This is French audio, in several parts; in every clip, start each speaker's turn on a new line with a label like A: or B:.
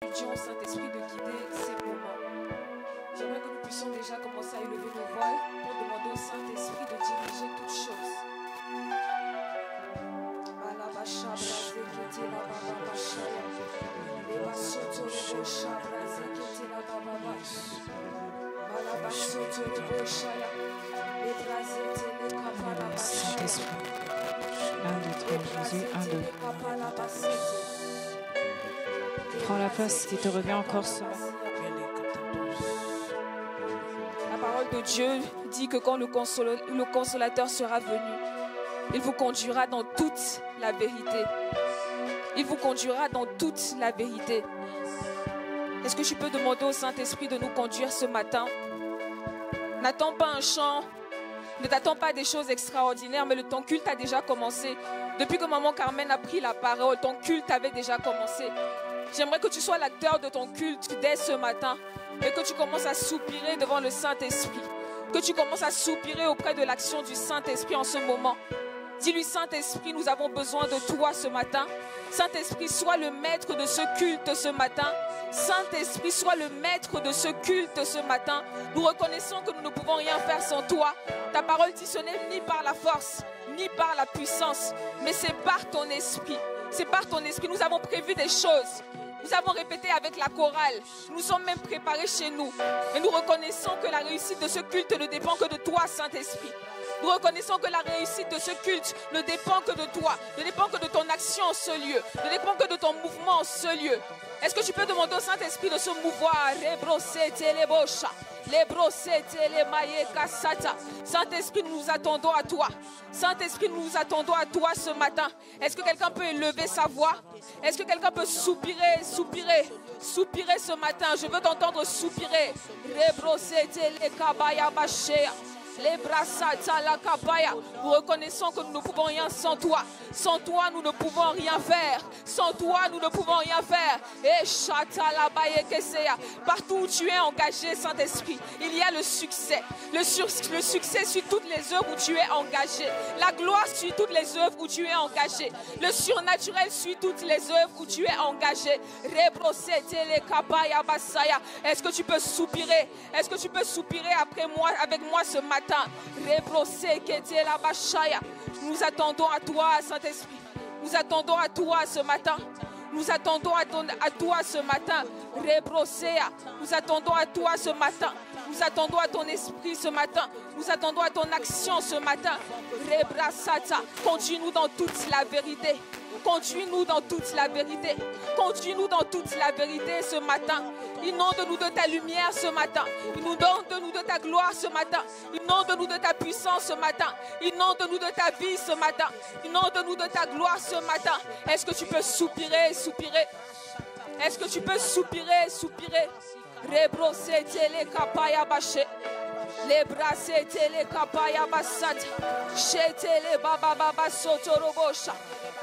A: Dieu, Saint-Esprit, de guider ces moments. J'aimerais que nous puissions déjà commencer à élever nos voix pour demander au Saint-Esprit de diriger toutes choses.
B: Saint-Esprit, 1, 2, 3, Jésus, 1, 2. Prends la place qui te revient encore ce matin.
A: La parole de Dieu dit que quand le consolateur sera venu, il vous conduira dans toute la vérité. Il vous conduira dans toute la vérité. Est-ce que je peux demander au Saint-Esprit de nous conduire ce matin? N'attends pas un chant, ne t'attends pas à des choses extraordinaires, mais ton culte a déjà commencé. Depuis que maman Carmen a pris la parole, ton culte avait déjà commencé. J'aimerais que tu sois l'acteur de ton culte dès ce matin et que tu commences à soupirer devant le Saint-Esprit. Que tu commences à soupirer auprès de l'action du Saint-Esprit en ce moment. Dis-lui, Saint-Esprit, nous avons besoin de toi ce matin. Saint-Esprit, sois le maître de ce culte ce matin. Saint-Esprit, sois le maître de ce culte ce matin. Nous reconnaissons que nous ne pouvons rien faire sans toi. Ta parole dit, ce n'est ni par la force, ni par la puissance, mais c'est par ton esprit. C'est par ton esprit. Nous avons prévu des choses. Nous avons répété avec la chorale. Nous sommes même préparés chez nous. Et nous reconnaissons que la réussite de ce culte ne dépend que de toi, Saint-Esprit. Nous reconnaissons que la réussite de ce culte ne dépend que de toi, ne dépend que de ton action en ce lieu, ne dépend que de ton mouvement en ce lieu. Est-ce que tu peux demander au Saint-Esprit de se mouvoir? Saint-Esprit, nous nous attendons à toi. Saint-Esprit, nous nous attendons à toi ce matin. Est-ce que quelqu'un peut élever sa voix? Est-ce que quelqu'un peut soupirer ce matin? Je veux t'entendre soupirer. Nous reconnaissons que nous ne pouvons rien sans toi. Sans toi, nous ne pouvons rien faire. Sans toi, nous ne pouvons rien faire. Partout où tu es engagé, Saint-Esprit, il y a le succès. Le succès suit toutes les œuvres où tu es engagé. La gloire suit toutes les œuvres où tu es engagé. Le surnaturel suit toutes les œuvres où tu es engagé. Est-ce que tu peux soupirer? Est-ce que tu peux soupirer après moi, avec moi ce matin? Nous attendons à toi, Saint-Esprit. Nous attendons à toi ce matin. Nous attendons à toi ce matin. Nous attendons à toi ce matin. Nous attendons à ton esprit ce matin. Nous attendons à ton action ce matin. Conduis-nous dans toute la vérité. Conduis-nous dans toute la vérité. Conduis-nous dans toute la vérité ce matin. Inonde-nous de ta lumière ce matin. Inonde-nous de ta gloire ce matin. Inonde-nous de ta puissance ce matin. Inonde-nous de ta vie ce matin. Inonde-nous de ta gloire ce matin. Est-ce que tu peux soupirer? Est-ce que tu peux soupirer? Rebrosser tele kapaya bache. Les brasser tele kapaya basata. Chetele baba baba sotorobosha.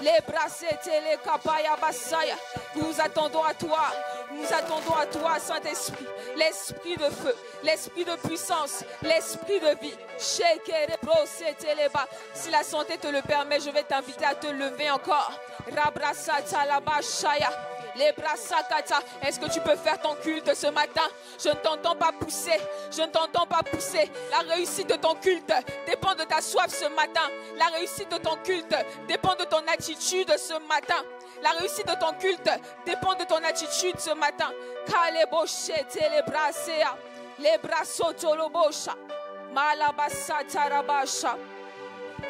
A: Les brasser tele kapaya basaya. Nous attendons à toi. Nous attendons à toi, Saint-Esprit, l'esprit de feu, l'esprit de puissance, l'esprit de vie. Si la santé te le permet, je vais t'inviter à te lever encore. Est-ce que tu peux faire ton culte ce matin? Je ne t'entends pas pousser. Je ne t'entends pas pousser. La réussite de ton culte dépend de ta soif ce matin. La réussite de ton culte dépend de ton attitude ce matin. La réussite de ton culte dépend de ton attitude ce matin.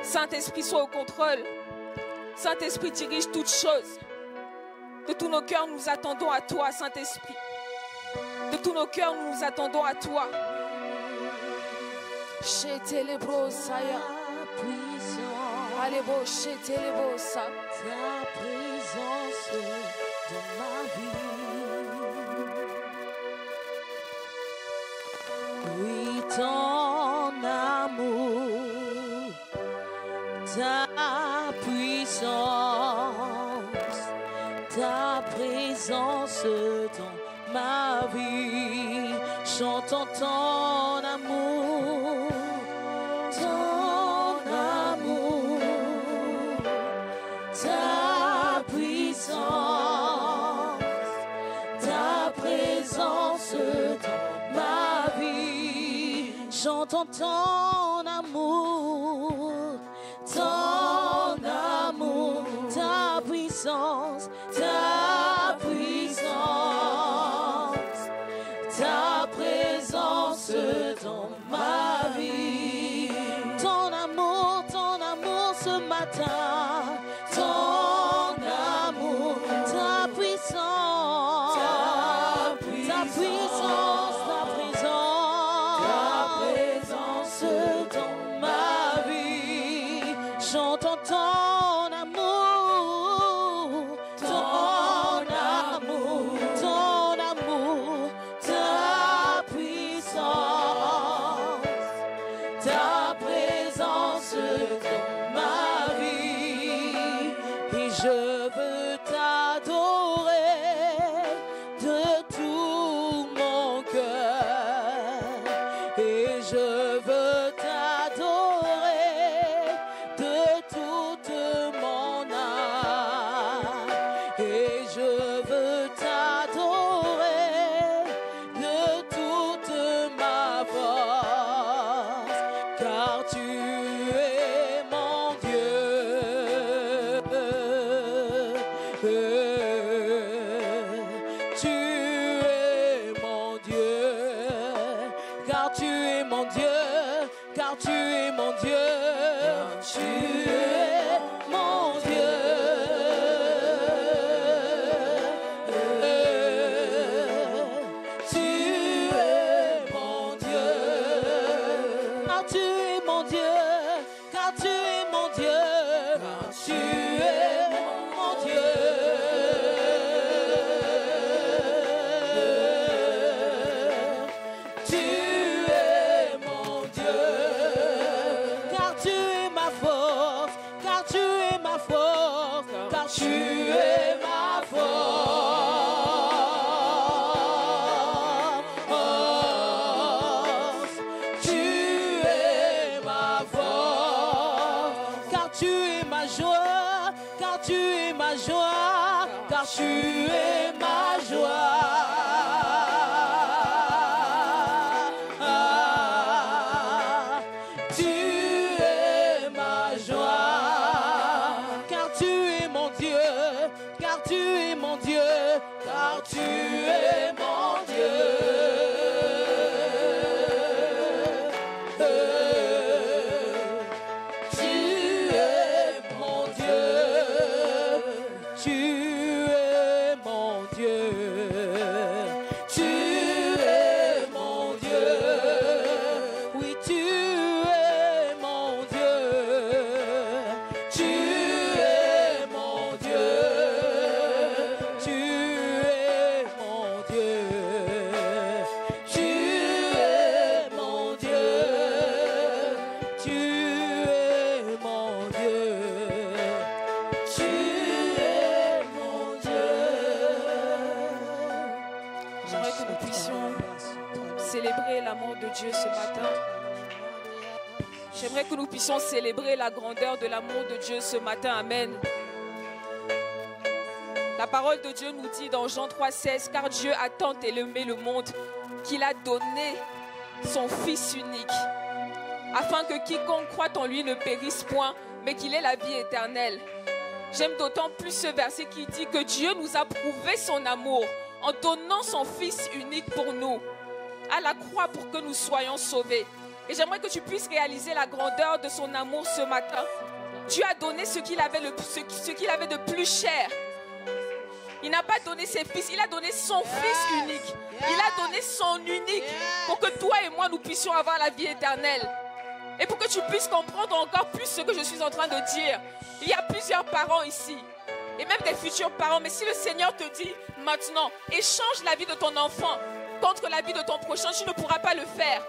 A: Saint-Esprit, sois au contrôle. Saint-Esprit, dirige toutes choses. De tous nos cœurs, nous attendons à toi, Saint-Esprit. De tous nos cœurs, nous nous attendons à toi.
C: Ta présence dans ma vie. Oui, ton amour, ta puissance, ta présence dans ma vie. Chantons ton amour, ton amour. Ta puissance, ta présence dans ma vie. J'entends ton amour, ta puissance, ta présence dans ma vie. Ton amour ce matin, ton amour, ta puissance, ta présence dans ma vie. J'entends ton amour, ta puissance, ta présence dans ma vie. Et je veux t'adorer de tout mon cœur. Et je veux t'adorer de toute mon âme. Et je veux t'adorer de toute ma force. Car tu es mon Dieu. Tu es mon Dieu. Car tu es mon Dieu. Car tu es mon Dieu. Tu es mon Dieu. Tu es mon Dieu. Car tu es mon Dieu. Car tu es mon Dieu. Car tu es mon Dieu. Tu es mon Dieu. Car tu es ma force. Car tu es ma force. Car tu es ma force. Tu es ma force. Car tu es ma joie. Car tu es ma joie. Car tu es ma joie. Tu es ma joie. Car tu es mon Dieu. Car tu es mon Dieu. Car tu es mon Dieu. Tu es mon Dieu. Tu es mon Dieu. Tu es mon Dieu. Oui, tu es mon Dieu. Tu es mon Dieu. Tu es mon Dieu. Tu es mon Dieu. Tu es mon Dieu. Tu es mon Dieu.
A: J'aimerais que nous puissions célébrer l'amour de Dieu ce matin. J'aimerais que nous puissions célébrer la grandeur de l'amour de Dieu ce matin. Amen. La parole de Dieu nous dit dans Jean 3,16, car Dieu a tant aimé le monde qu'il a donné son Fils unique, afin que quiconque croit en lui ne périsse point, mais qu'il ait la vie éternelle. J'aime d'autant plus ce verset qui dit que Dieu nous a prouvé son amour en donnant son Fils unique pour nous, à la croix pour que nous soyons sauvés. Et j'aimerais que tu puisses réaliser la grandeur de son amour ce matin. Dieu a donné ce qu'il avait de plus cher. Il n'a pas donné ses fils, il a donné son Fils unique. Il a donné son unique pour que toi et moi nous puissions avoir la vie éternelle. Et pour que tu puisses comprendre encore plus ce que je suis en train de dire. Il y a plusieurs parents ici, et même des futurs parents. Mais si le Seigneur te dit maintenant, échange la vie de ton enfant contre la vie de ton prochain, tu ne pourras pas le faire.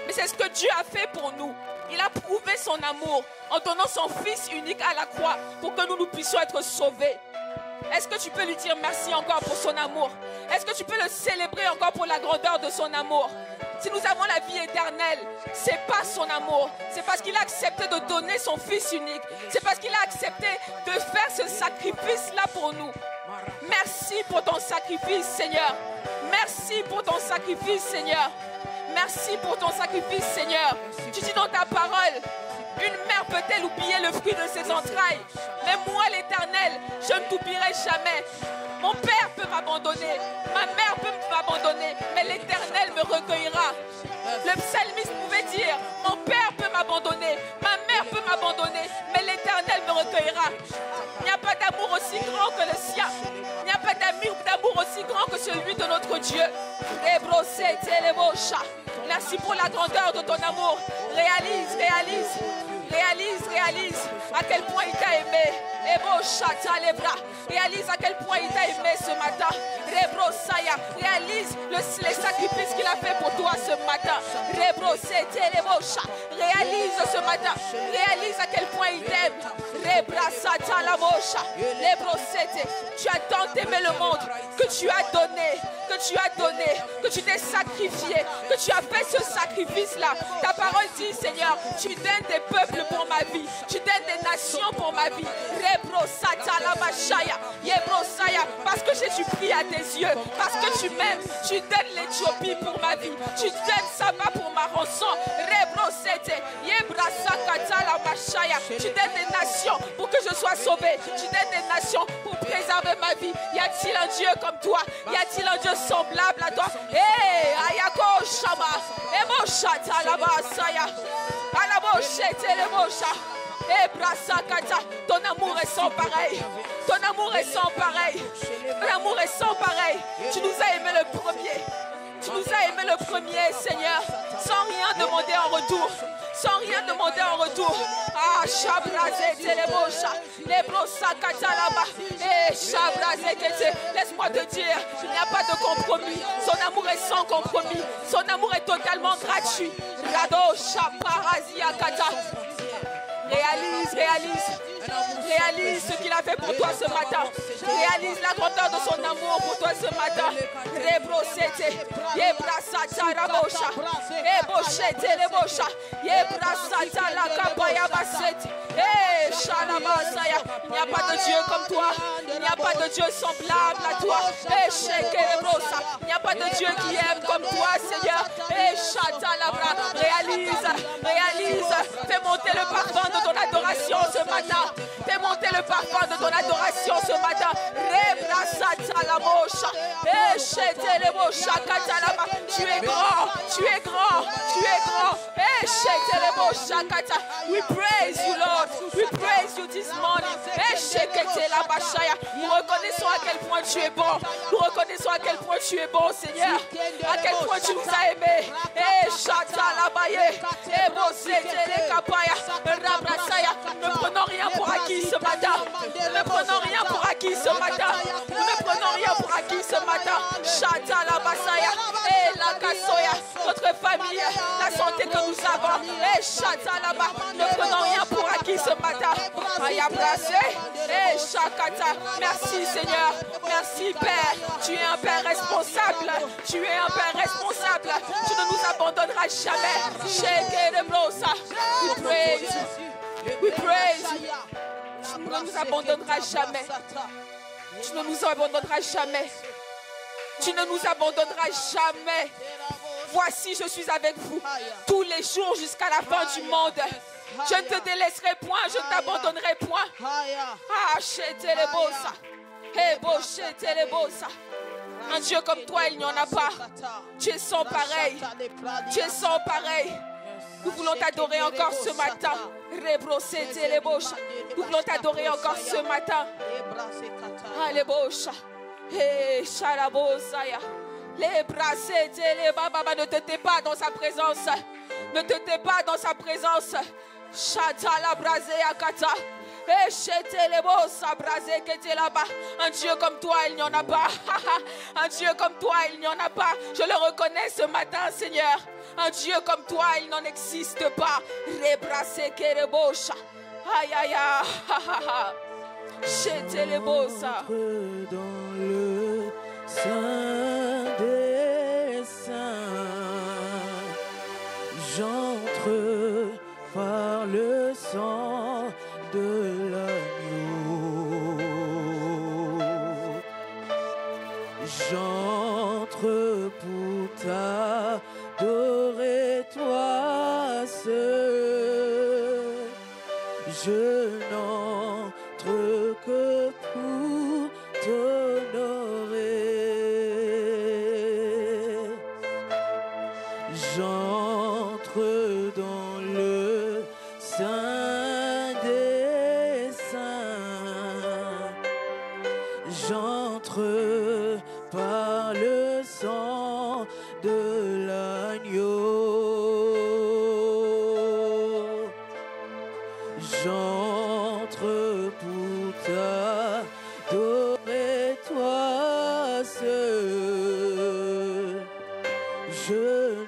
A: Mais c'est ce que Dieu a fait pour nous. Il a prouvé son amour en donnant son Fils unique à la croix pour que nous puissions être sauvés. Est-ce que tu peux lui dire merci encore pour son amour? Est-ce que tu peux le célébrer encore pour la grandeur de son amour? Si nous avons la vie éternelle, c'est pas son amour. C'est parce qu'il a accepté de donner son Fils unique. C'est parce qu'il a accepté de faire ce sacrifice-là pour nous. Merci pour ton sacrifice, Seigneur. Merci pour ton sacrifice, Seigneur. Merci pour ton sacrifice, Seigneur. Tu dis dans ta parole, une mère peut-elle oublier le fruit de ses entrailles? Mais moi, l'Éternel, je ne t'oublierai jamais. Mon père peut m'abandonner, ma mère peut m'abandonner, mais l'Éternel me recueillera. Le psalmiste pouvait dire, mon père peut m'abandonner, ma mère peut m'abandonner, mais l'Éternel me recueillera. Il n'y a pas d'amour aussi grand que le sien. Il n'y a pas d'amour aussi grand que celui de notre Dieu. Merci pour la grandeur de ton amour. Réalise à quel point il t'a aimé. Réalise à quel point il t'a aimé ce matin. Réalise les sacrifices qu'il a fait pour toi ce matin. Réalise ce matin. Réalise à quel point il t'aime. Tu as tant aimé le monde que tu as donné, que tu t'es sacrifié, que tu as fait ce sacrifice-là. Ta parole dit, Seigneur, tu donnes des peuples pour ma vie, tu donnes des nations pour ma vie. Parce que Jésus prie à tes yeux, parce que tu m'aimes, tu donnes l'Éthiopie pour ma vie, tu donnes Saba pour ma rançon. Tu donnes des nations pour que je sois sauvé, tu donnes des nations pour préserver ma vie. Y a-t-il un Dieu comme toi? Y a-t-il un Dieu semblable à toi? Ayako Shama, Emoshata Labasaya, Alaboshete Lebosha. Ton amour est sans pareil. Ton amour est sans pareil. Ton amour est sans pareil. Tu nous as aimé le premier. Tu nous as aimé le premier, Seigneur, sans rien demander en retour. Sans rien demander en retour. Ah, Chabrazé, Telebosha, Lebrosa, Katalaba, et Chabrazé, laisse-moi te dire, il n'y a pas de compromis. Son amour est sans compromis. Son amour est totalement gratuit. Rado, Chaparazia, Kata. Réalise ce qu'il a fait pour toi ce matin. Réalise la grandeur de son amour pour toi ce matin. Rebrosete, Yebrasata Rabosha, Eboshete Lebosha, Yebrasata la Kapaya Basete. Shalabasaya. Il n'y a pas de Dieu comme toi. Il n'y a pas de Dieu semblable à toi. Il n'y a pas de Dieu qui aime comme toi, Seigneur. Réalise. Fais monter le parfum de ton adoration ce matin. Fais monter le parfum de ton adoration ce matin. Tu es grand. We praise you, Lord. We praise you this morning. Nous reconnaissons à quel point tu es bon. Nous reconnaissons à quel point tu es bon, Seigneur. À quel point tu nous as aimés. Ne prenons rien pour acquis ce matin. Ne prenons rien pour acquis ce matin. Ne prenons rien pour acquis ce matin. Chata la basaya et la kasoya. Notre famille, la santé que nous avons. Et chata là-bas. Ne prenons rien pour acquis ce matin. Et chakata. Merci Seigneur. Merci Père. Tu es un Père responsable. Tu es un Père responsable. Tu ne nous abandonneras jamais. We praise you. We praise you. Tu ne nous abandonneras jamais. Tu ne nous abandonneras jamais. Tu ne nous abandonneras jamais. Voici, je suis avec vous tous les jours jusqu'à la fin du monde. Je ne te délaisserai point, je ne t'abandonnerai point. Ah, Chetelebosa. Un Dieu comme toi, il n'y en a pas. Tu es sans pareil. Tu es sans pareil. Nous voulons t'adorer encore ce matin. Nous voulons t'adorer encore ce matin. Ne te tais pas dans sa présence. Ne te tais pas dans sa présence. Un Dieu comme toi, il n'y en a pas. Un Dieu comme toi, il n'y en a pas. Je le reconnais ce matin, Seigneur. Un Dieu comme toi, il n'en existe pas. Aïe, aïe, aïe.
C: Dans le Saint des Saints, j'entre par le sang de l'agneau. J'entre pour t'adorer toi seul. Je n'entre que pour t'honorer. J'entre dans le Saint des Saints. J'entre par le sang de l'agneau. J'entre pour t'adorer toi seul. Je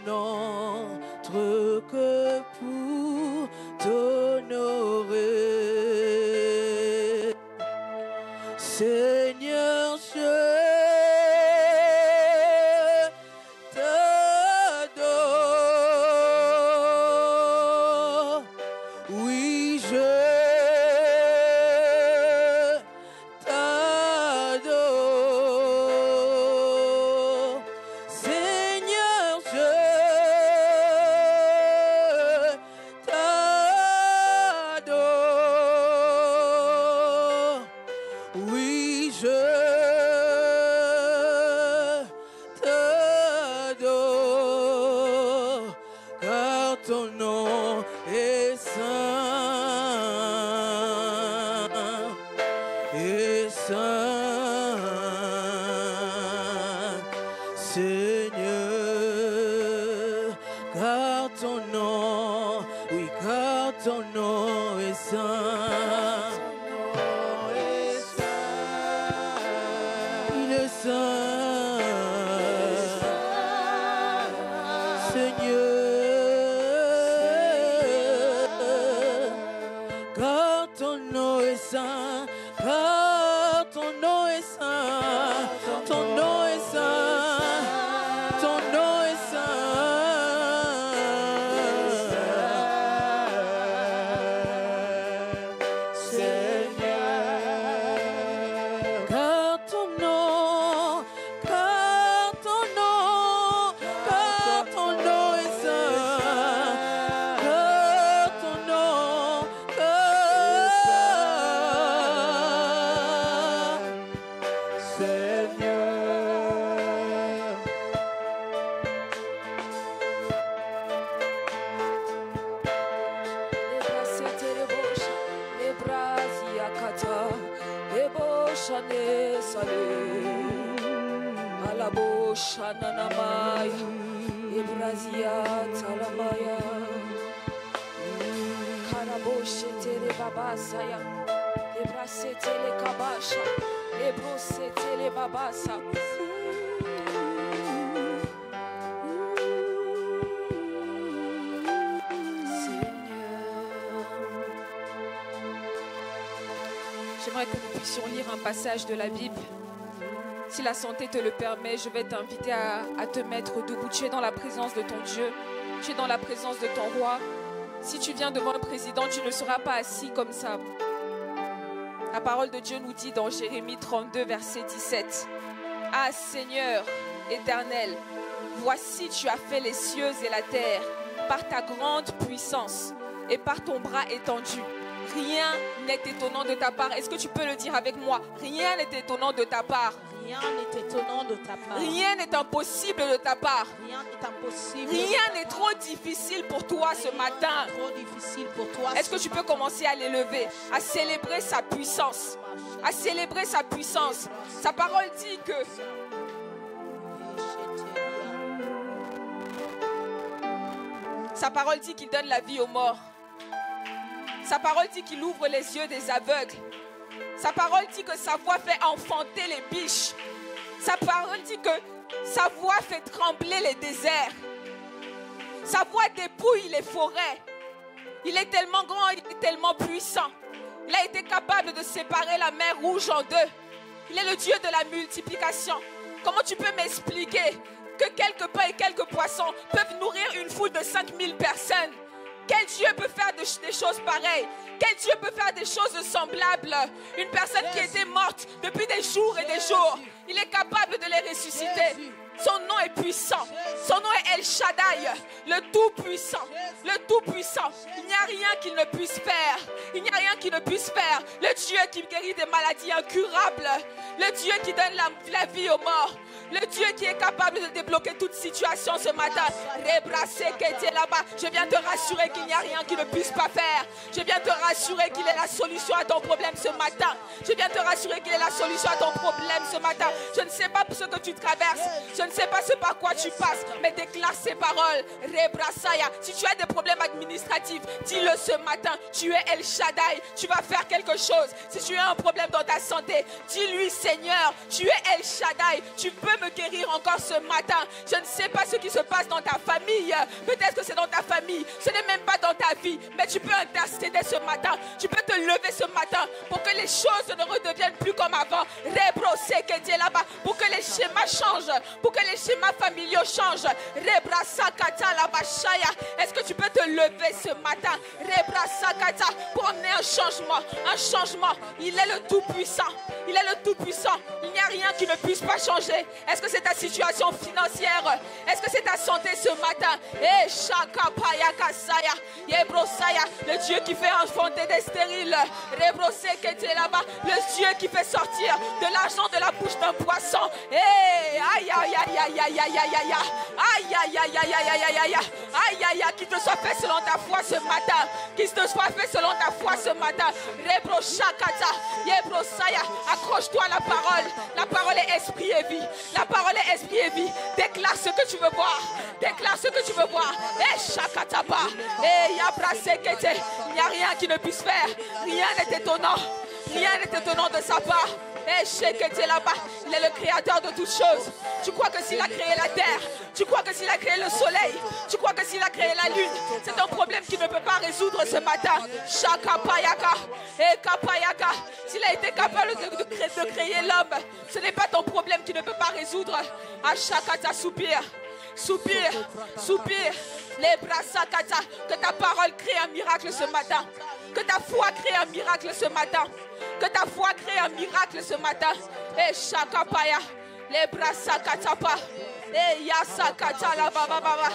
C: n'entre que pour t'honorer. Seigneur, je t'adore. Oui, je t'adore. Seigneur, je t'adore. Oui, je t'adore, car ton nom est saint, est saint, Seigneur, car ton nom, oui, car ton nom est saint. Il est saint, Seigneur, car ton nom est saint, car ton nom est saint, ton nom est saint, ton nom est saint, Seigneur, car ton nom, car ton nom, car ton nom est saint, car ton nom, car Seigneur.
A: J'aimerais que nous puissions lire un passage de la Bible. Si la santé te le permet, je vais t'inviter à te mettre debout. Tu es dans la présence de ton Dieu. Tu es dans la présence de ton roi. Si tu viens devant un président, tu ne seras pas assis comme ça. La parole de Dieu nous dit dans Jérémie 32, verset 17. « Ah Seigneur éternel, voici tu as fait les cieux et la terre par ta grande puissance et par ton bras étendu. Rien n'est étonnant de ta part. » Est-ce que tu peux le dire avec moi? Rien n'est étonnant de ta part.
C: Rien n'est étonnant de ta part.
A: Rien n'est impossible de ta part.
C: Rien n'est impossible.
A: Rien n'est trop difficile pour toi ce matin.
C: Trop difficile pour toi.
A: Est-ce que tu peux commencer à l'élever, à célébrer sa puissance, à célébrer sa puissance? Sa parole dit que sa parole dit qu'il donne la vie aux morts. Sa parole dit qu'il ouvre les yeux des aveugles. Sa parole dit que sa voix fait enfanter les biches. Sa parole dit que sa voix fait trembler les déserts. Sa voix dépouille les forêts. Il est tellement grand, il est tellement puissant. Il a été capable de séparer la mer Rouge en deux. Il est le Dieu de la multiplication. Comment tu peux m'expliquer que quelques pains et quelques poissons peuvent nourrir une foule de 5000 personnes? Quel Dieu peut faire des choses pareilles? Quel Dieu peut faire des choses semblables? Une personne qui était morte depuis des jours et des jours, il est capable de les ressuscité. Son nom est puissant. Son nom est El Shaddai, le Tout-Puissant. Le Tout-Puissant. Il n'y a rien qu'il ne puisse faire. Il n'y a rien qu'il ne puisse faire. Le Dieu qui guérit des maladies incurables. Le Dieu qui donne la vie aux morts. Le Dieu qui est capable de débloquer toute situation ce matin. Je viens te rassurer qu'il n'y a rien qu'il ne puisse pas faire. Je viens te rassurer qu'il est la solution à ton problème ce matin. Je viens te rassurer qu'il est la solution à ton problème ce matin. Je ne sais pas ce que tu traverses. Je ne sais pas ce par quoi tu passes. Mais déclare ces paroles. Si tu as des problèmes administratifs, dis-le ce matin. Tu es El Shaddai. Tu vas faire quelque chose. Si tu as un problème dans ta santé, dis-lui Seigneur, tu es El Shaddai. Tu peux me guérir encore ce matin. Je ne sais pas ce qui se passe dans ta famille. Peut-être que c'est dans ta famille. Ce n'est même pas dans ta vie. Mais tu peux intercéder ce matin. Tu peux te lever ce matin pour que les choses ne redeviennent plus comme avant. Pour que les schémas changent. Pour que les schémas familiaux changent. Est-ce que tu peux te lever ce matin pour emmener un changement? Un changement. Il est le Tout-Puissant. Il est le Tout-Puissant. Il n'y a rien qui ne puisse pas changer. Est-ce que c'est ta situation financière? Est-ce que c'est ta santé ce matin? Le Dieu qui fait enfanter des stériles. Le Dieu qui fait sortir de l'argent de la bouche d'un poisson. Aïe, aïe, aïe, aïe, aïe, aïe, aïe, aïe, aïe, aïe, aïe, aïe, aïe, aïe, aïe, aïe, aïe, qu'il te soit fait selon ta foi ce matin. Qu'il te soit fait selon ta foi ce matin. Accroche-toi à la parole. La parole est esprit et vie. La parole est esprit et vie. Déclare ce que tu veux voir. Déclare ce que tu veux voir. Il n'y a rien qui ne puisse faire. Rien n'est étonnant. Rien n'est étonnant de sa part. Il est le créateur de toutes choses. Tu crois que s'il a créé la terre, tu crois que s'il a créé le soleil, tu crois que s'il a créé la lune, c'est un problème qu'il ne peut pas résoudre ce matin. S'il a été capable de créer l'homme, ce n'est pas ton problème qu'il ne peut pas résoudre. Soupire, soupire, soupire. Les bras sakata, que ta parole crée un miracle ce matin. Que ta foi crée un miracle ce matin. Que ta foi crée un miracle ce matin. Et Shakapaya, les bras sakatapa. Et Yasakata la baba baba.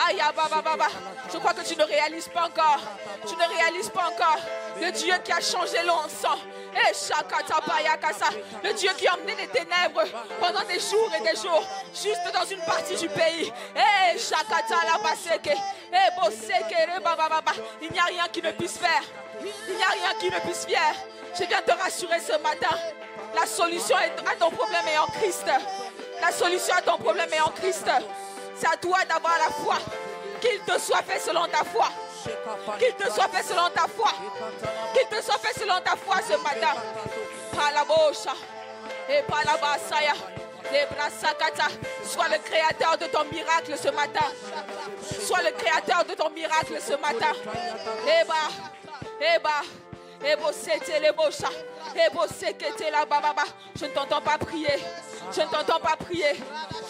A: Aya baba baba. Je crois que tu ne réalises pas encore. Tu ne réalises pas encore le Dieu qui a changé l'eau en sang. Et Shakatapa Yakasa, le Dieu qui a emmené les ténèbres pendant des jours et des jours, juste dans une partie du pays. Et Shakata la baseke. Et Boseke baba baba. Il n'y a rien qui ne puisse faire. Il n'y a rien qui ne puisse faire. Je viens te rassurer ce matin. La solution à ton problème est en Christ. La solution à ton problème est en Christ. C'est à toi d'avoir la foi. Qu'il te soit fait selon ta foi. Qu'il te soit fait selon ta foi. Qu'il te soit fait selon ta foi ce matin. Par la bouche et par la bassaya. Les brasakata. Sois le créateur de ton miracle ce matin. Sois le créateur de ton miracle ce matin. Je ne t'entends pas prier. Je ne t'entends pas prier.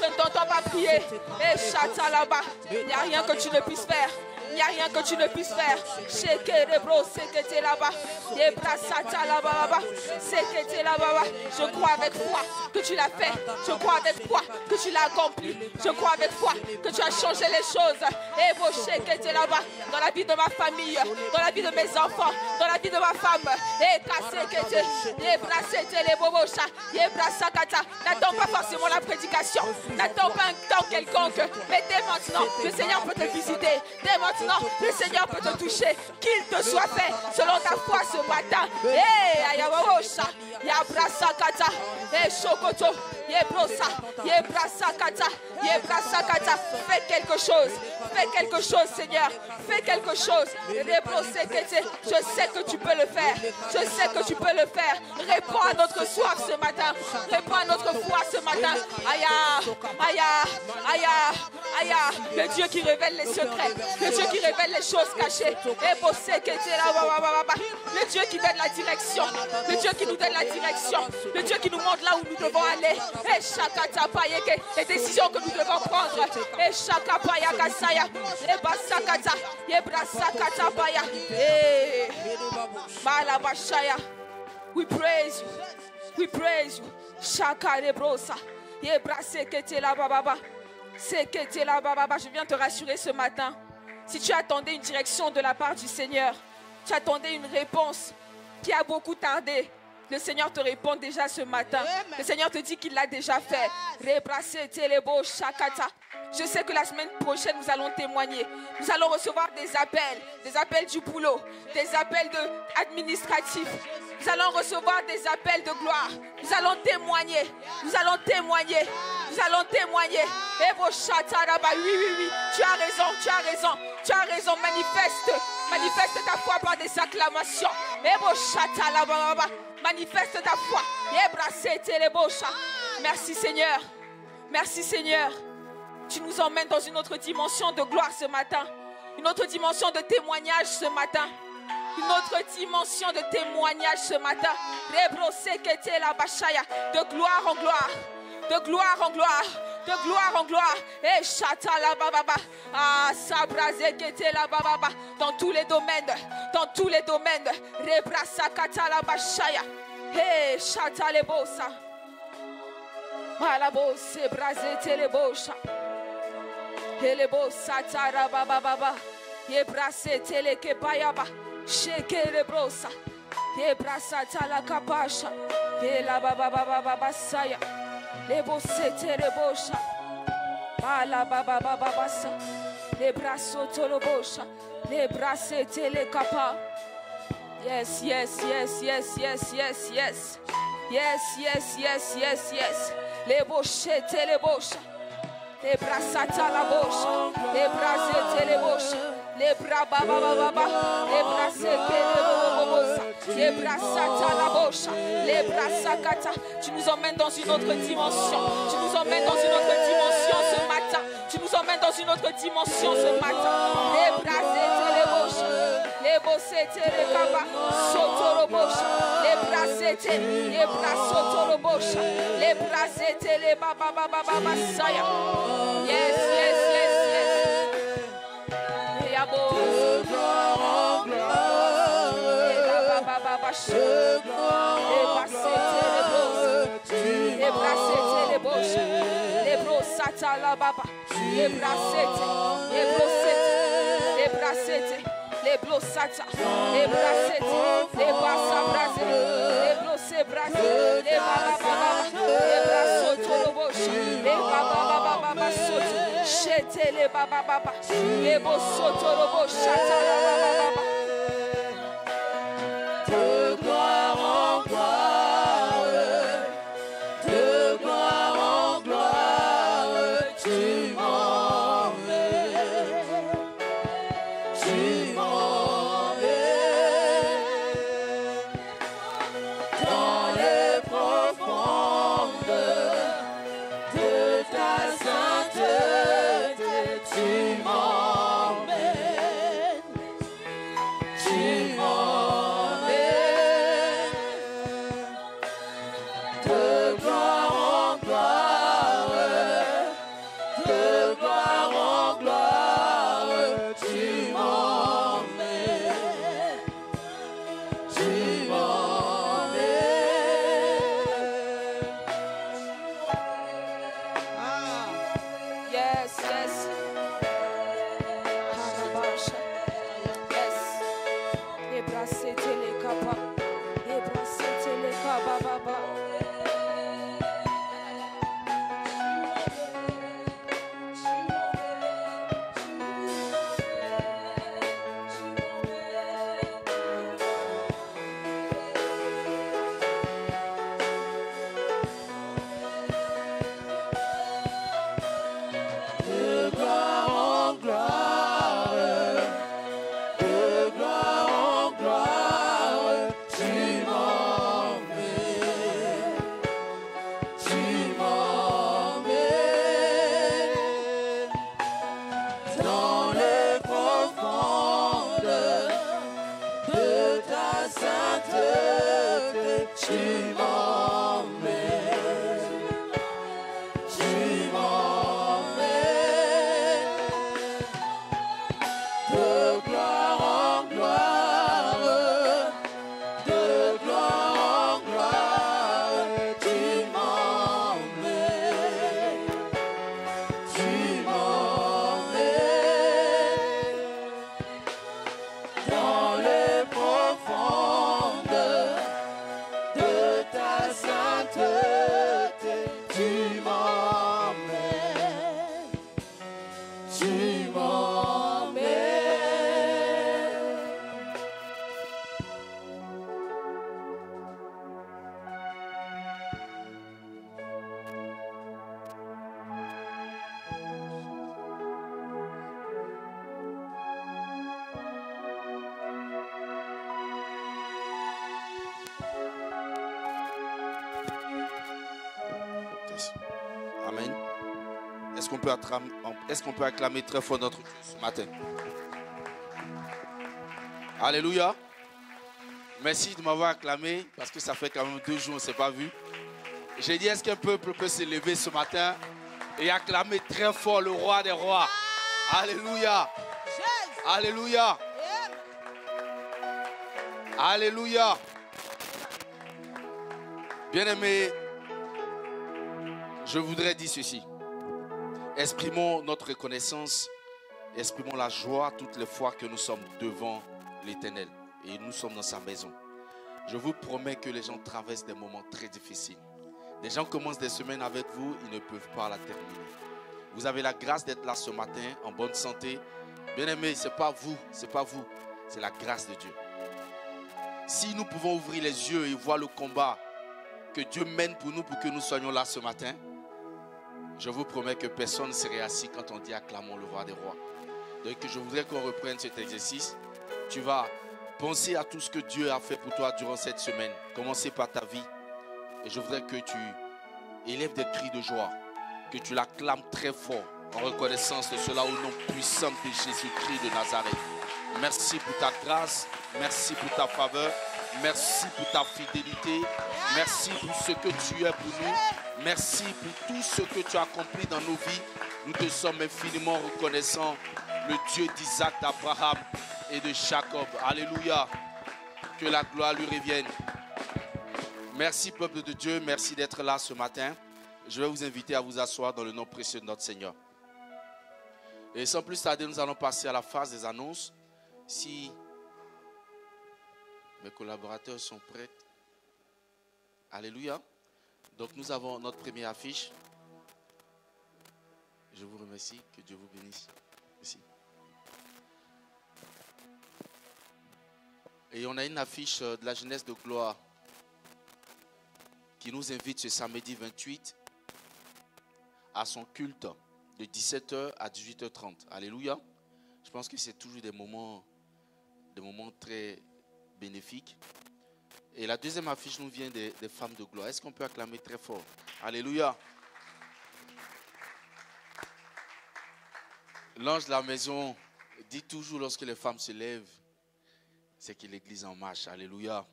A: Je ne t'entends pas prier. Et chata là-bas. Il n'y a rien que tu ne puisses faire. Il n'y a rien que tu ne puisses faire. Je crois avec foi que tu l'as fait. Je crois avec foi que tu l'as accompli. Je crois avec foi que tu as changé les choses. Dans la vie de ma famille, dans la vie de mes enfants, dans la vie de ma femme. N'attends pas forcément la prédication. N'attends pas un temps quelconque. Mais dès maintenant, le Seigneur peut te visiter. Dès maintenant, le Seigneur peut te toucher. Qu'il te soit fait selon ta foi ce matin. Fais quelque chose. Fais quelque chose, Seigneur. Fais quelque chose. Je sais que tu peux le faire. Je sais que tu peux le faire. Réponds à notre soif ce matin. Réponds à notre foi ce matin. Aya, aya, aya, aya. Le Dieu qui révèle les secrets. Le Dieu qui révèle les choses cachées. Le Dieu qui donne la direction. Le Dieu qui nous donne la direction. Le Dieu qui nous montre là où nous devons aller. Les décisions que nous devons prendre. We praise you. We praise you. Shaka rebrosa. Je viens te rassurer ce matin. Si tu attendais une direction de la part du Seigneur, tu attendais une réponse qui a beaucoup tardé, le Seigneur te répond déjà ce matin.
C: Amen.
A: Le Seigneur te dit qu'il l'a déjà fait. Je sais que la semaine prochaine, nous allons témoigner. Nous allons recevoir des appels du boulot, des appels administratifs. Nous allons recevoir des appels de gloire. Nous allons témoigner. Nous allons témoigner. Nous allons témoigner. Oui. Tu as raison. Tu as raison. Manifeste ta foi par des acclamations. Manifeste ta foi. Merci Seigneur. Merci Seigneur. Tu nous emmènes dans une autre dimension de gloire ce matin. Une autre dimension de témoignage ce matin. Une autre dimension de témoignage ce matin. De gloire en gloire. De gloire en gloire. De gloire en gloire. Et chata la bababa. Ah, sabraze kete la bababa. Dans tous les domaines. Dans tous les domaines. Rebrasa kata la bashaya. Hey, chata le bosa. Malabo sebraze telebosha. Telebo satara bababa. Yebrase telekepayaba. Sheke lebrosa. Yebrasa tala kapasha. Yela bababa saya. Lebo sete lebosha. Bala bababa sa. Lebraso tolobosha. Lebrase telekapa. Yes. Les bouches, les bouches, les bras sata la bouche, les bras les bouches, les bras baba, les bras les bras sata la bouche, les bras sakata. Tu nous emmènes dans une autre dimension. Tu nous emmènes dans une autre dimension ce matin. Tu nous emmènes dans une autre dimension ce matin. Les bras les bouches, les bosses les kaba, soto bouche, les bras les bras soto bouche, les bras les baba saya. Yes. Les brossata la baba, les bracettes, les brossata, les bracettes, les bassa brasé, les brossé brasé, les baba, les brassoto le boche, les baba soto, chete les baba, les bossoto le boche, chata la baba.
C: De gloire en gloire, de gloire en gloire, tu m'emmènes, dans les profondeurs de ta sainteté, tu m'emmènes, tu m'emmènes. De gloire en gloire, de gloire en gloire, tu m'emmènes, tu m'emmènes.
A: Yes. Harabasha. Yes. Ebrasete le kapa. Ebrasete le kaba baba.
C: De gloire tu m'emmènes dans les profondes de ta sainteté. Tu m'emmènes, tu m'emmènes.
D: Amen. Est-ce qu'on peut acclamer très fort notre Dieu ce matin? Alléluia. Merci de m'avoir acclamé parce que ça fait quand même 2 jours, on ne s'est pas vu. J'ai dit, est-ce qu'un peuple peut se lever ce matin et acclamer très fort le roi des rois? Alléluia. Alléluia. Alléluia. Bien-aimés, je voudrais dire ceci. Exprimons notre reconnaissance, exprimons la joie toutes les fois que nous sommes devant l'Éternel et nous sommes dans sa maison. Je vous promets que les gens traversent des moments très difficiles. Des gens commencent des semaines avec vous, ils ne peuvent pas la terminer. Vous avez la grâce d'être là ce matin, en bonne santé. Bien-aimés, ce n'est pas vous, c'est la grâce de Dieu. Si nous pouvons ouvrir les yeux et voir le combat que Dieu mène pour nous, pour que nous soyons là ce matin, je vous promets que personne ne serait assis quand on dit acclamons le roi des rois. Donc je voudrais qu'on reprenne cet exercice. Tu vas penser à tout ce que Dieu a fait pour toi durant cette semaine. Commencez par ta vie. Et je voudrais que tu élèves des cris de joie, que tu l'acclames très fort en reconnaissance de cela au nom puissant de Jésus-Christ de Nazareth. Merci pour ta grâce, merci pour ta faveur, merci pour ta fidélité, merci pour ce que tu es pour nous. Merci pour tout ce que tu as accompli dans nos vies. Nous te sommes infiniment reconnaissants. Le Dieu d'Isaac, d'Abraham et de Jacob. Alléluia. Que la gloire lui revienne. Merci peuple de Dieu. Merci d'être là ce matin. Je vais vous inviter à vous asseoir dans le nom précieux de notre Seigneur. Et sans plus tarder, nous allons passer à la phase des annonces. Si mes collaborateurs sont prêts. Alléluia. Donc nous avons notre première affiche. Je vous remercie. Que Dieu vous bénisse. Merci. Et on a une affiche de la jeunesse de gloire qui nous invite ce samedi 28 à son culte de 17h à 18h30. Alléluia. Je pense que c'est toujours des moments très bénéfiques. Et la deuxième affiche nous vient des femmes de gloire. Est-ce qu'on peut acclamer très fort? Alléluia. L'ange de la maison dit toujours lorsque les femmes se lèvent, c'est que l'église en marche. Alléluia.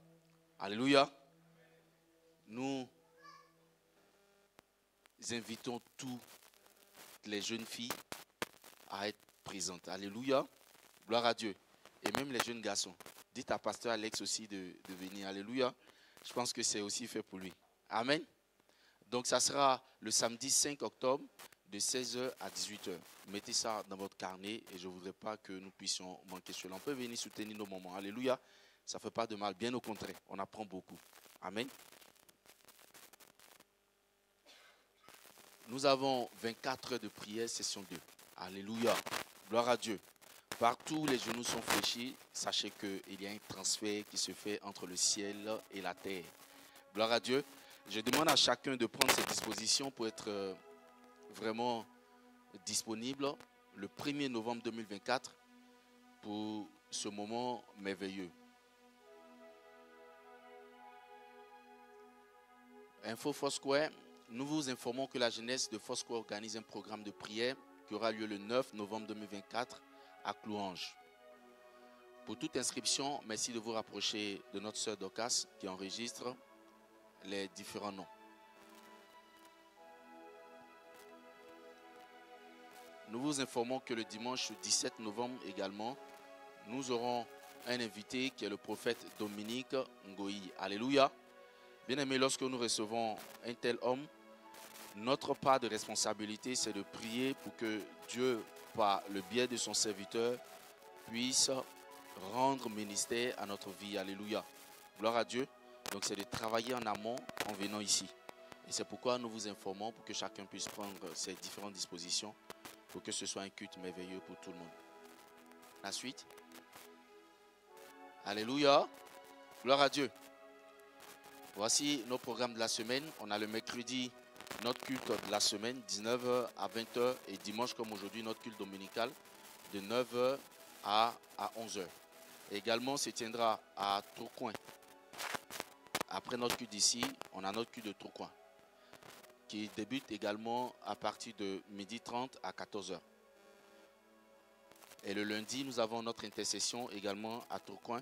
D: Alléluia. Nous invitons toutes les jeunes filles à être présentes. Alléluia. Gloire à Dieu. Et même les jeunes garçons. Dites à pasteur Alex aussi de venir. Alléluia. Je pense que c'est aussi fait pour lui. Amen. Donc ça sera le samedi 5 octobre de 16h à 18h. Mettez ça dans votre carnet et je ne voudrais pas que nous puissions manquer cela. On peut venir soutenir nos moments. Alléluia. Ça ne fait pas de mal. Bien au contraire. On apprend beaucoup. Amen. Nous avons 24 heures de prière, session 2. Alléluia. Gloire à Dieu. Partout les genoux sont fléchis, sachez qu'il y a un transfert qui se fait entre le ciel et la terre. Gloire à Dieu. Je demande à chacun de prendre ses dispositions pour être vraiment disponible le 1er novembre 2024 pour ce moment merveilleux. Info Foursquare, nous vous informons que la jeunesse de Foursquare organise un programme de prière qui aura lieu le 9 novembre 2024 à Clouange. Pour toute inscription, merci de vous rapprocher de notre sœur Docas qui enregistre les différents noms. Nous vous informons que le dimanche 17 novembre également, nous aurons un invité qui est le prophète Dominique Ngoï. Alléluia. Bien aimé, lorsque nous recevons un tel homme, Notre part de responsabilité, c'est de prier pour que Dieu, par le biais de son serviteur, puisse rendre ministère à notre vie. Alléluia. Gloire à Dieu. Donc c'est de travailler en amont en venant ici. Et c'est pourquoi nous vous informons pour que chacun puisse prendre ses différentes dispositions pour que ce soit un culte merveilleux pour tout le monde. La suite. Alléluia. Gloire à Dieu. Voici nos programmes de la semaine. On a le mercredi, notre culte de la semaine, 19h à 20h. Et dimanche, comme aujourd'hui, notre culte dominical, de 9h à 11h. Et également, se tiendra à Tourcoing. Après notre culte d'ici, on a notre culte de Tourcoing, qui débute également à partir de 12h30 à 14h. Et le lundi, nous avons notre intercession également à Tourcoing,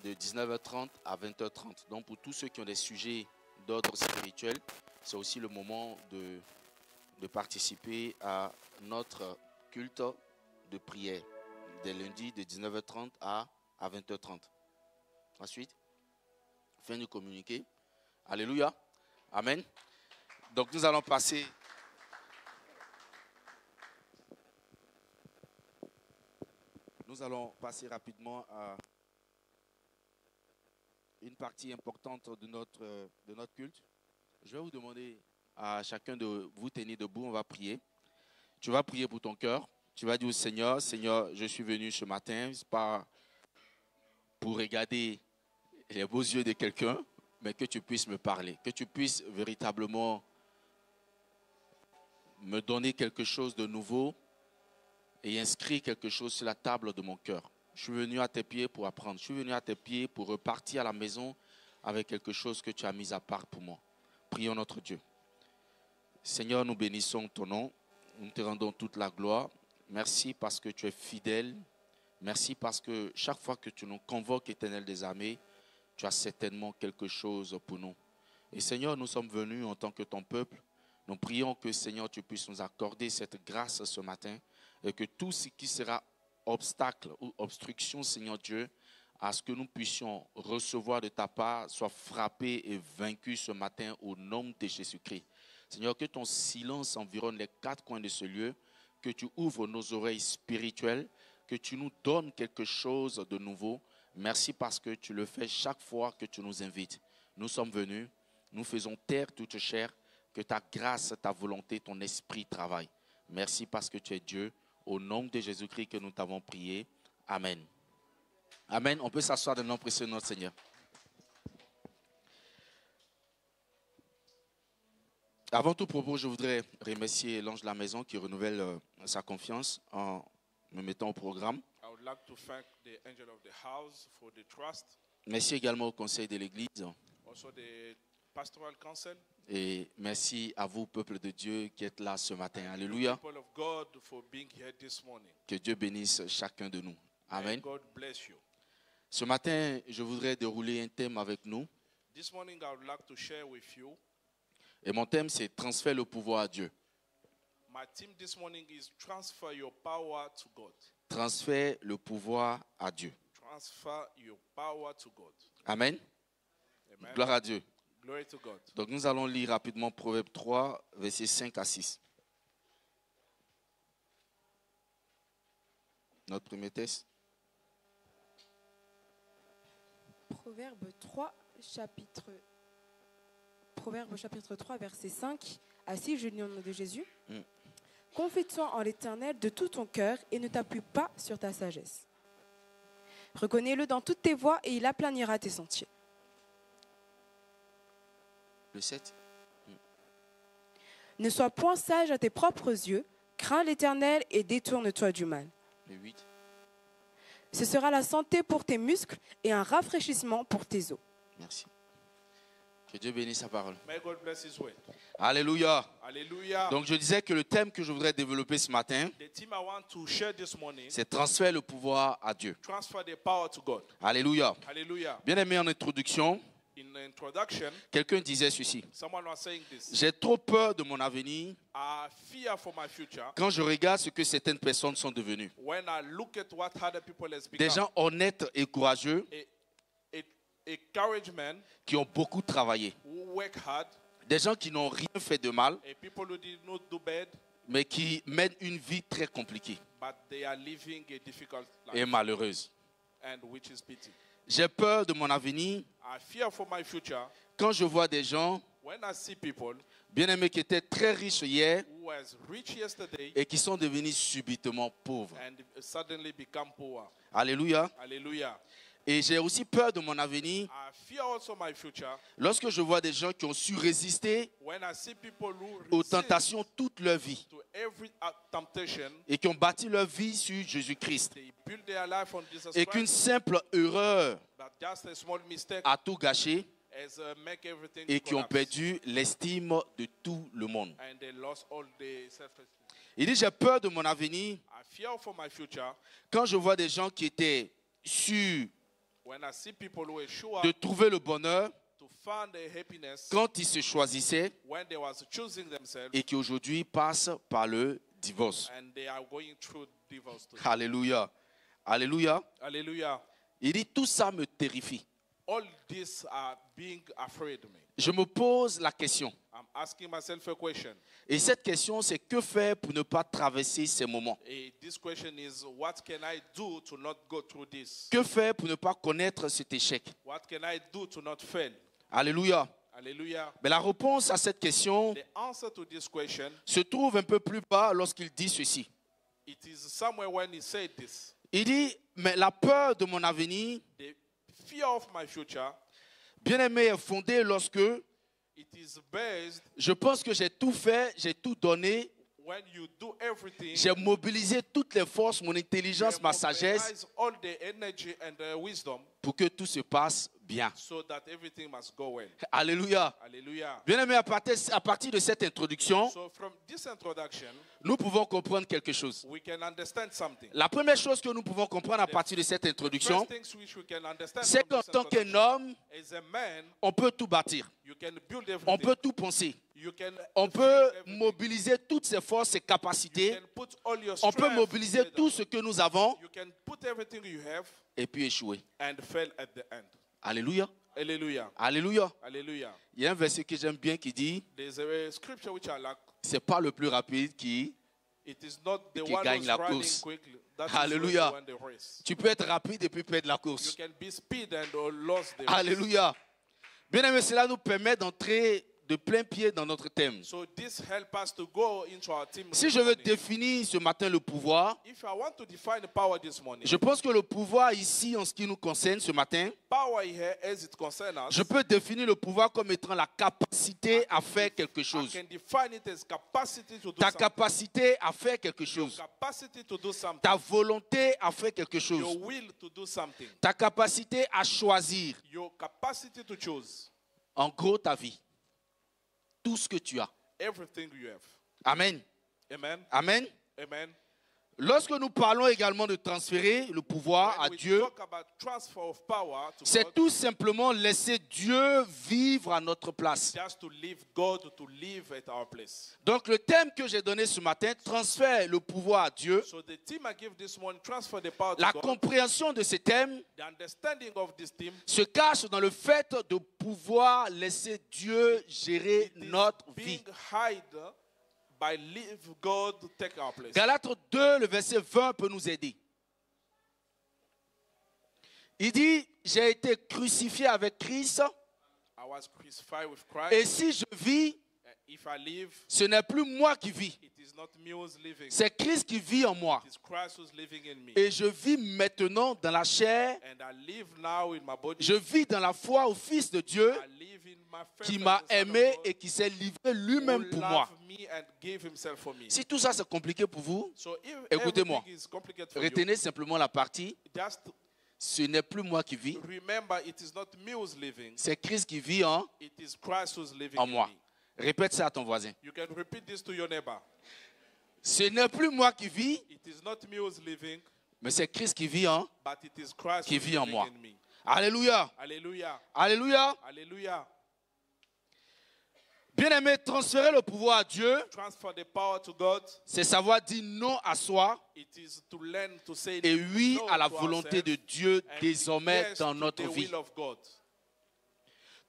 D: de 19h30 à 20h30. Donc pour tous ceux qui ont des sujets d'ordre spirituel, c'est aussi le moment de participer à notre culte de prière, des lundis de 19h30 à 20h30. Ensuite, fin de communiquer. Alléluia. Amen. Donc nous allons passer rapidement à une partie importante de notre culte. Je vais vous demander à chacun de vous tenir debout, on va prier. Tu vas prier pour ton cœur. Tu vas dire au Seigneur, Seigneur, je suis venu ce matin, c'est pas pour regarder les beaux yeux de quelqu'un, mais que tu puisses me parler, que tu puisses véritablement me donner quelque chose de nouveau et inscrire quelque chose sur la table de mon cœur. Je suis venu à tes pieds pour apprendre. Je suis venu à tes pieds pour repartir à la maison avec quelque chose que tu as mis à part pour moi. Prions notre Dieu. Seigneur, nous bénissons ton nom. Nous te rendons toute la gloire. Merci parce que tu es fidèle. Merci parce que chaque fois que tu nous convoques, Éternel des armées, tu as certainement quelque chose pour nous. Et Seigneur, nous sommes venus en tant que ton peuple. Nous prions que, Seigneur, tu puisses nous accorder cette grâce ce matin et que tout ce qui sera obstacle ou obstruction, Seigneur Dieu, à ce que nous puissions recevoir de ta part soit frappé et vaincu ce matin au nom de Jésus-Christ. Seigneur, que ton silence environne les quatre coins de ce lieu, que tu ouvres nos oreilles spirituelles, que tu nous donnes quelque chose de nouveau. Merci parce que tu le fais chaque fois que tu nous invites. Nous sommes venus, nous faisons taire toute chair, que ta grâce, ta volonté, ton esprit travaillent. Merci parce que tu es Dieu. Au nom de Jésus-Christ que nous t'avons prié. Amen. Amen. On peut s'asseoir dans le nom précieux de notre Seigneur. Avant tout propos, je voudrais remercier l'ange de la maison qui renouvelle sa confiance en me mettant au programme.
E: I would like to thank the angel of the house for the trust.
D: Merci également au conseil de l'Église.
E: Also the pastoral council.
D: Et merci à vous, peuple de Dieu, qui êtes là ce matin. Alléluia.
E: People of God for being here this morning.
D: Que Dieu bénisse chacun de nous. Amen.
E: And God bless you.
D: Ce matin, je voudrais dérouler un thème avec nous.
E: This morning I would like to share with you.
D: Et mon thème, c'est transfère le pouvoir à Dieu.
E: My theme this morning is transfer your power to God.
D: Transfère le pouvoir à Dieu.
E: Transfer your power to God.
D: Amen.
E: Amen.
D: Gloire à Dieu.
E: Glory to God.
D: Donc nous allons lire rapidement Proverbe 3, versets 5 à 6. Notre premier texte.
B: Proverbe chapitre 3, verset 5 à 6, je lis au nom de Jésus. Confie-toi en l'Éternel de tout ton cœur et ne t'appuie pas sur ta sagesse. Reconnais-le dans toutes tes voies et il aplanira tes sentiers.
D: Le 7.
B: Ne sois point sage à tes propres yeux, crains l'Éternel et détourne-toi du mal.
D: Le 8.
B: Ce sera la santé pour tes muscles et un rafraîchissement pour tes os.
D: Merci. Que Dieu bénisse sa parole.
E: May God bless His word.
D: Alléluia.
E: Hallelujah.
D: Donc je disais que le thème que je voudrais développer ce matin,
E: The theme I want to share this morning,
D: c'est transfère le pouvoir à Dieu.
E: transfer the power to God.
D: Alléluia.
E: Hallelujah.
D: Bien aimé, en introduction,
E: In the introduction,
D: quelqu'un disait ceci.
E: someone was saying this.
D: J'ai trop peur de mon avenir
E: I fear for my future
D: quand je regarde ce que certaines personnes sont devenues.
E: when I look at what other people has
D: Des
E: become.
D: gens honnêtes et courageux
E: A courage man
D: qui ont beaucoup travaillé,
E: who work hard,
D: Des gens qui n'ont rien fait de mal,
E: a people who did not do bad,
D: mais qui mènent une vie très compliquée
E: but they are living a difficult
D: et
E: life,
D: malheureuse.
E: and which is pity.
D: J'ai peur de mon avenir
E: I fear for my future
D: quand je vois des gens,
E: when I see people
D: bien-aimés, qui étaient très riches hier
E: who was rich yesterday
D: et qui sont devenus subitement pauvres.
E: and suddenly become poor.
D: Alléluia.
E: Hallelujah.
D: Et j'ai aussi peur de mon avenir
E: I fear also my future
D: lorsque je vois des gens qui ont su résister
E: when I see people who
D: aux
E: resist
D: tentations toute leur vie
E: to every temptation.
D: et qui ont bâti leur vie sur Jésus-Christ.
E: They build their life on Jesus
D: Et qu'une
E: Christ,
D: simple erreur
E: but just a small mistake
D: a tout gâché
E: has make everything
D: et qui ont
E: collapse.
D: perdu l'estime de tout le monde.
E: And they lost all the self-esteem.
D: Il dit, j'ai peur de mon avenir
E: I fear for my future
D: quand je vois des gens qui étaient sûrs
E: when I see people who are sure
D: de trouver le bonheur
E: to find their happiness
D: quand ils se choisissaient
E: when they was choosing themselves
D: et qui aujourd'hui passent par le divorce.
E: and they are going through divorce today.
D: Alléluia. Alléluia.
E: Hallelujah.
D: Il dit, tout ça me terrifie.
E: All this are being afraid of me.
D: Je me pose la question.
E: I'm asking myself a question.
D: Et cette question, c'est que faire pour ne pas traverser ces moments?
E: This question is, what can I do to not go through this?
D: Que faire pour ne pas connaître cet échec?
E: What can I do to not fail?
D: Alléluia.
E: Hallelujah.
D: Mais la réponse à cette question
E: The answer to this question,
D: se trouve un peu plus bas lorsqu'il dit ceci.
E: it is somewhere when he said this.
D: Il dit, mais la peur de mon avenir,
E: The fear of my future,
D: bien-aimé, est fondée lorsque
E: it is based
D: je pense que j'ai tout fait, j'ai tout donné,
E: when you do everything.
D: j'ai mobilisé toutes les forces, mon
E: You
D: intelligence, ma sagesse,
E: mobilize all the energy and the wisdom
D: pour que tout se passe bien.
E: so that everything must go well.
D: Alléluia.
E: Hallelujah.
D: Bien-aimé, à partir de cette introduction,
E: So from this introduction,
D: nous pouvons comprendre quelque chose.
E: we can understand something.
D: La première chose que nous pouvons comprendre à partir de cette introduction,
E: First things which we can understand
D: c'est
E: from
D: qu'en
E: this
D: tant qu'un
E: introduction,
D: homme,
E: as a man,
D: on peut tout bâtir.
E: you can build
D: On
E: everything.
D: peut tout penser.
E: You can
D: On
E: feel
D: peut
E: everything.
D: mobiliser toutes ses forces, ses
E: You
D: capacités.
E: can put all your
D: On peut
E: strength
D: mobiliser
E: together.
D: tout ce que nous avons
E: You can put everything you have
D: et puis échouer.
E: and fail at the end.
D: Alléluia.
E: Hallelujah.
D: Alléluia.
E: Hallelujah.
D: Il y a un verset que j'aime bien qui dit,
E: There's a scripture which I like.
D: c'est pas le plus rapide qui...
E: It is not the
D: Qui
E: one
D: gagne
E: who's
D: la
E: running
D: course.
E: quickly. That
D: Hallelujah.
E: is the one the race.
D: Tu peux être rapide et puis perdre la
E: You
D: course.
E: can be speed and or lost the race.
D: Alléluia. Bien aimé, cela nous permet d'entrer de plein pied dans notre thème.
E: So this help us to go into our team.
D: Si
E: this
D: je veux
E: morning.
D: définir ce matin le pouvoir,
E: If I want to define the power this morning,
D: je pense que le pouvoir ici, en ce qui nous concerne ce matin,
E: power here as it concerns us,
D: je peux définir le pouvoir comme étant la capacité à faire quelque
E: I
D: chose.
E: can define it as capacity to do
D: Ta
E: something.
D: capacité à faire quelque
E: Your
D: chose.
E: capacity to do something.
D: Ta volonté à faire quelque
E: Your
D: chose.
E: will to do something.
D: Ta capacité à choisir.
E: Your capacity to choose
D: En gros, ta vie. Tout ce que tu as.
E: everything you have.
D: Amen.
E: Amen.
D: Amen.
E: Amen.
D: Lorsque nous parlons également de transférer le pouvoir à
E: When we
D: Dieu,
E: talk about transfer of power to
D: c'est
E: God,
D: tout simplement laisser Dieu vivre à notre place.
E: just to leave God to live at our place.
D: Donc le thème que j'ai donné ce matin, transfère le pouvoir à Dieu.
E: So the team I give this morning, transfer the power to
D: La
E: God.
D: compréhension de ce thème
E: The understanding of this team
D: se cache dans le fait de pouvoir laisser Dieu gérer
E: is
D: notre
E: being
D: vie.
E: hide by leave God to take our place.
D: Galates 2, le verset 20 peut nous aider. Il dit, j'ai été crucifié avec Christ
E: I was crucified with
D: et
E: Christ.
D: si je vis,
E: If I live,
D: ce n'est plus moi qui vis,
E: it is not me who's living.
D: c'est Christ qui vit en moi.
E: It is Christ who's living in me.
D: Et je vis maintenant dans la chair,
E: And I live now in my body.
D: je vis dans la foi au Fils de Dieu
E: I live in my faith
D: qui
E: as
D: m'a
E: the Son of
D: aimé
E: God,
D: et qui s'est livré
E: who
D: lui-même pour moi.
E: loved me and gave himself for me.
D: Si tout ça c'est compliqué pour vous,
E: So if
D: Écoutez-moi.
E: everything is complicated for you,
D: retenez simplement la partie,
E: just
D: ce n'est plus moi qui vis,
E: remember it is not me who's living.
D: c'est Christ qui vit en
E: It is Christ who's living
D: en
E: in
D: moi.
E: me.
D: Répète ça à ton voisin.
E: You can repeat this to your neighbor.
D: Ce n'est plus moi qui vis,
E: It is not me who's living,
D: mais c'est Christ qui vit en.
E: but it is Christ
D: Qui
E: who's
D: vit en
E: living
D: moi.
E: in me.
D: Alléluia.
E: Hallelujah.
D: Alléluia.
E: Hallelujah.
D: Bien-aimé, transférer le pouvoir à Dieu,
E: Transfer the power to God.
D: c'est savoir dire non à soi
E: It is to learn to say
D: et oui
E: no
D: à la
E: to
D: volonté
E: ourselves
D: de Dieu
E: and
D: désormais
E: yes
D: dans
E: to
D: notre
E: the
D: vie.
E: will of God.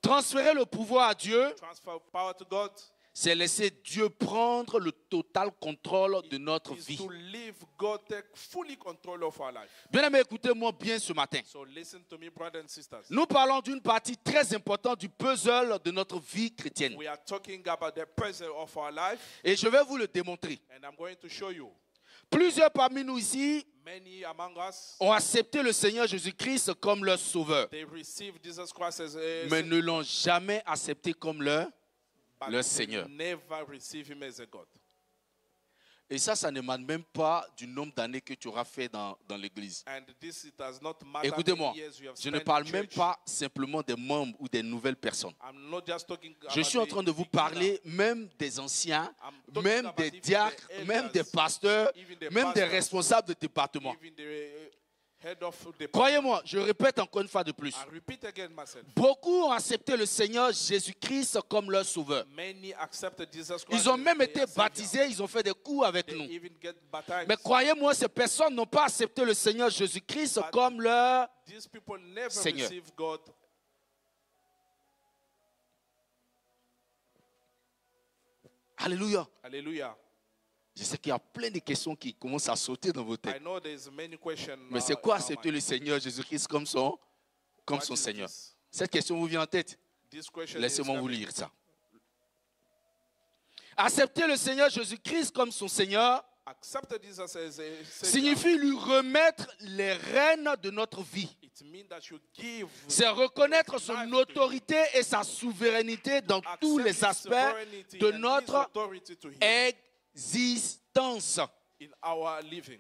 D: Transférer le pouvoir à Dieu,
E: transfer power to God,
D: c'est laisser Dieu prendre le total contrôle de notre
E: is
D: vie.
E: to leave God take fully control of our life.
D: Bien-aimés, écoutez-moi bien ce matin.
E: So listen to me, brothers and sisters.
D: Nous parlons d'une partie très importante du puzzle de notre vie chrétienne.
E: We are talking about the present of our life,
D: Et je vais vous le démontrer.
E: and I'm going to show you.
D: Plusieurs parmi nous ici
E: Many among us,
D: ont accepté le Seigneur Jésus-Christ comme leur sauveur,
E: they received Jesus Christ as a
D: mais ne l'ont jamais accepté comme leur
E: but
D: le
E: they
D: Seigneur.
E: never receive him as a God.
D: Et ça n'émane même pas du nombre d'années que tu auras fait dans l'église.
E: And this it does not matter how
D: Écoutez-moi,
E: many years you have
D: je ne
E: spent
D: parle
E: in
D: même
E: church.
D: pas simplement des membres ou des nouvelles personnes.
E: I'm not just talking
D: Je
E: about
D: suis en
E: the
D: train de vous
E: beginner.
D: parler même des anciens,
E: I'm talking
D: même
E: about
D: des
E: even the
D: diacres,
E: elders,
D: même des pasteurs,
E: even the
D: même des
E: pastors,
D: responsables de département.
E: even the head of the
D: Croyez-moi, je répète encore une fois de plus.
E: I repeat again myself.
D: Beaucoup ont accepté le Seigneur Jésus-Christ comme leur sauveur.
E: Many accepted Jesus Christ.
D: Ils ont
E: as
D: même
E: their
D: été
E: Savior.
D: baptisés, ils ont fait des coups avec
E: They
D: nous.
E: even get baptized.
D: Mais croyez-moi, ces personnes n'ont pas accepté le Seigneur Jésus-Christ
E: But
D: comme leur...
E: These people never
D: Seigneur.
E: receive God.
D: Alléluia.
E: Hallelujah.
D: Je sais qu'il y a plein de questions qui commencent à sauter dans vos
E: I
D: têtes.
E: know there's many questions.
D: Mais c'est quoi
E: in our
D: accepter
E: mind.
D: le Seigneur Jésus-Christ comme son
E: What is
D: Seigneur?
E: this?
D: Cette question vous vient en tête?
E: This question
D: Laissez-moi
E: is
D: vous
E: coming.
D: lire ça. Accepter le Seigneur Jésus-Christ comme son Seigneur
E: Accepted Jesus as a Savior.
D: signifie lui remettre les rênes de notre vie.
E: It means that you give.
D: C'est reconnaître son
E: life to
D: autorité et sa souveraineté dans
E: accept
D: tous les
E: his
D: aspects
E: sovereignty
D: de
E: and his
D: notre
E: authority to him
D: existence.
E: in our living.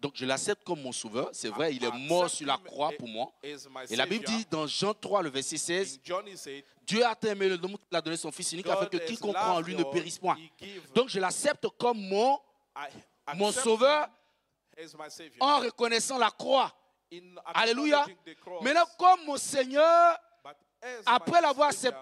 D: Donc je l'accepte comme mon sauveur. C'est vrai, il est
E: Accept
D: mort sur la
E: him
D: croix pour moi.
E: as my
D: Et la Bible
E: Savior.
D: dit dans Jean 3, le verset
E: In
D: 16,
E: John he said,
D: Dieu a tant aimé le monde qu'il a donné son Fils unique afin
E: God
D: que
E: has
D: quiconque croit en
E: loved
D: lui
E: the
D: ne
E: world,
D: périsse point.
E: he give.
D: Donc je l'accepte comme mon
E: Accept
D: sauveur
E: him as my Savior.
D: en reconnaissant la croix.
E: In
D: Alléluia.
E: acknowledging the cross.
D: Maintenant, comme mon Seigneur,
E: But as
D: après
E: my
D: l'avoir
E: Savior,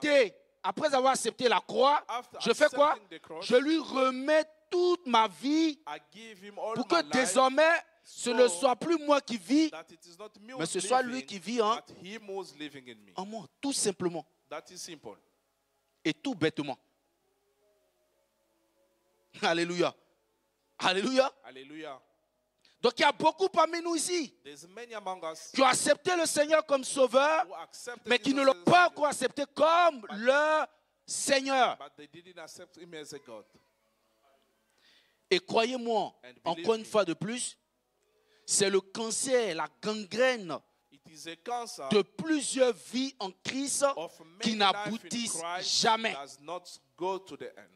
D: accepté la croix,
E: after
D: je fais quoi?
E: accepting the cross,
D: Je lui remets toute ma vie
E: I give him all
D: pour
E: my
D: que
E: life,
D: désormais, ce ne soit plus moi qui vis,
E: that it is not me
D: mais
E: who's
D: ce soit lui
E: living,
D: qui vit en
E: but him who's living in me.
D: moi, tout simplement
E: That is simple.
D: et tout bêtement. Alléluia. Alléluia.
E: Hallelujah.
D: Donc il y a beaucoup parmi nous ici
E: There's many among us
D: qui ont accepté le Seigneur comme sauveur,
E: who accepted
D: mais qui
E: Jesus
D: ne l'ont
E: as
D: pas
E: Savior,
D: encore accepté comme leur Seigneur.
E: but they didn't accept him as a God.
D: Et croyez-moi,
E: And believe
D: encore une
E: me.
D: fois de plus, c'est le cancer, la gangrène
E: It is a cancer
D: de plusieurs vies en Christ
E: of
D: qui
E: many life in
D: n'aboutissent
E: Christ
D: jamais.
E: does not go to the end.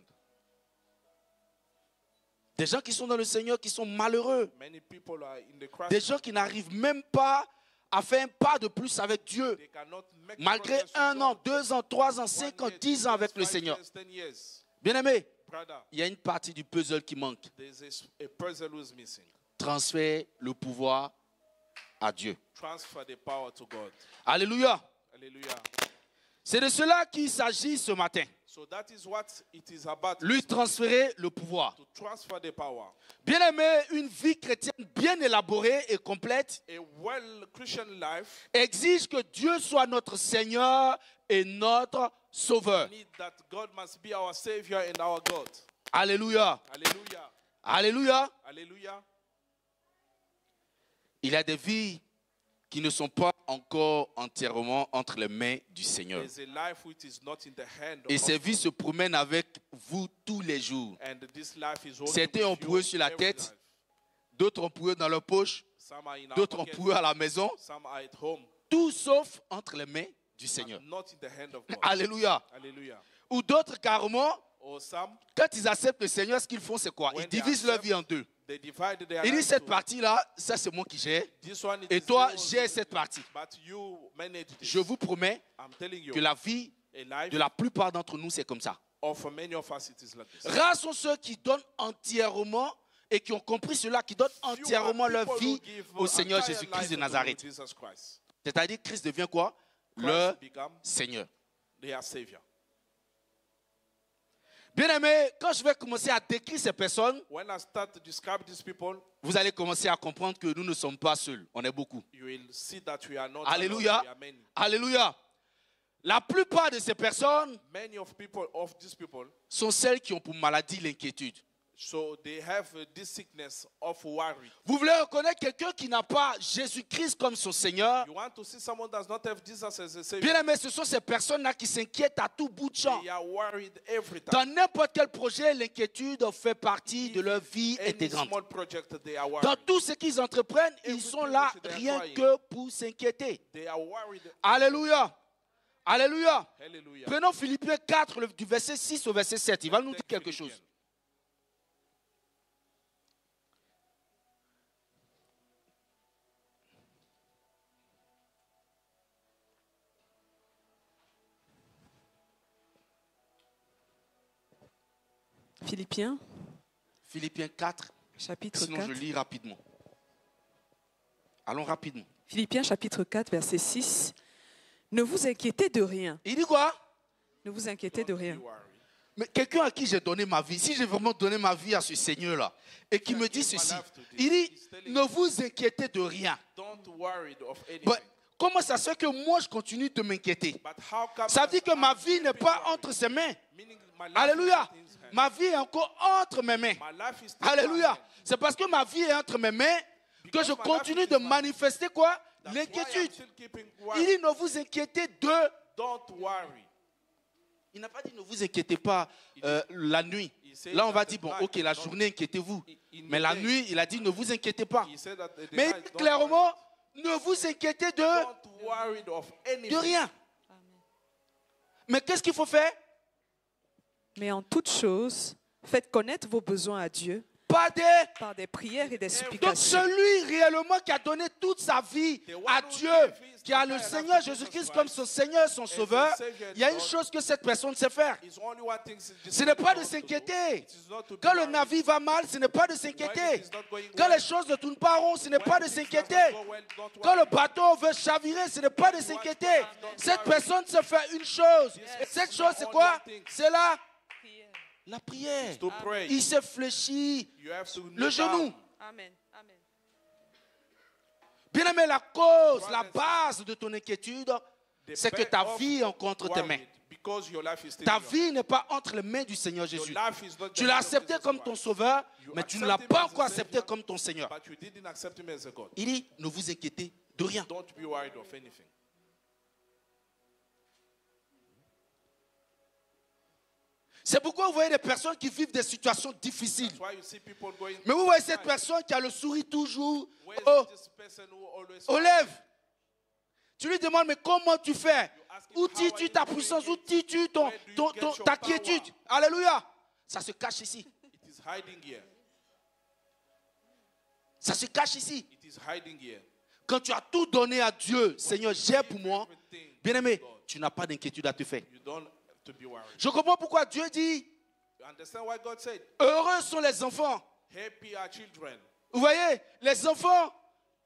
D: Des gens qui sont dans le Seigneur, qui sont malheureux.
E: Many people are in the Christ.
D: Des gens qui n'arrivent même pas à faire un pas de plus avec Dieu.
E: They cannot make
D: Malgré
E: progress with
D: 1 an,
E: God.
D: 2 ans, 3 ans, 5
E: 1
D: ans,
E: year,
D: 10
E: 2
D: ans
E: years,
D: avec le
E: 5
D: Seigneur.
E: years, 10 years.
D: Bien-aimé,
E: Brother,
D: il y a une partie du puzzle qui manque.
E: there's a puzzle who's missing.
D: Transfère le pouvoir à Dieu.
E: Transfer the power to God.
D: Alléluia.
E: Hallelujah.
D: C'est de cela qu'il s'agit ce matin.
E: So that is what it is about.
D: Lui transférer le pouvoir.
E: To transfer the power.
D: Bien-aimé, une vie chrétienne bien élaborée et complète
E: A well Christian life
D: exige que Dieu soit notre Seigneur et notre Sauveur.
E: need that God must be our Savior and our God.
D: Alléluia.
E: Hallelujah.
D: Alléluia.
E: Hallelujah.
D: Il y a des vies qui ne sont pas encore entièrement entre les mains du Seigneur.
E: There's a life which is not in the hand
D: Et
E: of
D: ces vies se promènent avec vous tous les jours.
E: and this life is walking
D: Certains ont
E: with
D: pour eux
E: you
D: sur la
E: every
D: tête,
E: life.
D: d'autres ont pour eux dans leur poche,
E: Some are in our
D: d'autres ont
E: pocket,
D: pour eux à la maison.
E: some are at home,
D: Tout sauf entre les mains du
E: but
D: Seigneur.
E: not in the hand of God.
D: Alléluia.
E: Hallelujah.
D: Ou d'autres carrément,
E: Or some,
D: quand ils acceptent le Seigneur, ce qu'ils font c'est quoi? Ils
E: When they
D: divisent leur
E: accept,
D: vie en deux.
E: they divide their
D: Ils
E: life
D: disent cette
E: to-
D: partie-là, ça c'est moi qui gère.
E: This one it
D: Et
E: is
D: toi,
E: yours,
D: gère cette partie.
E: but you manage this.
D: Je vous promets
E: I'm telling you,
D: que la vie
E: a life
D: de la plupart d'entre nous, c'est comme ça.
E: of many of us it is like this.
D: Rares sont ceux qui donnent entièrement et qui ont compris cela, qui donnent entièrement leur
E: People
D: vie
E: who give
D: au Seigneur
E: entire
D: Jésus-Christ
E: life
D: de
E: to
D: Nazareth.
E: Jesus Christ.
D: C'est-à-dire Christ devient quoi?
E: Christ
D: Leur
E: become
D: Seigneur.
E: their Savior.
D: Bien aimé, quand je vais commencer à décrire ces personnes,
E: When I start to describe these people,
D: vous allez commencer à comprendre que nous ne sommes pas seuls. On est beaucoup.
E: you will see that we are not
D: Alléluia.
E: alone, we are many.
D: Alléluia. La plupart de ces personnes
E: Many of these people,
D: sont celles qui ont pour maladie l'inquiétude.
E: so they have this sickness of worry.
D: Vous voulez reconnaître quelqu'un qui n'a pas Jésus-Christ comme son Seigneur?
E: You want to see someone that does not have Jesus as a Savior.
D: Bien aimé, ce sont ces personnes-là qui s'inquiètent à tout bout de champ.
E: They are worried every time.
D: Dans n'importe quel projet, l'inquiétude fait partie de leur vie
E: Any
D: intégrante.
E: small project, they are
D: Dans
E: worried.
D: tout ce qu'ils entreprennent, ils sont là rien que pour s'inquiéter.
E: They are worried.
D: Alléluia. Alléluia.
E: Hallelujah.
D: Prenons Philippiens 4, du verset 6 au verset 7. Il va nous dire quelque chose.
B: Philippiens,
D: Philippiens 4,
B: chapitre
D: sinon
B: 4.
D: je lis rapidement. Allons rapidement.
B: Philippiens, chapitre 4, verset 6. Ne vous inquiétez de rien.
D: Il dit quoi?
B: Ne vous inquiétez de rien.
E: Be worried.
D: Mais quelqu'un à qui j'ai donné ma vie, si j'ai vraiment donné ma vie à ce Seigneur-là, et qui me dit ceci, il dit, ne vous inquiétez de rien.
E: Don't worry of anything.
D: But, comment ça se fait que moi je continue de m'inquiéter?
E: But how come
D: Ça veut dire que ma vie n'est pas entre ses mains.
E: meaning my life
D: Alléluia.
E: is in his hand.
D: Ma vie est encore entre mes mains.
E: My life is still
D: Alléluia.
E: in my hand.
D: C'est parce que ma vie est entre mes mains que je continue de manifester quoi?
E: That's why I'm
D: L'inquiétude.
E: still keeping
D: Il
E: worry.
D: dit, ne vous inquiétez de...
E: Don't worry.
D: Il n'a pas dit, ne vous inquiétez pas la nuit. Là, on va dire, bon, ok, la journée, inquiétez-vous. Mais la nuit, il a dit, ne vous inquiétez pas.
E: He said that the
D: Mais
E: night, don't
D: clairement, ne vous inquiétez de
E: worry. Don't worry of anything.
D: rien. Mais qu'est-ce qu'il faut faire?
B: Mais en toute chose, faites connaître vos besoins à Dieu
D: Pas des...
B: par des prières et des
D: Donc
B: supplications.
D: celui réellement qui a donné toute sa vie à Dieu, qui a le Seigneur Jésus-Christ comme son Seigneur, son Sauveur, il y a une chose que cette personne sait faire.
E: It's only one thing
D: Ce n'est pas de s'inquiéter. Quand le navire va mal, ce n'est pas de s'inquiéter. Quand les choses ne tournent pas rond, ce n'est pas de s'inquiéter. Quand le bateau veut chavirer, ce n'est pas de s'inquiéter. Cette personne se fait une chose. Et cette chose, c'est quoi? C'est la prière.
E: to pray.
D: Il se fléchit
E: You have to
D: le
E: kneel
D: genou.
E: down.
B: Amen. Amen.
D: Bien aimé, la cause, la base de ton inquiétude,
E: The
D: c'est que
E: bed
D: ta
E: of
D: vie est encore entre tes mains.
E: worried, because your life is still
D: Ta
E: in your
D: vie n'est pas entre les mains du Seigneur
E: Your
D: Jésus.
E: life is not
D: Tu
E: the
D: l'as
E: hand of
D: accepté
E: Jesus
D: comme ton
E: Christ.
D: sauveur,
E: You
D: mais tu ne
E: accept
D: l'as
E: him
D: pas
E: as a
D: encore accepté
E: savior,
D: comme ton Seigneur.
E: But you didn't accept him as a God.
D: Il dit, ne vous inquiétez de rien.
E: Don't be worried of anything.
D: C'est pourquoi vous voyez des personnes qui vivent des situations difficiles.
E: That's why you see people going.
D: Mais vous voyez cette personne qui a le sourire toujours
E: Where
D: aux
E: is this person who always
D: lèvres. Tu lui demandes, mais comment tu fais? Où tiens-tu ta puissance? Où tiens-tu ta quiétude? Alléluia. Ça se cache ici.
E: It is hiding here.
D: Ça se cache ici.
E: It is hiding here.
D: Quand tu as tout donné à Dieu, Seigneur, j'ai pour moi,
E: Everything.
D: bien-aimé, tu n'as pas d'inquiétude à te faire.
E: You don't have to be worried.
D: Je comprends pourquoi Dieu dit,
E: You understand why God said,
D: heureux sont les enfants.
E: happy are children.
D: Vous voyez, les enfants,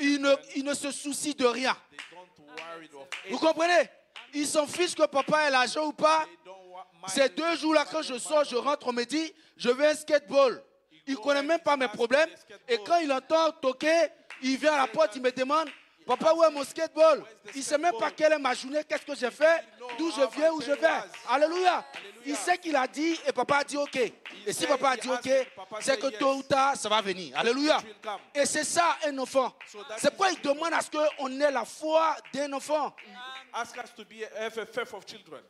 D: ils ne se soucient de rien.
E: They don't worry of
D: Vous
E: anything.
D: comprenez? Ils s'en fichent que papa ait l'argent ou pas.
E: They don't mind.
D: Ces 2 jours-là, quand je sors, je rentre, on me dit, je veux un skateball. Il ne connaît même pas mes problèmes. Et quand il entend toquer, il vient à la porte, il me demande, papa, où est mon skateball? Il ne sait même pas quelle est ma journée, qu'est-ce que j'ai fait, d'où je viens, où je vais. Alléluia. Il sait qu'il a dit et papa a dit OK. Et si papa a dit OK, c'est que tôt ou tard, ça va venir. Alléluia. Et c'est ça un enfant. C'est pourquoi il demande à ce qu'on ait la foi d'un enfant.
E: Ask us to have a faith of children.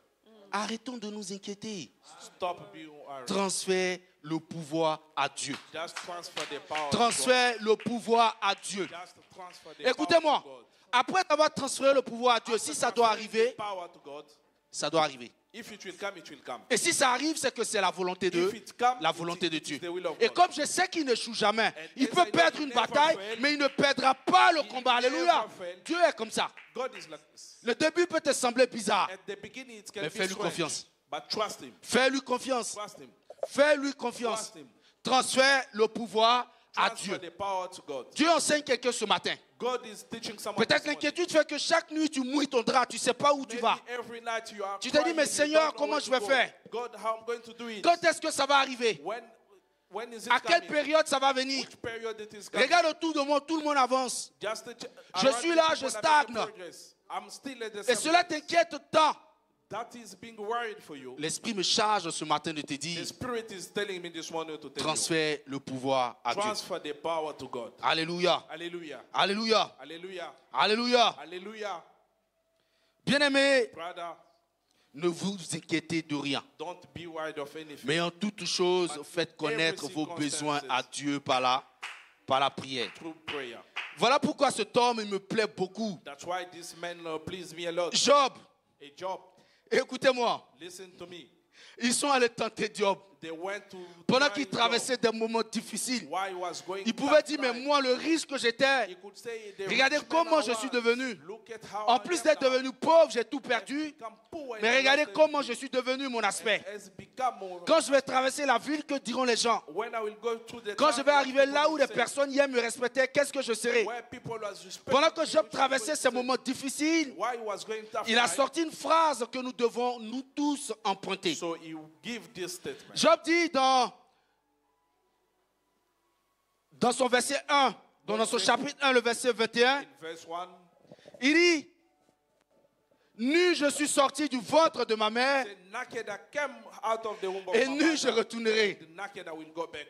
D: Arrêtons de nous inquiéter.
E: Stop being worried.
D: Transfère le pouvoir à Dieu.
E: Just transfer the power
D: Transfère le pouvoir à Dieu.
E: to God. Just transfer the
D: Écoutez-moi,
E: power to God.
D: après avoir transféré le pouvoir à Dieu, si ça doit arriver,
E: Power to God.
D: ça doit arriver.
E: If it will come, it will come.
D: Et si ça arrive, c'est que c'est la volonté de,
E: If it comes,
D: la volonté de
E: it is
D: Dieu.
E: the will of
D: Et
E: God.
D: comme je sais qu'il n'échoue jamais, il
E: as
D: peut
E: I know
D: perdre
E: he
D: une
E: never
D: bataille,
E: fail,
D: mais il ne perdra pas le combat.
E: never
D: Alléluia.
E: fail.
D: Dieu est comme ça.
E: God is like this.
D: Le début peut te sembler bizarre.
E: At the beginning, it can
D: Mais
E: be
D: fais-lui
E: strange,
D: confiance.
E: but trust Him.
D: Fais-lui confiance.
E: Trust Him.
D: Fais-lui confiance.
E: Trust Him.
D: Transfère le pouvoir à
E: Transfer
D: Dieu.
E: the power to God.
D: Dieu enseigne quelqu'un ce matin.
E: God is teaching someone.
D: Peut-être
E: this morning.
D: l'inquiétude fait que chaque nuit tu mouilles ton drap, tu ne sais pas où tu
E: Maybe
D: vas.
E: every night you are
D: Tu te dis,
E: crying,
D: mais
E: you
D: Seigneur,
E: don't know
D: comment
E: where
D: je
E: to
D: vais
E: go.
D: faire?
E: God, how I'm going to do it?
D: Quand est-ce que ça va arriver?
E: When is it
D: À quelle
E: coming?
D: période ça va venir?
E: Which period it is coming?
D: Regarde autour de moi, tout le monde avance.
E: Just
D: Je
E: around
D: suis
E: the
D: là,
E: people
D: je
E: that
D: stagne.
E: make progress. I'm still at the
D: Et
E: same
D: cela
E: place.
D: t'inquiète tant.
E: That is being worried for you.
D: L'Esprit me charge ce matin de te
E: The
D: dire,
E: Spirit is telling me this morning to tell
D: transfère le pouvoir à
E: you.
D: Dieu.
E: Transfer the power to God.
D: Alléluia.
E: Hallelujah.
D: Alléluia.
E: Hallelujah.
D: Alléluia.
E: Hallelujah.
D: Bien-aimés,
E: Brother,
D: ne vous inquiétez de rien.
E: don't be worried of anything.
D: Mais en toutes choses, faites connaître vos besoins à Dieu par la prière.
E: Through prayer.
D: Voilà pourquoi cet homme il me plaît beaucoup.
E: That's why this man pleased me a lot.
D: Job,
E: A Job,
D: écoutez-moi,
E: listen to me.
D: ils sont allés tenter Job.
E: They went to
D: Pendant
E: try
D: qu'il
E: Job.
D: traversait des moments difficiles,
E: Why he was going
D: il pouvait
E: that
D: dire, mais
E: try.
D: moi, le risque que j'étais,
E: He could say, "The
D: regardez
E: rich man
D: comment
E: I
D: je suis
E: was.
D: devenu.
E: Look at how
D: En
E: I
D: plus
E: am
D: d'être
E: now.
D: devenu pauvre, j'ai tout perdu.
E: Become poor and
D: Mais regardez
E: lost
D: comment
E: everything.
D: je suis devenu mon aspect.
E: Has become more.
D: Quand je vais traverser la ville, que diront les gens?
E: When I will go through the
D: Quand
E: town,
D: je vais
E: what
D: arriver
E: people
D: là où
E: will
D: les
E: say,
D: personnes hier me respectaient, qu'est-ce que je serai?
E: where people was respected,
D: Pendant que Job
E: which
D: traversait
E: people
D: ces
E: say,
D: moments difficiles,
E: why he was going tough
D: il a
E: time,
D: sorti une phrase que nous devons nous tous emprunter.
E: so he give this statement.
D: Job dit dans son verset 1, dans son chapitre 1, le verset 21,
E: In verse 1,
D: il dit, nu je suis sorti du ventre de ma mère,
E: say, naked I came out of the womb of
D: et
E: my
D: nu je
E: mother,
D: retournerai.
E: the naked I will go back.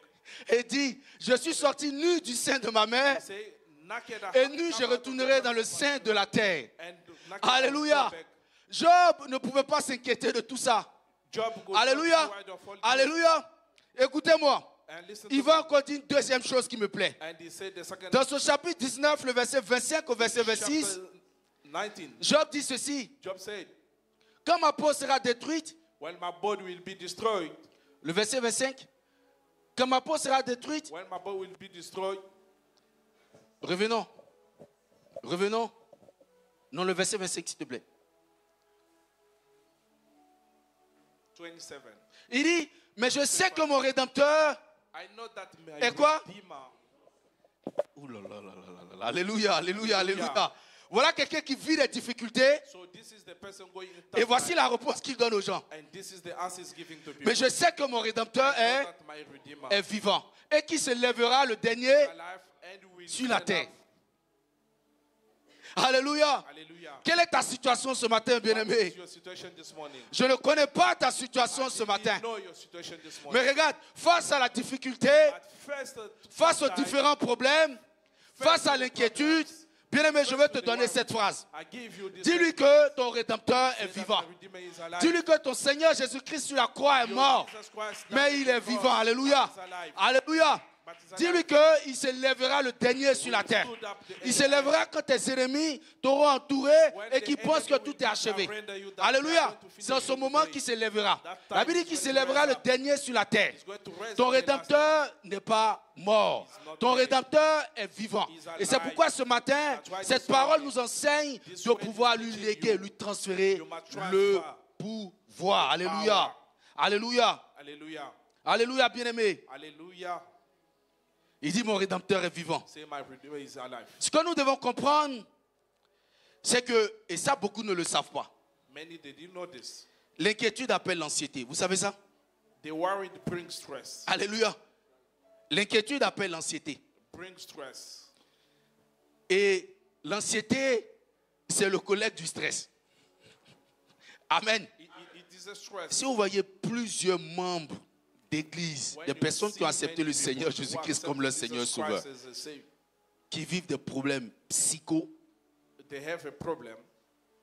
D: Et dit, je suis sorti nu du sein de ma mère,
E: Say, naked I
D: et
E: have
D: nu
E: come
D: je
E: out of
D: retournerai
E: the
D: dans le
E: womb of
D: sein
E: my
D: de la terre.
E: and naked I will
D: Alléluia.
E: go back.
D: Job ne pouvait pas s'inquiéter de tout ça.
E: Job goes
D: Alléluia.
E: out of all this.
D: Alléluia. Écoutez-moi.
E: And listen
D: Il
E: to
D: va
E: me.
D: encore dire une deuxième chose qui me plaît.
E: And he said the second
D: Dans ce chapitre 19, le verset 25 au verset 26,
E: chapter 19,
D: Job dit ceci.
E: Job said,
D: Quand ma peau sera détruite,
E: when my body will be destroyed,
D: le verset 25, quand ma peau sera détruite,
E: when my body will be destroyed,
D: revenons. Revenons. Non, le verset 25, s'il te plaît.
E: 27.
D: Il dit, mais je sais que mon Rédempteur...
E: I know that my
D: Et quoi?
E: Redeemer,
D: Ouh là là là là là. Alléluia, alléluia, alléluia. Voilà quelqu'un qui vit des difficultés.
E: so this is the person going in
D: Et
E: tough
D: voici
E: time,
D: la réponse qu'il donne aux gens.
E: and this is the answer he's giving to people.
D: Mais je sais que mon Rédempteur
E: I know
D: est
E: that my Redeemer
D: vivant et qui se lèvera le dernier
E: is alive and will
D: sur la
E: stand
D: terre.
E: up.
D: Alléluia.
E: Hallelujah.
D: Quelle est ta situation ce matin,
E: What
D: bien-aimé?
E: is your situation this morning?
D: Je ne connais pas ta situation ce
E: I
D: matin.
E: didn't know your situation this morning.
D: Mais regarde, face à la difficulté,
E: At first,
D: face aux
E: time,
D: différents problèmes, face à l'inquiétude, bien-aimé, je vais te donner cette phrase.
E: I give you this
D: Dis-lui que ton Rédempteur est
E: that
D: vivant.
E: my Redeemer is alive.
D: Dis-lui que ton Seigneur Jésus-Christ sur la croix est
E: Your
D: mort,
E: Jesus Christ
D: mais
E: died
D: il
E: on
D: est
E: the
D: vivant.
E: cross,
D: Alléluia.
E: but is alive.
D: Alléluia.
E: But is alive.
D: Dis-lui qu'il se lèvera le dernier sur la terre. Il se lèvera quand tes ennemis t'auront entouré et qu'ils pensent que tout est achevé. Alléluia. C'est en ce moment qu'il se lèvera. La Bible dit qu'il se lèvera le dernier sur la terre.
E: He's going to raise
D: Ton
E: up the last
D: Rédempteur n'est pas mort. Ton Rédempteur est vivant. Et c'est pourquoi ce matin, cette parole nous enseigne de pouvoir lui léguer, lui transférer le pouvoir. Alléluia. Alléluia.
E: Hallelujah.
D: Alléluia, bien-aimé.
E: Hallelujah.
D: Il dit, mon Rédempteur est vivant.
E: Say my Redeemer is alive.
D: Ce que nous devons comprendre, c'est que, et ça beaucoup ne le savent pas,
E: Many they didn't know this.
D: l'inquiétude appelle l'anxiété. Vous savez ça?
E: The worry brings stress.
D: Alléluia. L'inquiétude appelle l'anxiété.
E: Brings stress.
D: Et l'anxiété, c'est le collègue du stress. Amen.
E: It is a stress.
D: Si vous voyez plusieurs membres d'église,
E: When
D: des
E: you
D: personnes
E: see
D: qui ont accepté
E: many
D: le Seigneur
E: people who
D: Jésus-Christ
E: accept
D: comme leur
E: Jesus
D: Seigneur Sauveur,
E: Christ as a Savior,
D: qui vivent des problèmes psycho,
E: they have a problem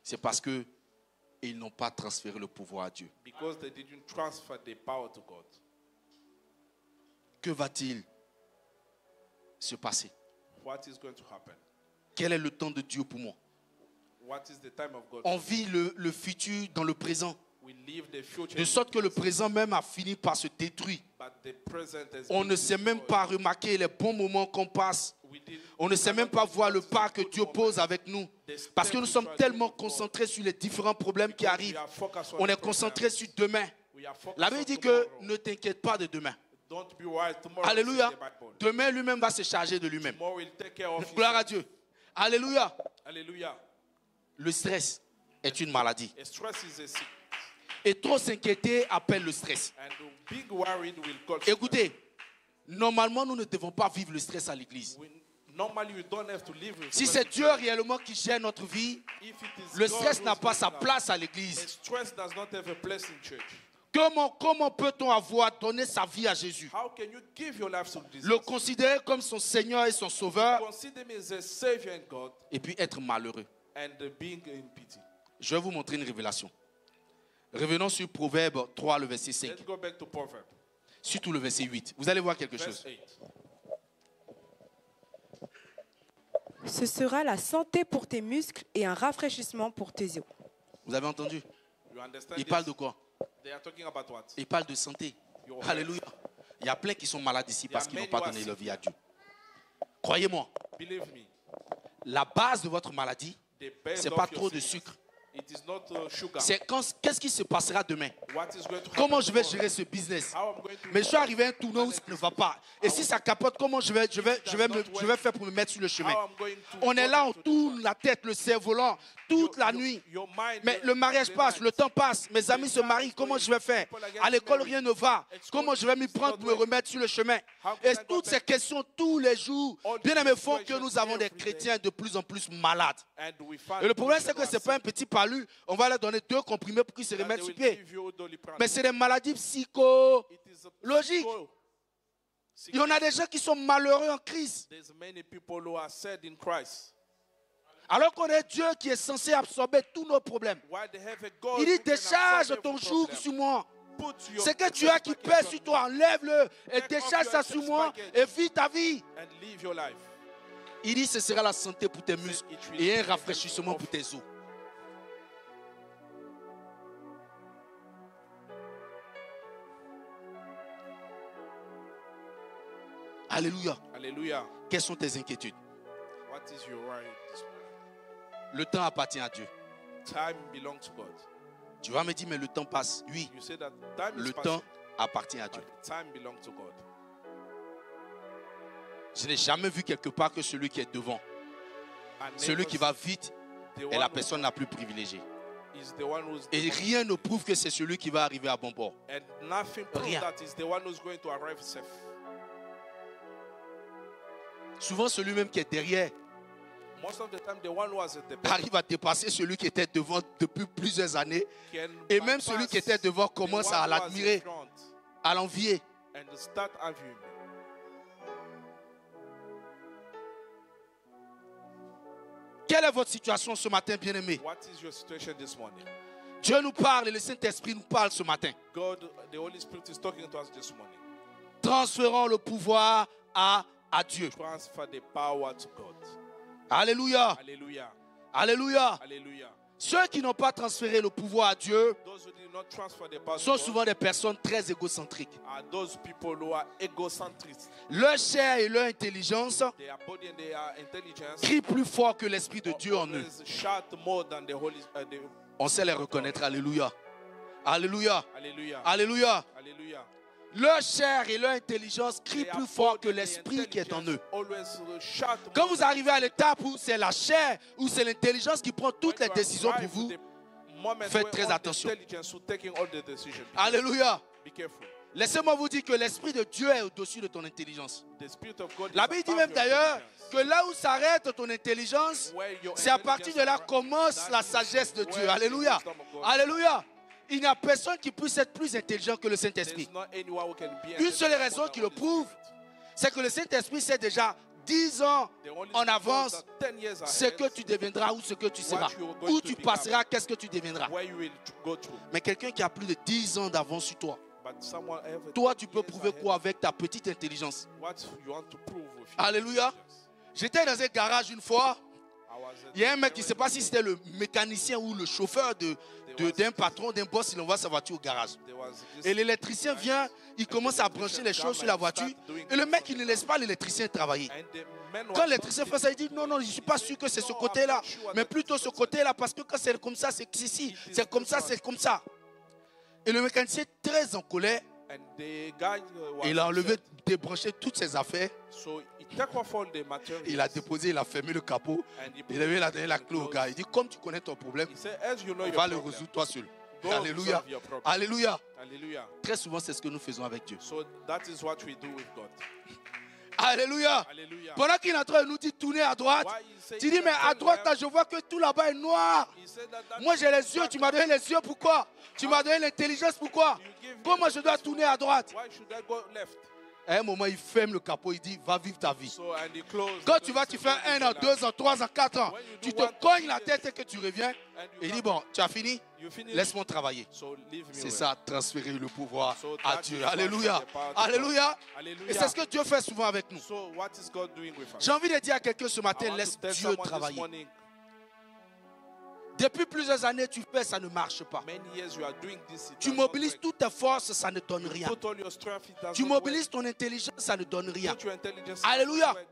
D: c'est parce que ils n'ont pas transféré le pouvoir à Dieu.
E: because they didn't transfer the power to God.
D: Que va-t-il se passer?
E: What is going to happen?
D: Quel est le temps de Dieu pour moi?
E: What is the time of God?
D: On vit le futur dans le présent,
E: We live the future,
D: de sorte que le présent même a fini par se détruire.
E: but the present has
D: On
E: been
D: ne sait même
E: destroyed.
D: pas remarquer les bons moments qu'on passe. On ne sait même pas voir le pas que Dieu pose avec nous. Parce que nous sommes tellement concentrés sur les différents problèmes qui arrivent. On est concentré sur demain. La Bible dit que ne t'inquiète pas de demain.
E: Don't be worried. Tomorrow
D: Alléluia.
E: will see the Bible.
D: Demain, lui-même va se charger de lui-même.
E: Tomorrow will take care of
D: Gloire à
E: himself.
D: Dieu. Alléluia.
E: Hallelujah.
D: Le stress est une maladie.
E: A stress is a sick.
D: Et trop s'inquiéter appelle le stress.
E: And being worried will cause
D: Écoutez, normalement, nous ne devons pas vivre le stress à l'église.
E: normally we don't have to live with
D: Si
E: stress.
D: c'est Dieu réellement qui gère notre vie,
E: If it is
D: le
E: God
D: stress
E: who's
D: n'a pas sa
E: leading us,
D: place à
E: and
D: l'église.
E: stress does not have a place in church.
D: Comment peut-on avoir donné sa vie à Jésus?
E: How can you give your life to Jesus?
D: Le considérer comme son Seigneur et son Sauveur
E: Consider me as a savior and God
D: et puis être malheureux.
E: and being in pity.
D: Je vais vous montrer une révélation. Revenons sur Proverbe 3, le verset 5.
E: Let's go back to Proverbs.
D: Surtout le verset 8. Vous allez voir quelque
E: Verse
D: chose.
E: 8.
B: Ce sera la santé pour tes muscles et un rafraîchissement pour tes os.
D: Vous avez entendu?
E: You understand
D: Il
E: this?
D: parle de quoi?
E: They are talking about what?
D: Il parle de santé.
E: Your
D: Alléluia. Il y a plein qui sont malades ici parce qu'ils n'ont pas donné leur vie à Dieu.
E: health.
D: Croyez-moi,
E: Believe me.
D: la base de votre maladie,
E: The base
D: c'est
E: of
D: pas
E: your
D: trop de
E: sickness,
D: sucre.
E: It is not sugar.
D: C'est qu'est-ce qui se passera demain?
E: What is going to happen
D: Comment je vais
E: tomorrow?
D: gérer ce business?
E: How I'm going to
D: Mais je suis arrivé à un tournant où ça ne va pas. Et si ça capote, comment je vais faire pour me mettre sur le chemin?
E: How I'm going to
D: On est
E: go
D: là, on
E: to the
D: tourne
E: front.
D: la tête, le cerf-volant, toute la nuit.
E: Your mind,
D: Mais le mariage passe, le temps passe, mes amis se marient, comment je vais faire? À l'école, rien ne va. Comment je vais m'y prendre pour me remettre sur le chemin? Et toutes ces questions, tous les jours, bien aimés, font que nous avons des chrétiens de plus en plus malades.
E: and we find
D: Et le problème, c'est que
E: people
D: ce n'est pas un petit palu. On va leur donner 2 comprimés pour qu'ils se
E: that
D: remettent
E: they
D: sur
E: will
D: pied.
E: give you Doliprane.
D: Mais c'est des maladies psychologiques.
E: It is a
D: logique. Il y en a des gens qui sont malheureux en Christ.
E: There's many people who are sad in Christ.
D: Alors qu'on est Dieu qui est censé absorber tous nos problèmes.
E: Why they have a God
D: Il dit,
E: who can
D: décharge
E: absorb
D: ton
E: every
D: joug
E: problem.
D: sur moi.
E: Put your
D: C'est que tu as qui pèse sur toi, enlève-le et
E: Take off
D: décharge
E: your
D: ça sur
E: excess
D: moi
E: baggage.
D: et vis ta vie.
E: and live your life.
D: Il dit, ce sera la santé pour tes muscles et un rafraîchissement pour tes os. Alléluia.
E: Hallelujah.
D: Quelles sont tes inquiétudes?
E: What is your right?
D: Le temps appartient à Dieu.
E: Time belongs to God.
D: Tu vas me dire, mais le temps passe. Oui,
E: You say that time is
D: le
E: passing,
D: temps appartient à Dieu.
E: but time belongs to God.
D: Je n'ai jamais vu quelque part que celui qui est devant,
E: And
D: celui
E: never
D: qui va vite,
E: the
D: est
E: one
D: la
E: who
D: personne la plus privilégiée.
E: is the one who's
D: Et rien ne prouve que c'est celui qui va arriver à bon port.
E: and nothing proves
D: Rien.
E: that is the one who's going to arrive safe.
D: Souvent, celui même qui est derrière
E: Most of the time, the one who was at the back
D: arrive à dépasser celui qui était devant depuis plusieurs années.
E: can
D: Et même celui qui était devant
E: bypass
D: commence
E: the
D: à
E: one who was in
D: l'admirer,
E: front
D: à l'envier.
E: and start arguing.
D: Quelle est votre situation ce matin, bien-aimé?
E: What is your situation this morning?
D: Dieu nous parle et le Saint-Esprit nous parle ce matin.
E: God, the Holy Spirit is talking to us this morning.
D: Transférons le pouvoir à Dieu.
E: Transfer the power to God.
D: Alléluia.
E: Hallelujah.
D: Alléluia.
E: Hallelujah.
D: Ceux qui n'ont pas transféré le pouvoir à Dieu
E: Those who did not transfer the power to
D: sont
E: God
D: souvent des personnes très égocentriques.
E: are those people who are egocentric.
D: Leur chair et leur intelligence
E: Their body and their intelligence
D: crient plus fort que l'Esprit de Dieu en eux.
E: always shout more than the Holy
D: On sait les reconnaître. Alléluia. Alléluia.
E: Hallelujah.
D: Alléluia.
E: Hallelujah.
D: Leur chair et leur intelligence crient
E: Their
D: plus fort que
E: body and
D: l'Esprit qui est en eux.
E: intelligence always shout
D: Quand
E: more
D: vous arrivez à l'étape où c'est la chair, où c'est l'intelligence qui prend toutes les décisions pour vous, faites très attention. Alléluia.
E: Be careful.
D: Laissez-moi vous dire que l'Esprit de Dieu est au-dessus de ton intelligence.
E: The Spirit of God
D: La
E: is
D: Bible dit
E: above
D: même
E: your
D: d'ailleurs
E: intelligence.
D: que là où s'arrête ton intelligence,
E: Where your
D: c'est à partir de là
E: intelligence
D: commence
E: arrives,
D: la
E: that is
D: sagesse de
E: where
D: Dieu.
E: the
D: Alléluia.
E: wisdom of God
D: Alléluia. Il n'y a personne qui puisse être plus intelligent que le Saint-Esprit.
E: There's not anyone who can be
D: Une seule
E: intelligent
D: raison
E: more
D: qui
E: than
D: le
E: Holy
D: prouve,
E: Spirit.
D: c'est que le Saint-Esprit sait déjà 10 ans
E: The Holy
D: en
E: Spirit
D: avance
E: knows that 10 years
D: ce
E: ahead,
D: que tu deviendras ou ce que tu seras.
E: What you are going
D: Où
E: to
D: tu
E: become.
D: passeras, qu'est-ce que tu deviendras.
E: where you will go through.
D: Mais quelqu'un qui a plus de 10 ans d'avance sur toi,
E: But someone ever
D: toi tu
E: 10
D: peux
E: years
D: prouver
E: ahead,
D: quoi avec ta petite intelligence?
E: What you want to prove with your
D: Alléluia.
E: intelligence.
D: J'étais dans un garage une fois.
E: I was at
D: Il y a un
E: the
D: mec qui ne sait pas si c'était le mécanicien ou le chauffeur d'un patron, d'un boss, il envoie sa voiture au garage.
E: There was this
D: Et l'électricien vient, il commence à brancher les choses sur la voiture. Et le mec, il ne laisse pas l'électricien travailler.
E: and the man was
D: Quand l'électricien
E: not
D: fait ça, il dit non, non, je ne suis pas sûr que c'est ce côté-là, mais plutôt ce côté-là, parce que quand c'est comme ça, c'est ici. C'est comme ça, c'est comme ça. Et le mécanicien, très en colère,
E: And the guy was
D: Il a enlevé,
E: upset.
D: débranché toutes ses affaires.
E: So he took off all the materials.
D: Il a déposé, il a fermé le capot.
E: And he
D: Il a donné la clé au gars. Il dit, comme tu connais ton problème,
E: He said, as you know
D: on
E: your
D: va le
E: problem,
D: résoudre toi seul.
E: go
D: Alléluia.
E: solve your problem.
D: Alléluia.
E: Hallelujah.
D: Très souvent, c'est ce que nous faisons avec Dieu.
E: So that is what we do with God.
D: Alléluia.
E: Hallelujah.
D: Pendant qu'il est en train de nous dire tourner à droite,
E: Why he said
D: tu dis, mais à droite, là, je vois que tout là-bas est noir.
E: He said that
D: Moi, j'ai les yeux. Tu m'as donné les yeux. Pourquoi? Tu m'as donné l'intelligence. Pourquoi? Comment je dois tourner à droite?
E: Why should I go left?
D: À un moment, il ferme le capot. Il dit, va vivre ta vie.
E: So and he closed.
D: Quand tu vas, tu fais 1 an, 2 ans, 3 ans, 4 ans. Tu te cognes la tête et que tu reviens.
E: And
D: Il
E: you
D: dit,
E: come,
D: bon, tu as fini?
E: you finish.
D: Laisse-moi travailler.
E: So leave me.
D: C'est
E: well.
D: ça, transférer le pouvoir
E: So
D: à
E: that
D: Dieu.
E: is what
D: Alléluia.
E: the power of
D: Alléluia.
E: God. Hallelujah.
D: Et c'est ce que Dieu fait souvent avec nous.
E: So what is God doing with us?
D: J'ai envie de dire à quelqu'un ce
E: I
D: matin,
E: want
D: laisse
E: to tell
D: Dieu
E: someone this
D: travailler.
E: morning,
D: Depuis plusieurs années, tu fais, ça ne marche pas.
E: many years you are doing this. it
D: Tu
E: does not
D: mobilises
E: work.
D: toutes tes forces, ça ne donne rien.
E: Put all your strength, it does
D: Tu
E: not work.
D: mobilises ton intelligence, ça ne donne rien.
E: Put your intelligence, it
D: Alléluia.
E: does not work.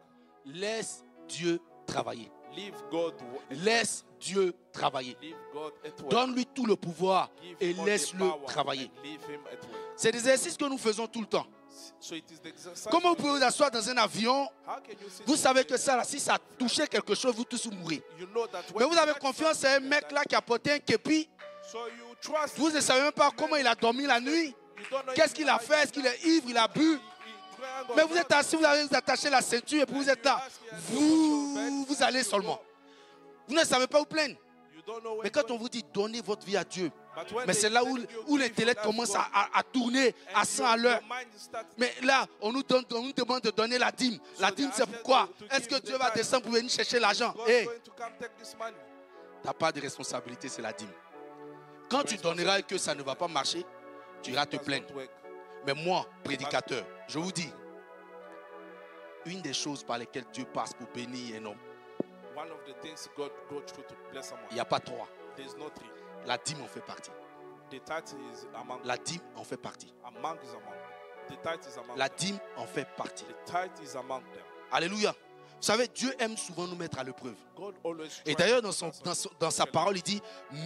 D: Laisse Dieu travailler.
E: Leave God.
D: Laisse Dieu travailler.
E: Leave God at work.
D: Donne-lui tout le pouvoir
E: Give
D: et
E: him all the
D: laisse-le
E: power
D: travailler.
E: and leave him at work.
D: C'est des exercices que nous faisons tout le temps.
E: So it is the exercise.
D: Comment vous pouvez vous asseoir dans un avion?
E: How can you sit
D: Vous
E: in
D: savez
E: the-
D: que ça, là, si ça touchait quelque chose, vous tous vous mourrez.
E: You know that when
D: Mais vous
E: you
D: avez
E: touch
D: confiance
E: something
D: à un mec là qui a porté un képi.
E: So you trust.
D: Vous ne savez même pas comment il a dormi la nuit.
E: You don't know
D: Qu'est-ce
E: if
D: qu'il
E: he
D: a fait? Est-ce qu'il est ivre? Il a bu? Mais vous êtes assis, vous avez attaché la ceinture et puis vous êtes là. Vous allez seulement. Vous ne savez pas où plaindre. Mais quand on vous dit donnez votre vie à Dieu, mais c'est là où l'intellect commence à tourner à 100 à l'heure. Mais là, on nous demande de donner la dîme. La dîme, c'est pourquoi? Est-ce que Dieu va descendre pour venir chercher l'argent? Tu n'as pas de responsabilité, c'est la dîme. Quand tu donneras et que ça ne va pas marcher, tu iras te plaindre. Mais moi, prédicateur, je vous dis, une des choses par lesquelles Dieu passe pour bénir un homme,
E: One of the things God go through to bless someone.
D: il n'y a pas 3.
E: There's no 3.
D: La dîme en fait partie.
E: The tithe is among.
D: La dîme en fait partie.
E: Among is among. The tithe is among.
D: La
E: them.
D: dîme en fait partie.
E: The tithe is among them.
D: Alléluia. Vous savez, Dieu aime souvent nous mettre à l'épreuve.
E: God always.
D: Et
E: tries
D: d'ailleurs,
E: to put us
D: dans sa parole, il dit,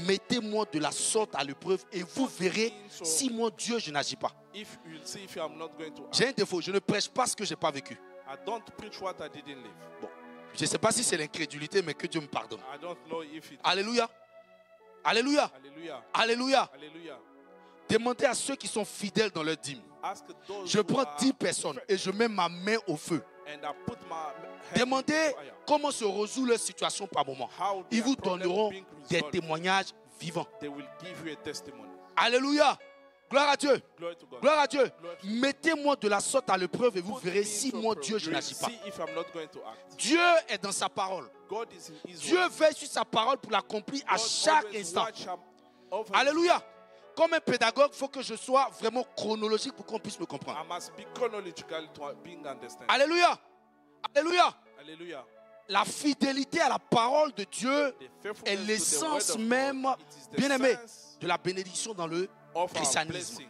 D: mettez-moi de la sorte à l'épreuve et vous verrez si moi, Dieu, je n'agis pas.
E: If you see if I'm not going to.
D: J'ai un défaut, je ne prêche pas ce que je n'ai pas vécu.
E: I don't preach what I didn't live.
D: Bon, je ne sais pas si c'est l'incrédulité, mais que Dieu me pardonne.
E: I don't know if it.
D: Alléluia. Alléluia.
E: Hallelujah.
D: Alléluia.
E: Hallelujah.
D: Demandez à ceux qui sont fidèles dans leur dîme.
E: Ask those
D: Je
E: who
D: prends
E: are
D: 10 personnes et je mets ma main au feu.
E: and I put my hand
D: Demandez
E: in fire.
D: comment se résout leur situation par moment.
E: How
D: Ils
E: their
D: vous
E: problem
D: donneront
E: being
D: des
E: resolved.
D: témoignages vivants.
E: They will give you a testimony.
D: Alléluia. Gloire à Dieu.
E: Glory to God.
D: Gloire à Dieu.
E: Glory to
D: Mettez-moi de la sorte à l'épreuve et vous
E: Put
D: verrez
E: me
D: si
E: into
D: moi,
E: a
D: Dieu, je
E: problem.
D: n'agis pas.
E: See if I'm not going to act.
D: Dieu est dans sa parole.
E: God is in His
D: Dieu
E: word.
D: veille sur sa parole pour l'accomplir à
E: God
D: chaque
E: always
D: instant.
E: watch over
D: Alléluia. Comme un pédagogue, il faut que je sois vraiment chronologique pour qu'on puisse me comprendre.
E: I must be chronological to being understand.
D: Alléluia. Alléluia.
E: Hallelujah.
D: La fidélité à la parole de Dieu
E: The faithfulness
D: est
E: to the
D: l'essence
E: word of
D: même,
E: God, it is the
D: bien aimé,
E: sense
D: de la bénédiction dans le
E: of our
D: christianisme.
E: blessing.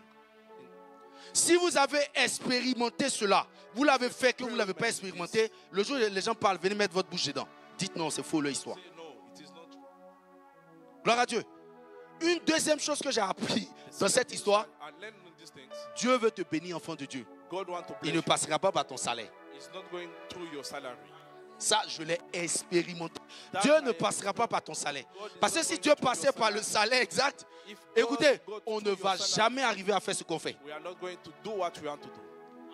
D: Si vous avez expérimenté cela, vous l'avez fait, que vous ne l'avez pas expérimenté, le jour où les gens parlent, venez mettre votre bouche dedans. Dites non, c'est faux leur histoire.
E: Say no, it is not true.
D: Gloire à Dieu. Une deuxième chose que j'ai appris dans cette histoire,
E: I learned these things.
D: Dieu veut te bénir, enfant de Dieu.
E: God want to bless
D: Il ne
E: you.
D: passera pas par ton salaire.
E: It's not going through your salary.
D: Ça, je l'ai expérimenté.
E: That
D: Dieu ne
E: I-
D: passera pas par ton salaire.
E: God is
D: Parce que
E: not
D: si
E: going
D: Dieu
E: through your
D: passait par le
E: salary.
D: salaire exact,
E: If God
D: écoutez,
E: go
D: on ne
E: through
D: va
E: your salary,
D: jamais arriver à faire ce qu'on fait.
E: we are not going to do what we want to do.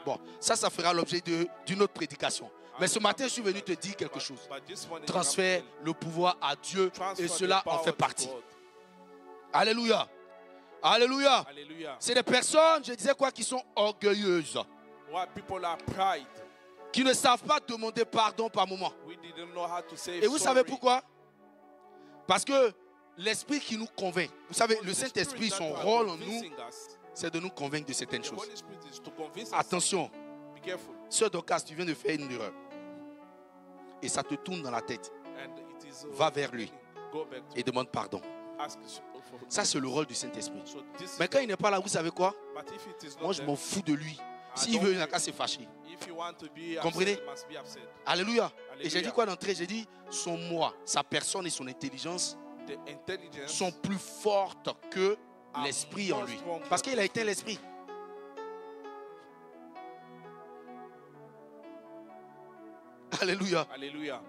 D: Bon, ça fera l'objet d'une autre prédication. Mais ce matin, je suis venu te dire quelque chose.
E: But this morning,
D: Transfère le pouvoir à Dieu
E: transfer
D: et
E: the
D: cela en
E: power
D: fait
E: to
D: partie.
E: God.
D: Alléluia. Alléluia.
E: Hallelujah.
D: C'est des personnes, je disais quoi, qui sont orgueilleuses,
E: What people are pride.
D: qui ne savent pas demander pardon par moment.
E: We didn't know how to say
D: Et vous
E: sorry.
D: savez pourquoi? Parce que l'Esprit qui nous convainc, vous savez, le
E: The
D: Saint-Esprit,
E: Spirit
D: son
E: that
D: rôle en
E: convincing
D: nous,
E: us,
D: c'est de nous convaincre de certaines
E: the
D: choses.
E: Holy Spirit is to convince us.
D: Attention,
E: Be careful.
D: Sœur Dorcas, tu viens de faire une erreur. Et ça te tourne dans la tête.
E: And it is,
D: Va vers lui.
E: Go back to
D: Et demande pardon.
E: ask for
D: Ça, c'est le rôle du Saint-Esprit.
E: So this
D: Mais
E: is
D: quand il n'est pas là, vous savez quoi?
E: but if it is not
D: Moi, je
E: there,
D: m'en fous de lui.
E: I
D: S'il
E: don't
D: veut, il n'a
E: care.
D: qu'à se fâcher.
E: If you want to be
D: Comprenez?
E: upset, you must be upset.
D: Alléluia. Et j'ai
E: Alléluia.
D: dit quoi d'entrée? J'ai dit, son moi, sa personne et son intelligence
E: The intelligence
D: sont plus fortes que
E: are
D: l'esprit en
E: more
D: lui.
E: stronger.
D: Parce qu'il a été l'esprit. Alléluia.
E: Hallelujah.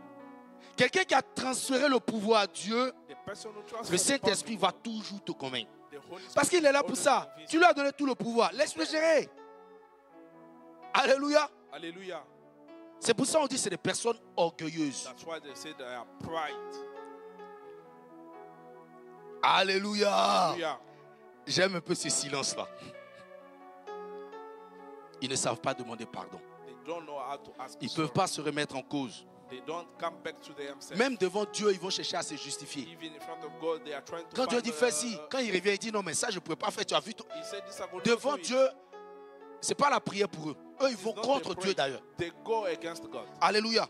D: Quelqu'un qui a transféré le pouvoir à Dieu,
E: The person who transfers
D: le
E: the
D: Saint-Esprit va
E: power
D: toujours te convaincre.
E: to the Holy
D: Parce qu'il est là pour
E: Spirit
D: ça.
E: always convinces
D: Tu lui as donné tout le pouvoir. Laisse-le gérer. Alléluia.
E: you. Hallelujah.
D: C'est pour ça qu'on dit que c'est des personnes orgueilleuses.
E: That's why they say they are pride.
D: Alléluia.
E: Hallelujah.
D: J'aime un peu ce silence-là. Ils ne savent pas demander pardon.
E: They don't know how to ask
D: Ils ne
E: sorry.
D: peuvent pas se remettre en cause.
E: They don't come back to themselves.
D: Même devant Dieu, ils vont chercher à se justifier.
E: Even in front of God, they are trying to
D: Quand Dieu
E: find,
D: dit fais ci, quand il revient, il dit non, mais ça je ne pourrais pas faire. Tu as vu tout.
E: he said this, I will not
D: Devant
E: do it.
D: Dieu, ce n'est pas la prière pour eux. Eux, ils
E: It's
D: vont
E: not
D: contre
E: the
D: Dieu
E: prayer.
D: d'ailleurs.
E: They go against God.
D: Alléluia.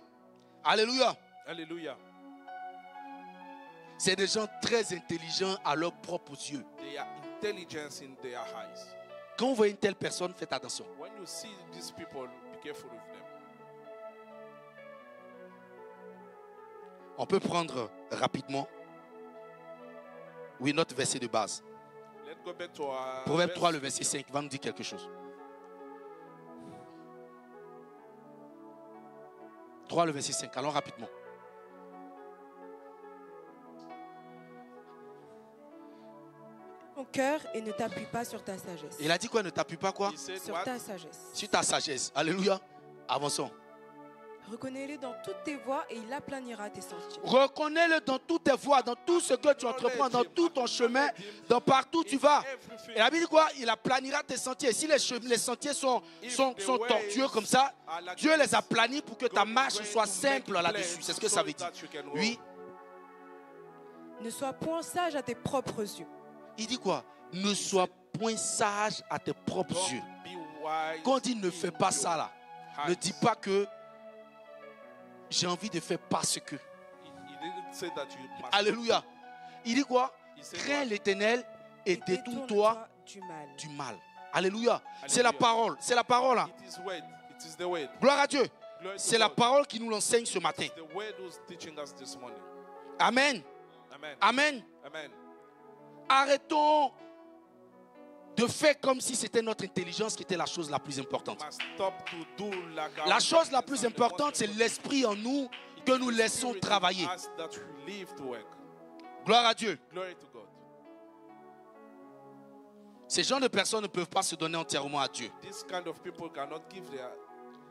D: Alléluia.
E: Hallelujah.
D: C'est des gens très intelligents à leurs propres yeux.
E: They are intelligence in their eyes.
D: Quand vous voyez une telle personne, faites attention.
E: When you see these people, be careful with them.
D: On peut prendre rapidement, oui, notre verset de base.
E: Let's go back to our
D: Proverbe
E: verse
D: 3, le verset 5, va nous dire quelque chose. 3, le verset 5, allons rapidement.
B: Ton cœur et ne t'appuie pas sur ta sagesse.
D: Il a dit quoi? Ne t'appuie pas quoi?
E: He said
B: Sur
E: what?
B: ta sagesse.
D: Sur ta sagesse. Alléluia. Avançons.
B: Reconnais-le dans toutes tes voies et il aplanira tes sentiers.
D: Reconnais-le dans toutes tes voies, dans tout ce que tu entreprends, dans tout ton chemin, dans partout où tu vas. Et la Bible dit quoi? Il aplanira tes sentiers. Si les sentiers sont tortueux comme ça, Dieu les a planis pour que ta marche soit simple là-dessus. C'est ce que ça veut dire. Oui.
B: Ne sois point sage à tes propres yeux.
D: Il dit quoi? Ne sois point sage à tes propres yeux. Quand on dit ne fais pas ça là, ne dis pas que j'ai envie de faire parce que. Alléluia. Il dit quoi? Crains l'Éternel et détourne-toi
B: du mal.
D: du mal. Alléluia. C'est la parole. C'est la parole là.
E: It is word. It is the word.
D: Gloire à Dieu.
E: Glory to
D: C'est la
E: God.
D: parole qui nous l'enseigne ce matin.
E: It's the word who's teaching us this morning.
D: Amen.
E: Amen.
D: Amen.
E: Amen.
D: Arrêtons de faire comme si c'était notre intelligence qui était la chose la plus importante.
E: Must stop to do like our
D: La chose la
E: practice
D: plus
E: and the
D: importante,
E: most
D: c'est
E: important
D: l'esprit en nous que nous laissons
E: spirit in
D: travailler.
E: us that we live to work.
D: Gloire à Dieu.
E: Glory to God.
D: Ces genres de personnes ne peuvent pas se donner entièrement à Dieu.
E: This kind of people cannot give their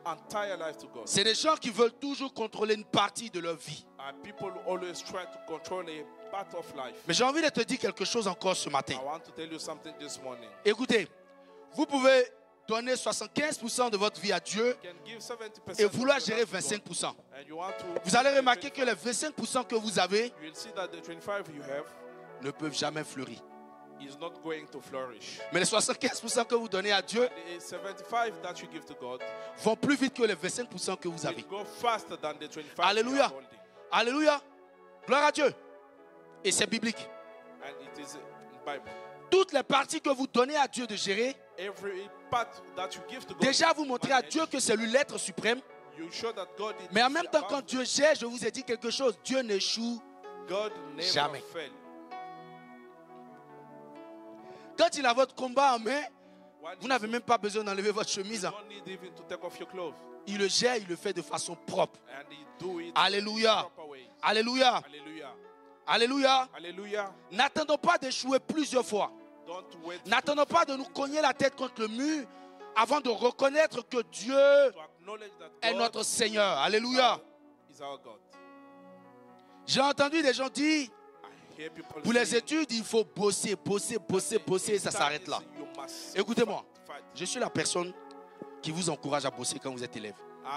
E: entire life to God.
D: C'est des gens qui veulent toujours contrôler une partie de leur vie.
E: And people always try to control a part of life.
D: Mais j'ai envie de te dire quelque chose encore ce matin.
E: I want to tell you something this morning.
D: Écoutez, vous pouvez donner 75% de votre vie à Dieu
E: You can give 70%
D: et vouloir
E: of your
D: gérer
E: life to God.
D: 25%.
E: And you want to
D: Vous allez remarquer que les 25% que vous avez
E: you will see that the 25 you have
D: ne peuvent jamais fleurir.
E: is not going to flourish.
D: Mais les 75% que vous donnez à Dieu
E: And the 75 that you give to God
D: vont plus vite que les 25% que vous avez.
E: will go faster than the 25 you
D: Alléluia.
E: are holding.
D: Alléluia. Gloire à Dieu. Et c'est biblique.
E: And it is in Bible.
D: Toutes les parties que vous donnez à Dieu de gérer,
E: Every part that you give to God,
D: déjà vous montrez à
E: manage,
D: Dieu que c'est lui l'être suprême.
E: you show that God is
D: Mais en même temps,
E: above.
D: quand Dieu gère, je vous ai dit quelque chose. Dieu n'échoue.
E: God never
D: Jamais.
E: fail.
D: Quand il a votre combat en main,
E: When
D: vous n'avez même pas besoin d'enlever votre chemise.
E: you
D: hein.
E: don't need even to take off your clothes.
D: Il le gère, il le fait de façon propre.
E: And he do it
D: Alléluia.
E: in proper ways.
D: Alléluia.
E: Hallelujah.
D: Alléluia.
E: Hallelujah.
D: N'attendons pas d'échouer plusieurs fois.
E: Don't wait
D: N'attendons pas de nous cogner la tête contre le mur avant de reconnaître que Dieu
E: to acknowledge that
D: est
E: God
D: notre Seigneur. Alléluia.
E: is our God.
D: J'ai entendu des gens dire,
E: I hear people
D: pour les
E: saying,
D: études, il faut bosser, bosser, bosser, bosser, et ça s'arrête là.
E: you must
D: Écoutez-moi,
E: fight.
D: je suis la personne qui vous encourage à bosser quand vous êtes élève.
E: I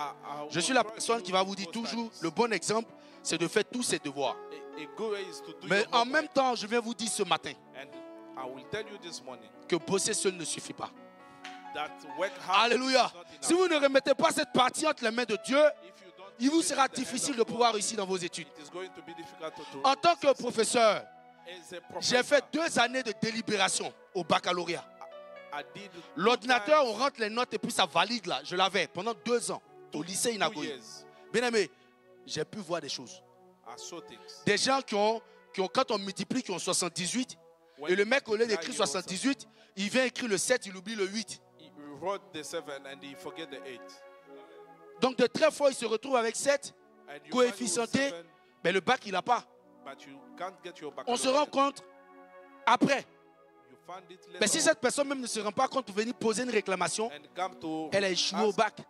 D: Je
E: will
D: suis la
E: encourage
D: personne
E: you
D: qui va
E: to
D: vous dire
E: go
D: toujours,
E: studies.
D: le bon exemple, c'est de faire tous ses devoirs.
E: A good way is to do
D: Mais
E: your
D: en
E: homework.
D: même temps, je viens vous dire ce matin
E: And I will tell you this morning
D: que bosser seul ne suffit pas.
E: that work hard
D: Alléluia.
E: is not enough.
D: Si vous ne remettez pas cette partie entre les mains de Dieu,
E: If you don't
D: il vous
E: place
D: sera
E: it in the hand
D: difficile
E: of
D: de
E: God,
D: pouvoir réussir dans vos études.
E: it is going to be difficult to
D: En tant que professeur,
E: As a
D: j'ai fait
E: professor,
D: 2 années de délibération au baccalauréat.
E: I did
D: L'ordinateur,
E: 2
D: on rentre les notes et puis ça valide là. Je l'avais pendant 2 ans au lycée Inagoye.
E: years.
D: Bien aimé, j'ai pu voir des choses.
E: I saw things.
D: Des gens qui ont, quand on multiplie, qui ont 78. Et le mec, au lieu d'écrire 78, il vient écrire le 7, il oublie le 8.
E: He wrote the 7 and he forget the 8.
D: Donc de très fort, il se retrouve avec 7
E: and you
D: coefficientés,
E: find you
D: mais le bac, il n'a pas.
E: 7, but you can't get your
D: On se rend
E: baccalaureate.
D: compte après.
E: You find it
D: Mais si
E: later
D: cette personne même ne se rend pas compte pour venir poser une réclamation,
E: and come to
D: elle a échoué au
E: ask,
D: bac.
E: you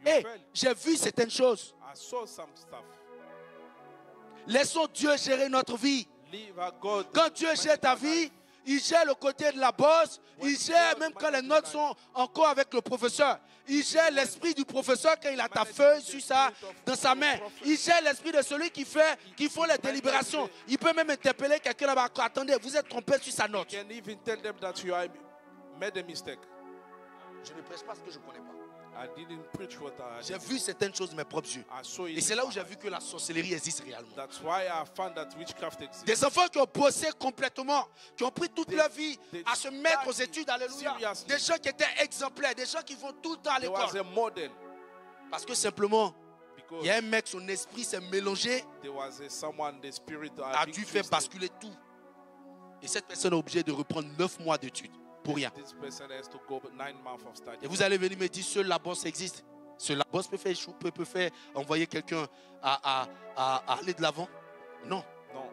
D: Hey,
E: failed.
D: j'ai vu certaines choses.
E: I saw some stuff.
D: Laissons Dieu gérer notre vie.
E: Leave our God.
D: Quand Dieu gère ta vie, il gère le côté de la bosse. Il gère même quand les notes sont encore avec le professeur. Il gère l'esprit du professeur quand il a ta feuille dans sa main. Il gère l'esprit de celui qui font les délibérations. Il peut même interpeller quelqu'un là-bas. Attendez, vous êtes trompé sur sa note.
E: You can even tell them that you have made a mistake.
D: Je ne prêche pas ce que je ne connais pas.
E: I didn't preach what
D: J'ai vu certaines choses de mes propres yeux.
E: I saw it.
D: Et c'est là où j'ai vu que la sorcellerie existe réellement.
E: That's why I found that witchcraft exists.
D: Des enfants qui ont bossé complètement, qui ont pris toute leur vie à se mettre aux études, alléluia.
E: Seriously.
D: Des gens qui étaient exemplaires, des gens qui vont tout le temps à
E: There was
D: l'école.
E: a model
D: Parce que simplement,
E: because
D: il y a un mec, son esprit s'est mélangé,
E: there was someone, the spirit
D: a dû faire basculer tout. Et cette personne est obligée de reprendre 9 mois d'études pour rien.
E: This person has to go 9 months of study.
D: Et vous allez venir me dire, seul la bosse existe. Seul la bosse peut faire échouer, peut faire envoyer quelqu'un à aller de l'avant. Non.
E: No.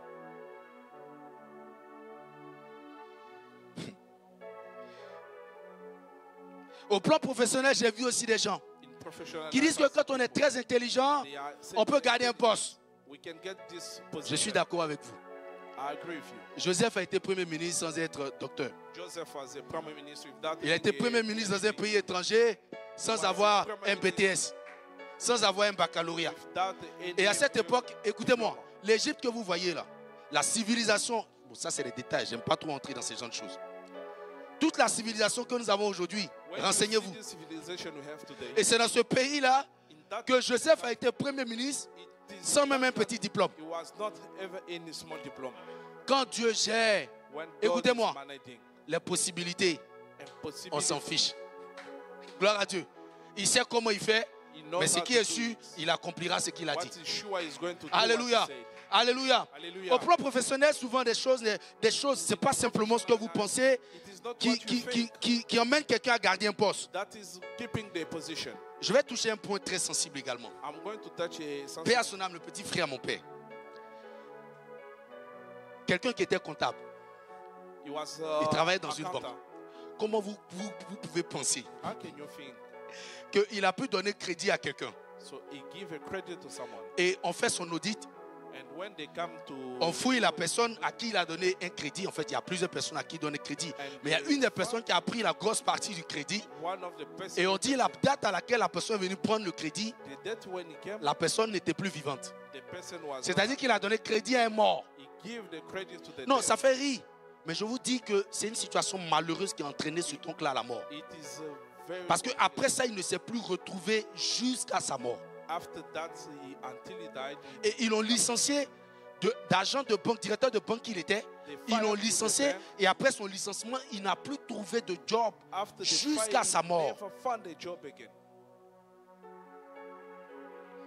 D: Au plan professionnel, j'ai vu aussi des gens
E: In professional
D: qui disent que quand on est très intelligent,
E: they are
D: on peut garder un poste.
E: we can get this
D: Je
E: position.
D: suis d'accord avec vous.
E: I agree with you.
D: Joseph a été Premier ministre sans être docteur.
E: Joseph was a prime minister without
D: Il a été Premier ministre dans un pays étranger sans avoir un BTS, sans avoir un baccalauréat. Et à cette époque, écoutez-moi, l'Égypte que vous voyez là, la civilisation, bon, ça c'est des détails, j'aime pas trop entrer dans ces genre de choses. Toute la civilisation que nous avons aujourd'hui, renseignez-vous. Et c'est dans ce pays-là que Joseph a été Premier ministre sans même un petit diplôme.
E: It was not ever any small diploma.
D: Quand Dieu gère,
E: When God
D: écoutez-moi,
E: is managing
D: les possibilités,
E: and possibility,
D: on s'en fiche. Gloire à Dieu. Il sait comment il fait,
E: he knows
D: mais ce
E: how
D: qui
E: to
D: est
E: do
D: sûr,
E: it.
D: il accomplira ce qu'il a
E: What
D: dit.
E: is sure is going to do
D: Alléluia.
E: what he said.
D: Alléluia.
E: Alléluia.
D: Au plan professionnel, souvent des choses, c'est pas simplement ce que vous pensez
E: It is not what you think.
D: qui emmène quelqu'un à garder un poste.
E: That is keeping the position.
D: Je vais toucher un point très sensible également.
E: I'm going to touch a
D: Paix à son âme, le petit frère, mon père. Quelqu'un qui était comptable.
E: He was,
D: Il travaillait dans une
E: accountant.
D: banque. Comment vous pouvez penser
E: How can you think?
D: qu'il a pu donner crédit à quelqu'un
E: So he give a credit to someone,
D: et on fait son audit,
E: and when they come to,
D: on fouille la personne à qui il a donné un crédit. En fait, il y a plusieurs personnes à qui il donne un crédit. Mais il y a une des personnes qui a pris la grosse partie du crédit
E: one of the persons,
D: et on dit la date à laquelle la personne est venue prendre le crédit,
E: the date when he came,
D: la personne n'était plus vivante.
E: the person was.
D: C'est-à-dire qu'il a donné crédit à un mort.
E: He give the credit to the
D: Non,
E: dead.
D: ça fait rire. Mais je vous dis que c'est une situation malheureuse qui a entraîné ce oncle-là à la mort.
E: It is very.
D: Parce qu'après ça, il ne s'est plus retrouvé jusqu'à sa mort.
E: After that, until he died,
D: Et ils l'ont licencié d'agent de banque, directeur de banque qu'il était. Ils l'ont licencié et après son licenciement, il n'a plus trouvé de job
E: after the
D: jusqu'à sa mort.
E: never found a job again.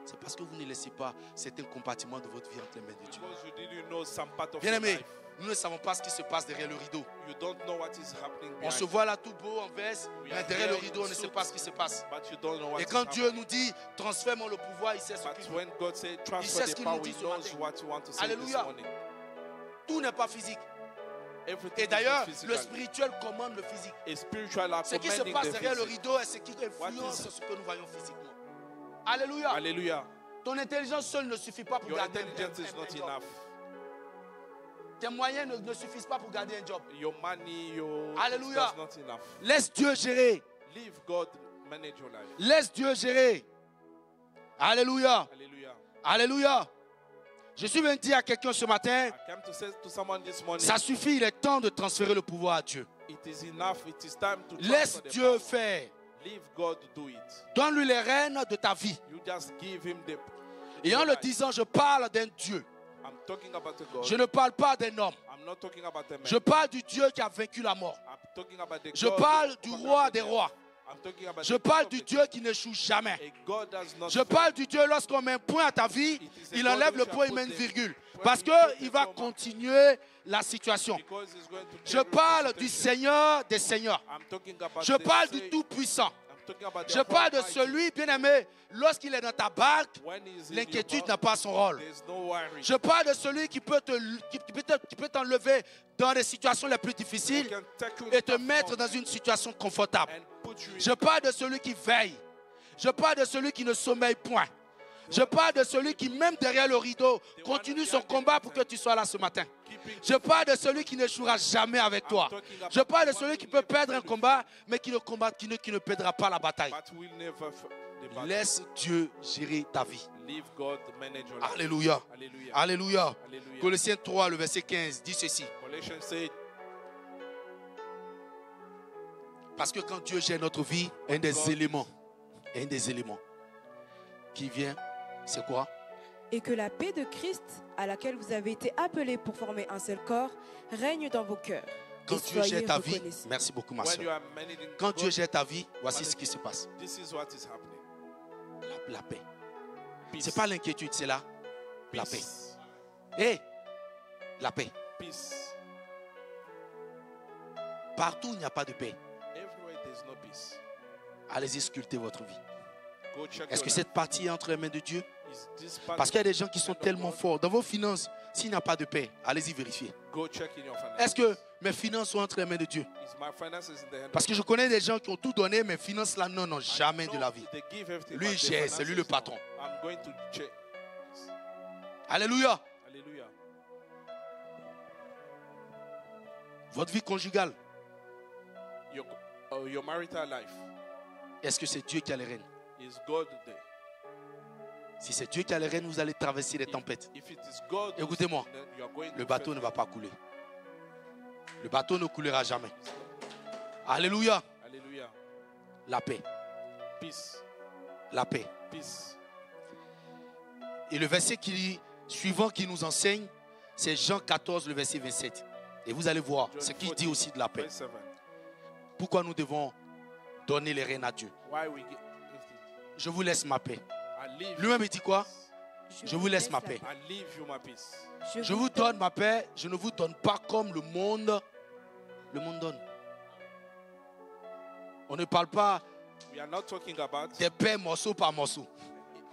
D: C'est parce que vous ne laissez pas certains compartiments de votre vie entre les mains de Dieu.
E: Because you didn't know some part of your
D: Bien-aimés,
E: life.
D: nous ne savons pas ce qui se passe derrière le rideau.
E: You don't know what is happening
D: On
E: behind.
D: se voit là tout beau en veste,
E: We
D: mais
E: are
D: derrière le
E: here in
D: rideau, on ne
E: suits,
D: sait pas ce qui se passe.
E: But you don't know what
D: Et
E: is
D: quand Dieu
E: happening.
D: nous dit, transfère-moi le pouvoir, il sait ce
E: But
D: qu'il veut.
E: when God says
D: sait
E: transfer
D: ce
E: the
D: qu'il
E: power,
D: nous dit
E: He
D: ce
E: knows
D: matin.
E: what you want to say this
D: Alléluia.
E: morning.
D: Tout n'est pas physique.
E: Everything
D: Et
E: is
D: d'ailleurs,
E: not
D: le
E: physical.
D: spirituel commande le physique.
E: A spiritual are
D: Ce qui se
E: commanding
D: passe
E: the
D: derrière le
E: physique.
D: rideau est ce qui influence
E: What is-
D: ce que nous voyons physiquement. Alléluia.
E: Hallelujah.
D: Ton intelligence seule ne suffit pas pour
E: Your
D: garder
E: intelligence is
D: un
E: not
D: job.
E: enough.
D: Tes moyens ne suffisent pas pour garder un job.
E: Your money, your
D: Hallelujah.
E: is not enough.
D: Laisse Dieu gérer.
E: Leave God manage your life.
D: Laisse Dieu gérer. Alléluia.
E: Hallelujah.
D: Alléluia. Je suis venu dire à quelqu'un ce matin,
E: I came to say to someone this morning,
D: ça suffit, il est temps de transférer le pouvoir à Dieu.
E: it is enough. It is time to
D: Laisse
E: transfer the
D: Dieu
E: power.
D: faire.
E: Leave God do it.
D: Donne-lui les rênes de ta vie.
E: You just give him the.
D: Et en le disant, je parle d'un Dieu.
E: I'm talking about a God.
D: Je ne parle pas d'un homme.
E: I'm not talking about a man.
D: Je parle du Dieu qui a vaincu la mort.
E: I'm talking about the
D: Je
E: God
D: parle
E: who
D: du
E: overcame
D: roi
E: the
D: des
E: death.
D: rois.
E: I'm talking about
D: Je
E: the
D: parle
E: God
D: du
E: of the
D: Dieu qui n'échoue jamais.
E: A God does not
D: Je
E: fail.
D: parle du Dieu lorsqu'on met un point à ta vie, il enlève le point, il met une virgule. Parce qu'il va continuer la situation.
E: Because he's going to
D: Je
E: carry
D: parle
E: the
D: du
E: situation.
D: Seigneur des Seigneurs.
E: I'm talking about
D: Je
E: the
D: parle
E: say-
D: du Tout-Puissant.
E: I'm talking about the
D: Je parle de
E: Almighty.
D: celui, bien-aimé, lorsqu'il est dans ta barque,
E: When he's in
D: l'inquiétude
E: your
D: n'a pas son rôle.
E: there's no worry.
D: Je parle de celui qui peut t'enlever dans les situations les plus
E: He
D: difficiles
E: can take you
D: et te
E: tough
D: mettre
E: moments
D: dans une situation confortable.
E: and put you in.
D: Je parle de celui qui veille. Je parle de celui qui ne sommeille point. Je parle de celui qui, même derrière le rideau, continue son combat pour que tu sois là ce matin. Je parle de celui qui n'échouera jamais avec toi. Je parle de celui qui peut perdre un combat, mais qui ne perdra pas la bataille.
E: But we'll never the battle.
D: Laisse Dieu gérer ta vie.
E: Leave God manage your life.
D: Alléluia.
E: Hallelujah.
D: Alléluia.
E: Hallelujah.
D: Colossiens 3, le verset 15, dit ceci.
E: Colossians said,
D: Parce que quand Dieu gère notre vie, un des éléments qui vient, c'est quoi?
B: Et que la paix de Christ, à laquelle vous avez été appelés pour former un seul corps, règne dans vos cœurs.
D: Quand
B: Et
D: Dieu
B: soyez
D: gère ta vie,
B: reconnaissants.
D: merci beaucoup ma
E: when you
D: soeur.
E: are managing
D: Quand
E: God,
D: Dieu gère ta vie, voici ce qui se passe.
E: this is what is happening.
D: La paix.
E: Peace.
D: C'est pas l'inquiétude, c'est la paix.
E: Peace.
D: Et la paix.
E: Peace.
D: Partout où il n'y a pas de paix,
E: Everywhere there's no peace.
D: allez-y sculpter votre vie.
E: Go check
D: Est-ce
E: your
D: que
E: life.
D: cette partie est entre les mains de Dieu?
E: Is this part
D: Parce qu'il y a des gens qui sont
E: hand of
D: tellement
E: God?
D: forts. Dans vos finances, s'il n'y a pas de paix, allez-y vérifier.
E: Go check in your finances.
D: Est-ce que mes finances sont entre les mains de Dieu?
E: Is my finances in the hand
D: Parce que je connais des gens qui ont tout donné, mais finances là, non, jamais de la vie.
E: They give everything,
D: Lui,
E: but
D: il
E: their
D: gère, c'est lui
E: finances,
D: le
E: no.
D: patron.
E: I'm going to check.
D: Alléluia.
E: Hallelujah.
D: Votre vie conjugale,
E: Your marital life.
D: est-ce que c'est Dieu qui a les rênes?
E: Is God there?
D: Si c'est Dieu qui a les rênes, vous allez traverser les tempêtes.
E: If it is God, who's
D: Écoutez-moi,
E: there, you are going
D: le
E: to
D: bateau
E: fail.
D: ne va pas couler. Le bateau ne coulera jamais. Alléluia.
E: Hallelujah.
D: La paix.
E: Peace.
D: La paix.
E: Peace.
D: Et le verset suivant qui nous enseigne, c'est Jean 14, le verset 27. Et vous allez voir
E: John
D: ce qu'il
E: 14,
D: dit aussi de la paix.
E: verse 7.
D: Pourquoi nous devons donner les rênes à Dieu?
E: Why we get
D: Je vous laisse ma paix.
E: I leave
D: Lui-même, il dit quoi?
E: peace.
D: Je vous laisse ma
B: la
D: paix.
E: I leave you my peace.
D: Je vous donne ma paix. Je ne vous donne pas comme le monde donne. On ne parle pas
E: We are not talking about
D: des paix morceau par morceau.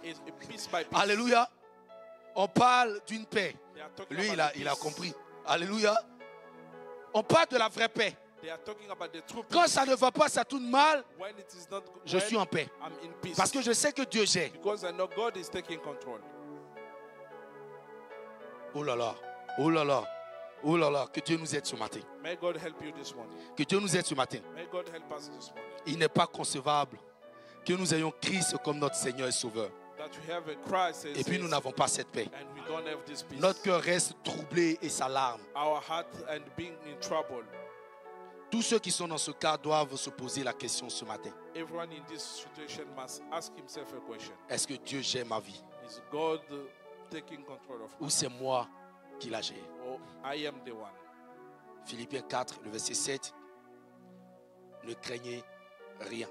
E: a piece by piece.
D: Alléluia. On parle d'une paix.
E: They are talking
D: Lui,
E: about
D: il a
E: peace.
D: compris. Alléluia. On parle de la vraie paix.
E: They are talking about the true
D: Quand
E: peace.
D: ça ne va pas, ça tourne mal,
E: When it is not
D: je
E: when
D: suis en paix.
E: I'm in peace.
D: Parce que je sais que Dieu gère.
E: Because I know God is taking control.
D: Oh là là. Oh là là. Oh là là. Que Dieu nous aide ce matin.
E: May God help you this morning.
D: Que Dieu nous aide ce matin.
E: May God help us this morning.
D: Il n'est pas concevable que nous ayons Christ comme notre Seigneur et Sauveur.
E: That we have a Christ
D: Et puis nous n'avons pas cette paix.
E: and we don't have this peace.
D: Notre cœur reste troublé et s'alarme.
E: Our heart and being in trouble.
D: Tous ceux qui sont dans ce cas doivent se poser la question ce matin.
E: Everyone in this situation must ask himself a question.
D: Est-ce que Dieu gère ma vie?
E: Is God taking control of
D: Ou
E: me?
D: c'est moi qui la gère?
E: Or I am the one?
D: Philippiens 4, le verset 7. Ne craignez rien.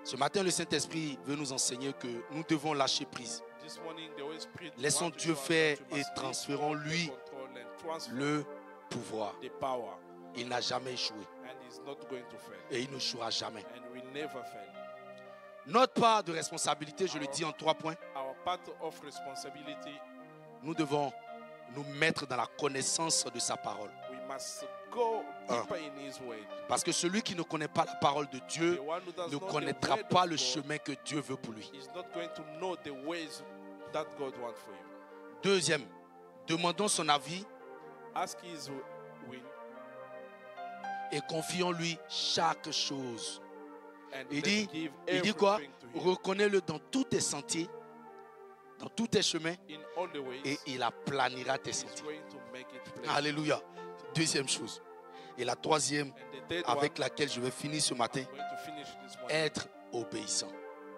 D: Ce matin, le Saint-Esprit veut nous enseigner que nous devons lâcher prise.
E: This morning, the Holy Spirit
D: Laissons
E: wants to
D: Dieu
E: show us
D: faire
E: that we
D: et
E: must
D: transférons-lui
E: take control and transfer
D: le pouvoir.
E: the power,
D: Il n'a jamais échoué
E: and is not going to fail,
D: et il ne jouera jamais.
E: and will never fail.
D: Notre part de responsabilité, je le dis en 3 points,
E: Our part of responsibility,
D: nous devons nous mettre dans la connaissance de sa parole.
E: we must go deeper in His way.
D: Parce que celui qui ne connaît pas la parole de Dieu
E: The one who does
D: ne
E: not
D: connaîtra
E: the word
D: pas
E: of
D: le
E: God
D: chemin que Dieu veut pour lui.
E: is not going to know the ways that God wants for him.
D: Deuxième, demandons son avis
E: Ask His will
D: et confions-lui chaque chose.
E: and
D: Il
E: let's
D: dit,
E: give
D: il dit quoi?
E: everything to Him
D: Reconnais-le dans tous tes sentiers, dans tous tes chemins,
E: in all the ways.
D: et il aplanira tes
E: He's
D: sentiers.
E: going to make it plain.
D: Alléluia. Deuxième chose. Et la troisième,
E: And the third
D: avec
E: one,
D: laquelle je vais finir ce matin,
E: I'm going to finish this morning.
D: être obéissant.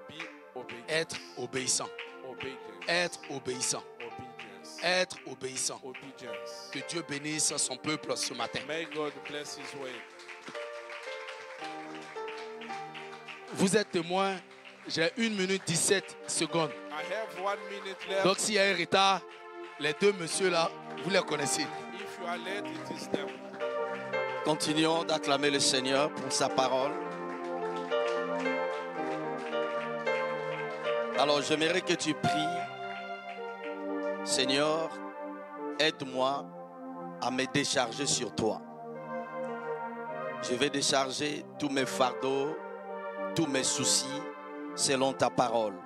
E: Be obedient.
D: Être obéissant.
E: Obedience.
D: Être obéissant.
E: Obedience.
D: Être obéissant.
E: Obedience.
D: Que Dieu bénisse son peuple ce matin.
E: May God bless His way.
D: Vous êtes témoin, j'ai 1 minute 17 secondes.
E: I have 1 minute left.
D: Donc s'il y a un retard, les deux messieurs là, vous les connaissez.
E: If you are late, it is them.
F: Continuons d'acclamer le Seigneur pour sa parole. Alors j'aimerais que tu pries, Seigneur, aide-moi à me décharger sur toi. Je vais décharger tous mes fardeaux, tous mes soucis, selon ta parole.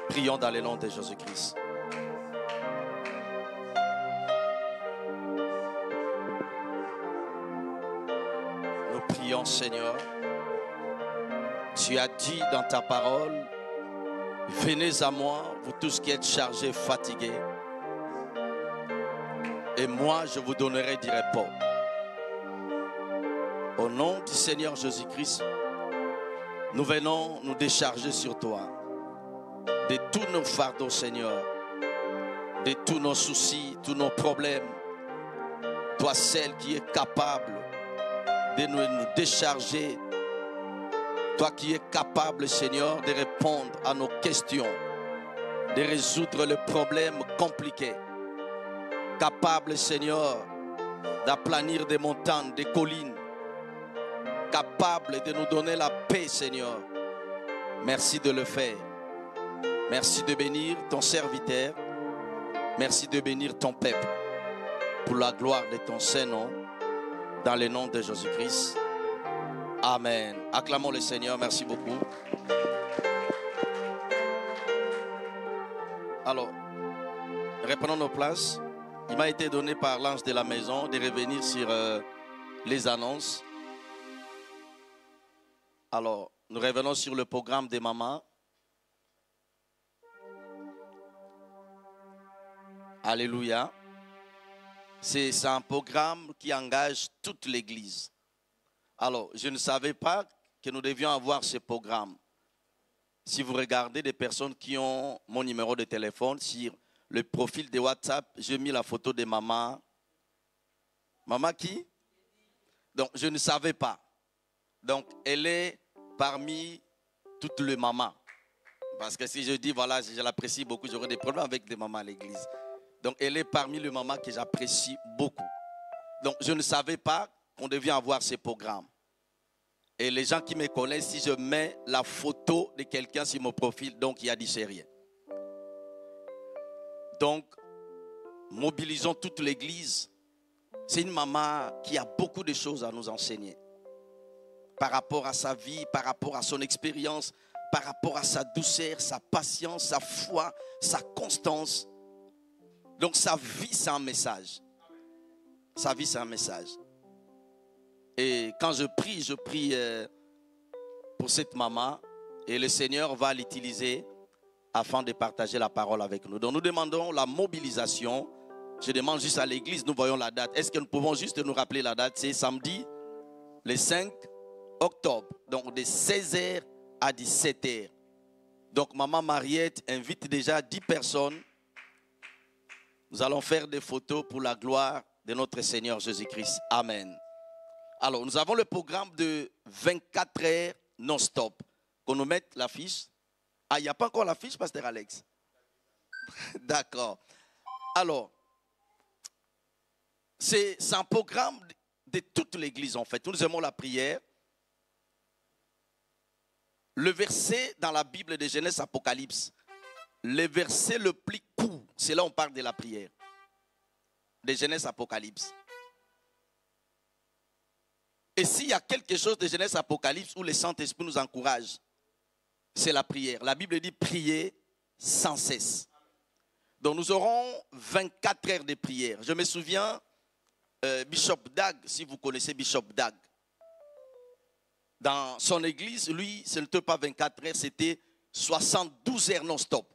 F: Prions dans le nom de Jésus-Christ. Nous prions, Seigneur. Tu as dit dans ta parole, venez à moi, vous tous qui êtes chargés, fatigués, et moi je vous donnerai du repos. Au nom du Seigneur Jésus-Christ, nous venons nous décharger sur toi de tous nos fardeaux, Seigneur, de tous nos soucis, tous nos problèmes. Toi, celle qui est capable de nous décharger. Toi qui es capable, Seigneur, de répondre à nos questions, de résoudre les problèmes compliqués. Capable, Seigneur, d'aplanir des montagnes, des collines. Capable de nous donner la paix, Seigneur. Merci de le faire. Merci de bénir ton serviteur. Merci de bénir ton peuple. Pour la gloire de ton Saint-Nom, dans le nom de Jésus-Christ. Amen. Acclamons le Seigneur. Merci beaucoup. Alors, reprenons nos places. Il m'a été donné par l'ange de la maison de revenir sur les annonces. Alors, nous revenons sur le programme des mamans. Alléluia. C'est un programme qui engage toute l'Église. Alors, je ne savais pas que nous devions avoir ce programme. Si vous regardez des personnes qui ont mon numéro de téléphone, sur le profil de WhatsApp, j'ai mis la photo de maman. Maman qui? Donc, je ne savais pas. Donc, elle est parmi toutes les mamans. Parce que si je dis, voilà, je l'apprécie beaucoup, j'aurai des problèmes avec des mamans à l'église. Donc, elle est parmi les mamans que j'apprécie beaucoup. Donc, je ne savais pas qu'on devait avoir ce programme. Et les gens qui me connaissent, si je mets la photo de quelqu'un sur mon profil, donc il y a dit c'est rien. Donc, mobilisons toute l'église. C'est une maman qui a beaucoup de choses à nous enseigner. Par rapport à sa vie, par rapport à son expérience, par rapport à sa douceur, sa patience, sa foi, sa constance. Donc sa vie, c'est un message. Sa vie, c'est un message. Et quand je prie pour cette maman. Et le Seigneur va l'utiliser afin de partager la parole avec nous. Donc nous demandons la mobilisation. Je demande juste à l'église, nous voyons la date. Est-ce que nous pouvons juste nous rappeler la date? C'est samedi, le 5 octobre. Donc de 16h à 17h. Donc maman Mariette invite déjà 10 personnes. Nous allons faire des photos pour la gloire de notre Seigneur Jésus-Christ. Amen. Alors, nous avons le programme de 24 heures non-stop. Qu'on nous mette l'affiche. Ah, il n'y a pas encore l'affiche, Pasteur Alex? D'accord. Alors, c'est un programme de toute l'église, en fait. Nous aimons la prière. Le verset dans la Bible de Genèse Apocalypse, le verset le plus court, c'est là où on parle de la prière. De Genèse Apocalypse. Et s'il y a quelque chose de Genèse Apocalypse où le Saint-Esprit nous encourage, c'est la prière. La Bible dit prier sans cesse. Donc nous aurons 24 heures de prière. Je me souviens, Bishop Dag, si vous connaissez Bishop Dag, dans son église, lui, ce n'était pas 24 heures, c'était 72 heures non-stop.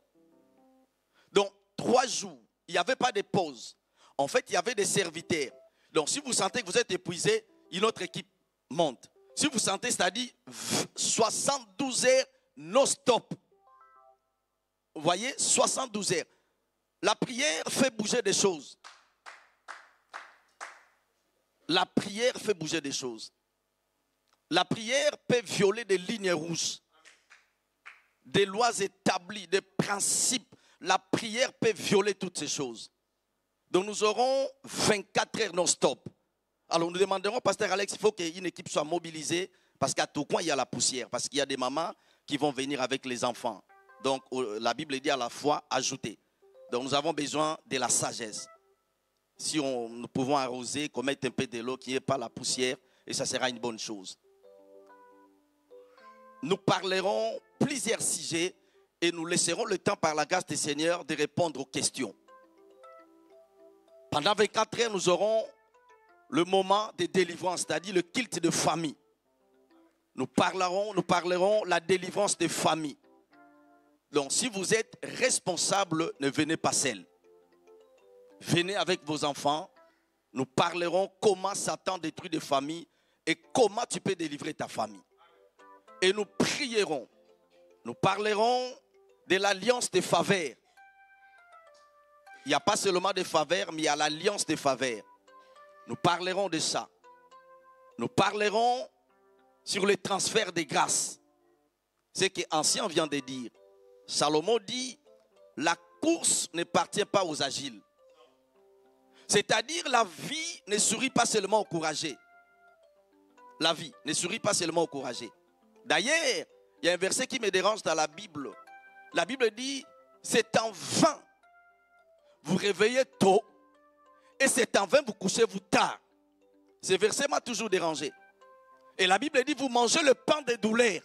F: Donc 3 jours, il n'y avait pas de pause. En fait, il y avait des serviteurs. Donc si vous sentez que vous êtes épuisé, une autre équipe monte. Si vous sentez, c'est-à-dire 72 heures non-stop. Vous voyez, 72 heures. La prière fait bouger des choses. La prière fait bouger des choses. La prière peut violer des lignes rouges, des lois établies, des principes. La prière peut violer toutes ces choses. Donc nous aurons 24 heures non-stop. Alors nous demanderons, Pasteur Alex, il faut qu'une équipe soit mobilisée parce qu'à tout coin il y a la poussière. Parce qu'il y a des mamans qui vont venir avec les enfants. Donc, la Bible dit à la foi ajouter. Donc, nous avons besoin de la sagesse. Si nous pouvons arroser, qu'on mette un peu de l'eau, qu'il n'y ait pas la poussière, et ça sera une bonne chose. Nous parlerons plusieurs sujets et nous laisserons le temps par la grâce du Seigneur de répondre aux questions. Pendant 24 heures, nous aurons le moment de délivrance, c'est-à-dire le culte de famille. Nous parlerons la délivrance des familles. Donc, si vous êtes responsable, ne venez pas seul. Venez avec vos enfants. Nous parlerons comment Satan détruit des familles et comment tu peux délivrer ta famille. Et nous prierons. Nous parlerons de l'alliance des faveurs. Il n'y a pas seulement des faveurs, mais il y a l'alliance des faveurs. Nous parlerons de ça. Nous parlerons sur le transfert des grâces. C'est ce qu'Ancien vient de dire. Salomon dit, la course ne appartient pas aux agiles. C'est-à-dire la vie ne sourit pas seulement aux courageux. La vie ne sourit pas seulement aux courageux. D'ailleurs, il y a un verset qui me dérange dans la Bible. La Bible dit, c'est en vain vous réveillez tôt et c'est en vain vous couchez-vous tard. Ce verset m'a toujours dérangé. Et la Bible dit, vous mangez le pain des douleurs.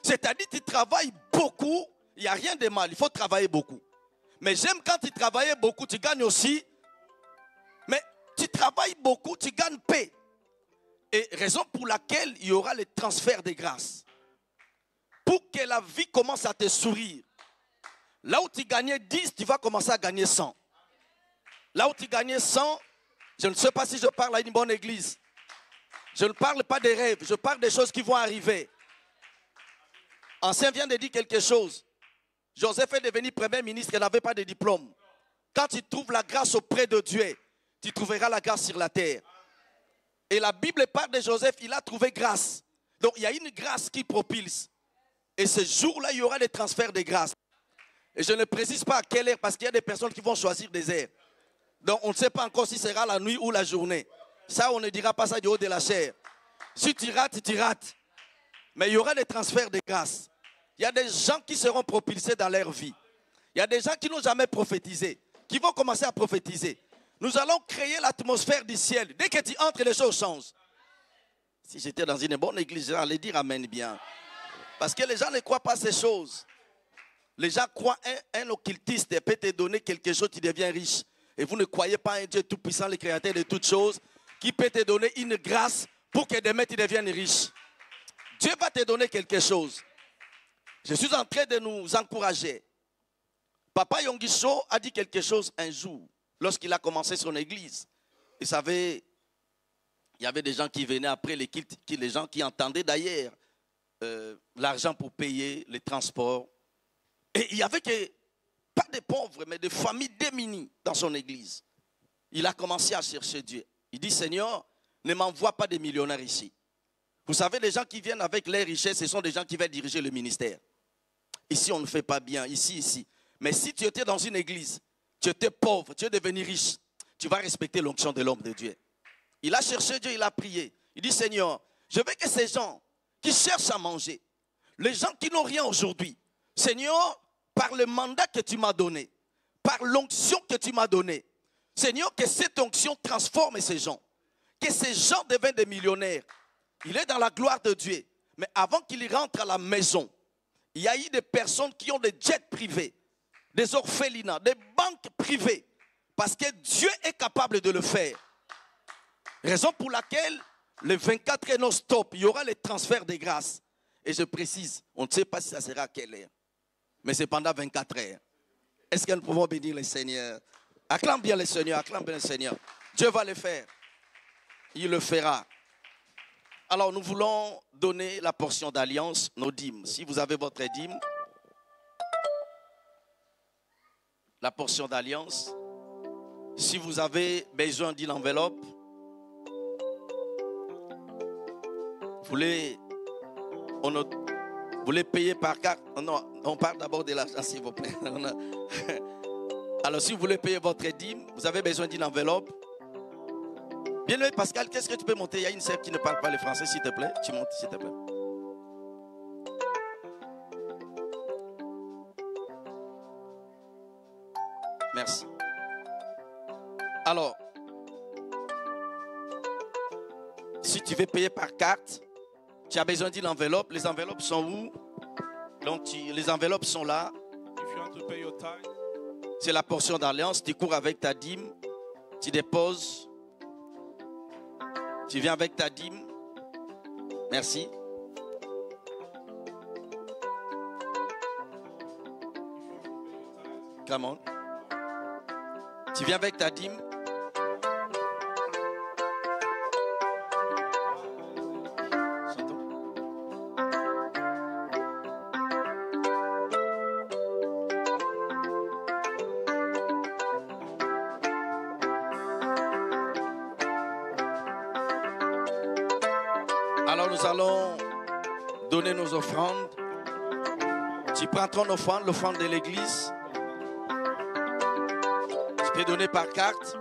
F: C'est-à-dire, tu travailles beaucoup, il n'y a rien de mal, il faut travailler beaucoup. Mais j'aime quand tu travailles beaucoup, tu gagnes aussi. Mais tu travailles beaucoup, tu gagnes paix. Et raison pour laquelle il y aura le transfert des grâces. Pour que la vie commence à te sourire. Là où tu gagnais 10, tu vas commencer à gagner 100. Là où tu gagnais 100, je ne sais pas si je parle à une bonne église. Je ne parle pas des rêves, je parle des choses qui vont arriver. Ancien vient de dire quelque chose. Joseph est devenu premier ministre, il n'avait pas de diplôme. Quand tu trouves la grâce auprès de Dieu, tu trouveras la grâce sur la terre. Et la Bible parle de Joseph, il a trouvé grâce. Donc il y a une grâce qui propulse. Et ce jour-là, il y aura des transferts de grâce. Et je ne précise pas à quelle heure, parce qu'il y a des personnes qui vont choisir des heures. Donc on ne sait pas encore si ce sera la nuit ou la journée. Ça, on ne dira pas ça du haut de la chair. Si tu rates, tu rates. Mais il y aura des transferts de grâce. Il y a des gens qui seront propulsés dans leur vie. Il y a des gens qui n'ont jamais prophétisé, qui vont commencer à prophétiser. Nous allons créer l'atmosphère du ciel. Dès que tu entres, les choses changent. Si j'étais dans une bonne église, j'allais dire amen bien. Parce que les gens ne croient pas à ces choses. Les gens croient un occultiste peut te donner quelque chose, tu deviens riche. Et vous ne croyez pas un Dieu tout-puissant, le créateur de toutes choses, qui peut te donner une grâce pour que demain tu deviennes riche. Dieu va te donner quelque chose. Je suis en train de nous encourager. Papa Yongisho a dit quelque chose un jour, lorsqu'il a commencé son église. Vous savez, il y avait des gens qui venaient après les cultes, les gens qui entendaient d'ailleurs l'argent pour payer les transports. Et il y avait pas de pauvres, mais de familles démunies dans son église. Il a commencé à chercher Dieu. Il dit, Seigneur, ne m'envoie pas des millionnaires ici. Vous savez, les gens qui viennent avec les richesses, ce sont des gens qui veulent diriger le ministère. Ici, on ne fait pas bien, ici. Mais si tu étais dans une église, tu étais pauvre, tu es devenu riche, tu vas respecter l'onction de l'homme de Dieu. Il a cherché Dieu, il a prié. Il dit, Seigneur, je veux que ces gens qui cherchent à manger, les gens qui n'ont rien aujourd'hui, Seigneur, par le mandat que tu m'as donné, par l'onction que tu m'as donnée, Seigneur, que cette onction transforme ces gens, que ces gens deviennent des millionnaires. Il est dans la gloire de Dieu. Mais avant qu'il rentre à la maison, il y a eu des personnes qui ont des jets privés, des orphelinats, des banques privées. Parce que Dieu est capable de le faire. Raison pour laquelle, le 24 heures non-stop, il y aura les transferts de grâce. Et je précise, on ne sait pas si ça sera à quelle heure. Mais c'est pendant 24 heures. Est-ce que nous pouvons bénir le Seigneur? Acclame bien le Seigneur, acclame bien le Seigneur. Dieu va le faire. Il le fera. Alors nous voulons donner la portion d'alliance, nos dîmes. Si vous avez votre dîme, la portion d'alliance. Si vous avez besoin d'une enveloppe, vous voulez payer par carte? Non, on parle d'abord de l'argent, s'il vous plaît. Alors si vous voulez payer votre dîme, vous avez besoin d'une enveloppe. Bien-aimé Pascal, qu'est-ce que tu peux monter? Il y a une sœur qui ne parle pas le français, s'il te plaît. Tu montes, s'il te plaît. Merci. Alors, si tu veux payer par carte, tu as besoin d'une enveloppe. Les enveloppes sont où? Donc, les enveloppes sont là.
E: If you want to pay your tithe,
F: C'est la portion d'alliance. Tu cours avec ta dîme. Tu déposes. Tu viens avec ta dîme. Merci. Come on. Tu viens avec ta dîme. Alors nous allons donner nos offrandes. Tu prends ton offrande, l'offrande de l'église. Tu peux donner par carte.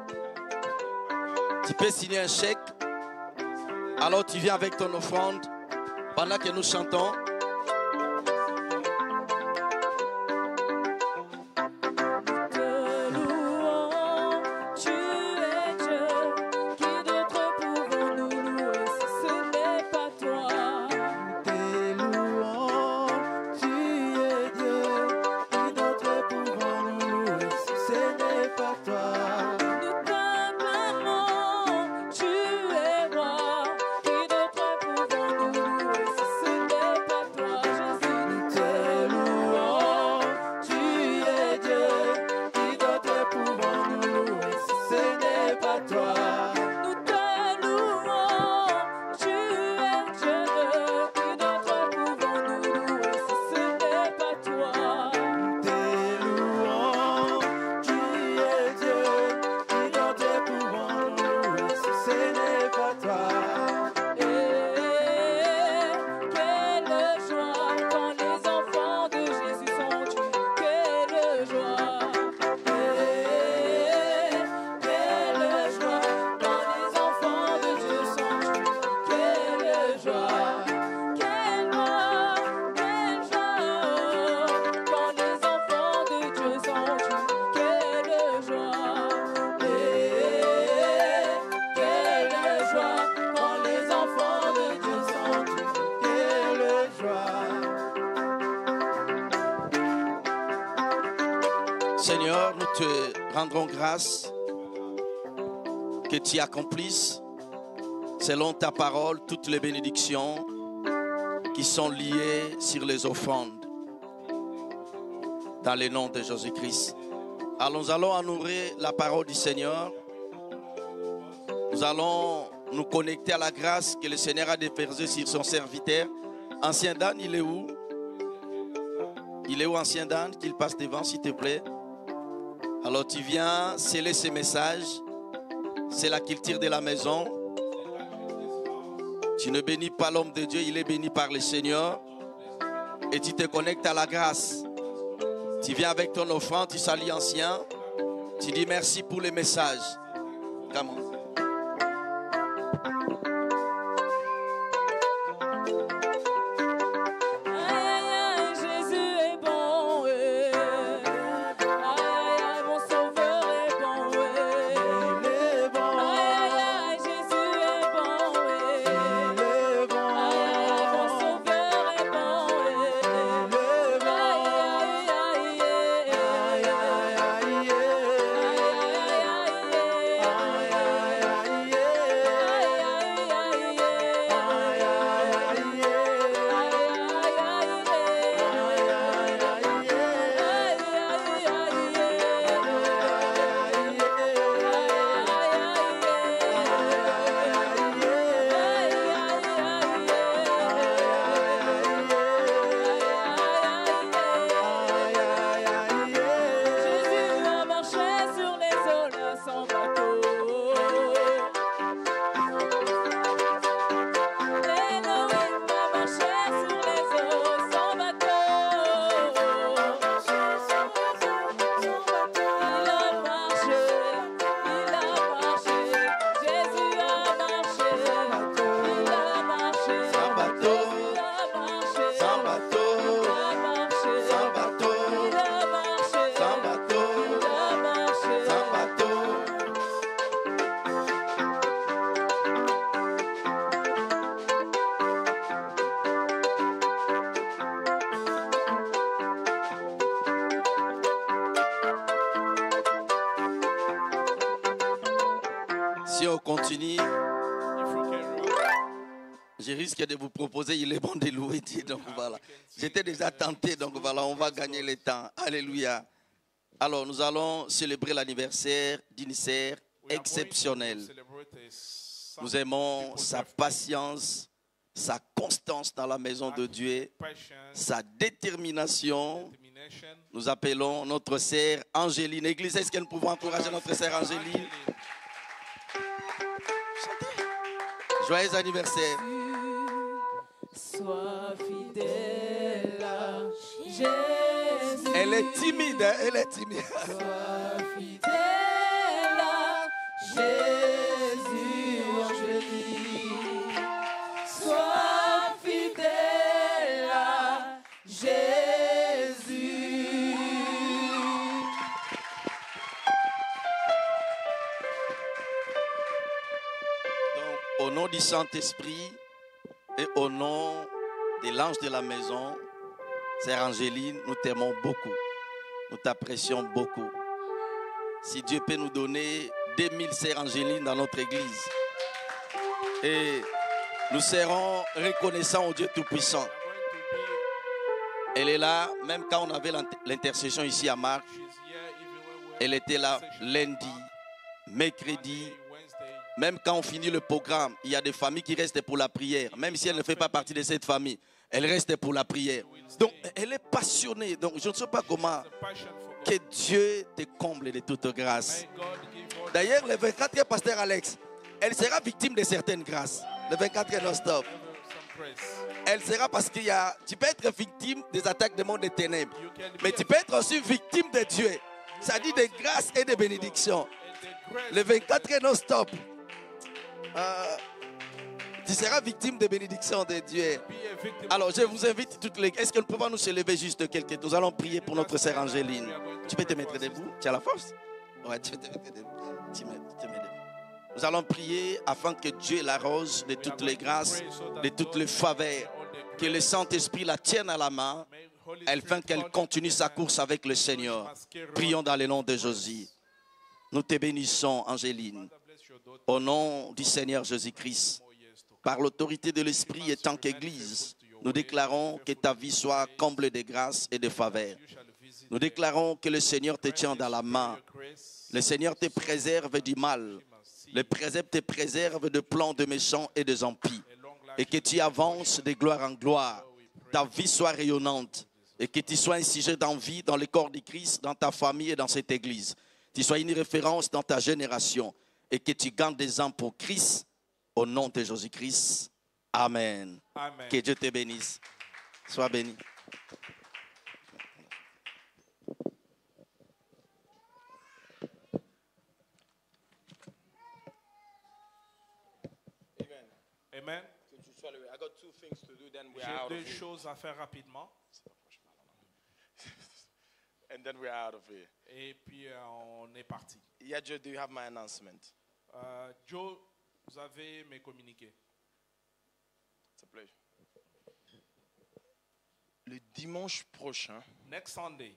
F: Tu peux signer un chèque. Alors tu viens avec ton offrande pendant que nous chantons. Seigneur, nous te rendrons grâce que tu accomplisses selon ta parole toutes les bénédictions qui sont liées sur les offrandes dans le nom de Jésus-Christ. Alors nous allons honorer la parole du Seigneur. Nous allons nous connecter à la grâce que le Seigneur a déversée sur son serviteur. Ancien Dan, il est où? Il est où, Ancien Dan? Qu'il passe devant, s'il te plaît. Alors tu viens sceller ces messages. C'est là qu'il tire de la maison. Tu ne bénis pas l'homme de Dieu, il est béni par le Seigneur. Et tu te connectes à la grâce. Tu viens avec ton offrande, tu salues Ancien. Tu dis merci pour les messages. Come on. Si on continue,
E: If we carry on,
F: je risque de vous proposer, il est bon de louer Dieu. Donc voilà. J'étais déjà tenté, donc voilà, on va gagner le temps. Alléluia. Alors, nous allons célébrer l'anniversaire d'une sœur
E: we are going to
F: exceptionnelle.
E: celebrate a
F: Nous aimons sa patience, sa constance dans la maison de Dieu,
E: passion,
F: sa détermination.
E: determination.
F: Nous appelons notre sœur Angéline. Église, est-ce que nous pouvons encourager notre sœur Angéline? Joyeux anniversaire.
C: Sois fidèle à Jésus.
F: Elle est timide, hein, elle est timide.
C: Sois fidèle à Jésus, Angélique. Sois fidèle à Jésus.
F: Donc, au nom du Saint-Esprit et au nom de l'ange de la maison, sœur Angéline, nous t'aimons beaucoup. Nous t'apprécions beaucoup. Si Dieu peut nous donner 2000 sœurs Angéline dans notre église, et nous serons reconnaissants au Dieu Tout-Puissant.
E: We are going to
F: Elle est là, même quand on avait l'intercession ici à Marc,
E: be, she's here even when we
F: elle était là lundi, mercredi, même quand on finit le programme, il y a des familles qui restent pour la prière. Même si elle ne fait pas partie de cette famille, elle reste pour la prière. Donc, elle est passionnée. Donc, je ne sais pas comment
E: passion for God.
F: que Dieu te comble de toute grâce.
E: May God give all
F: D'ailleurs, le 24e, pasteur Alex, elle sera victime de certaines grâces. Le 24e non-stop.
E: some grace.
F: Elle sera parce qu'il y a... Tu peux être victime des attaques du monde des ténèbres.
E: You can
F: Mais
E: be
F: tu peux être aussi victime de Dieu. Ça dit de grâce et de bénédiction. Le 24e non-stop. Tu seras victime de bénédiction de Dieu.
E: be a victim.
F: Alors, je vous invite toutes les... Est-ce que nous pouvons nous élever juste quelques... Nous allons prier pour notre sœur Angéline. Tu peux te mettre debout? Tu as la force? Ouais, tu peux te mettre debout. Tu te mets debout. Nous allons prier afin que Dieu l'arrose de toutes les grâces, de toutes les faveurs. Que le Saint-Esprit la tienne à la main, afin qu'elle continue sa course avec le Seigneur. Prions dans le nom de Jésus. Nous te bénissons, Angéline, au nom du Seigneur Jésus-Christ. Par l'autorité de l'Esprit et tant qu'Église, nous déclarons que ta vie soit comblée de grâce et de faveur. Nous déclarons que le Seigneur te tient dans la main. Le Seigneur te préserve du mal. Le précepte te préserve de plans de méchants et de impies. Et que tu avances de gloire en gloire. Ta vie soit rayonnante. Et que tu sois un sujet d'envie dans le corps de Christ, dans ta famille et dans cette église. Tu sois une référence dans ta génération. Et que tu gagnes des âmes pour Christ. Au nom de Jésus-Christ. Amen.
E: Amen.
F: Que Dieu te bénisse. Sois béni.
E: Amen.
G: I got two things to do, then we are
E: J'ai
G: out of
E: deux
G: here.
E: choses à faire rapidement.
G: And then we are out of here.
E: Et puis on est parti.
G: Yeah, Joe, do you have my announcement?
E: Joe, vous avez mes communiqués.
G: It's a pleasure. Le dimanche prochain,
E: Next Sunday,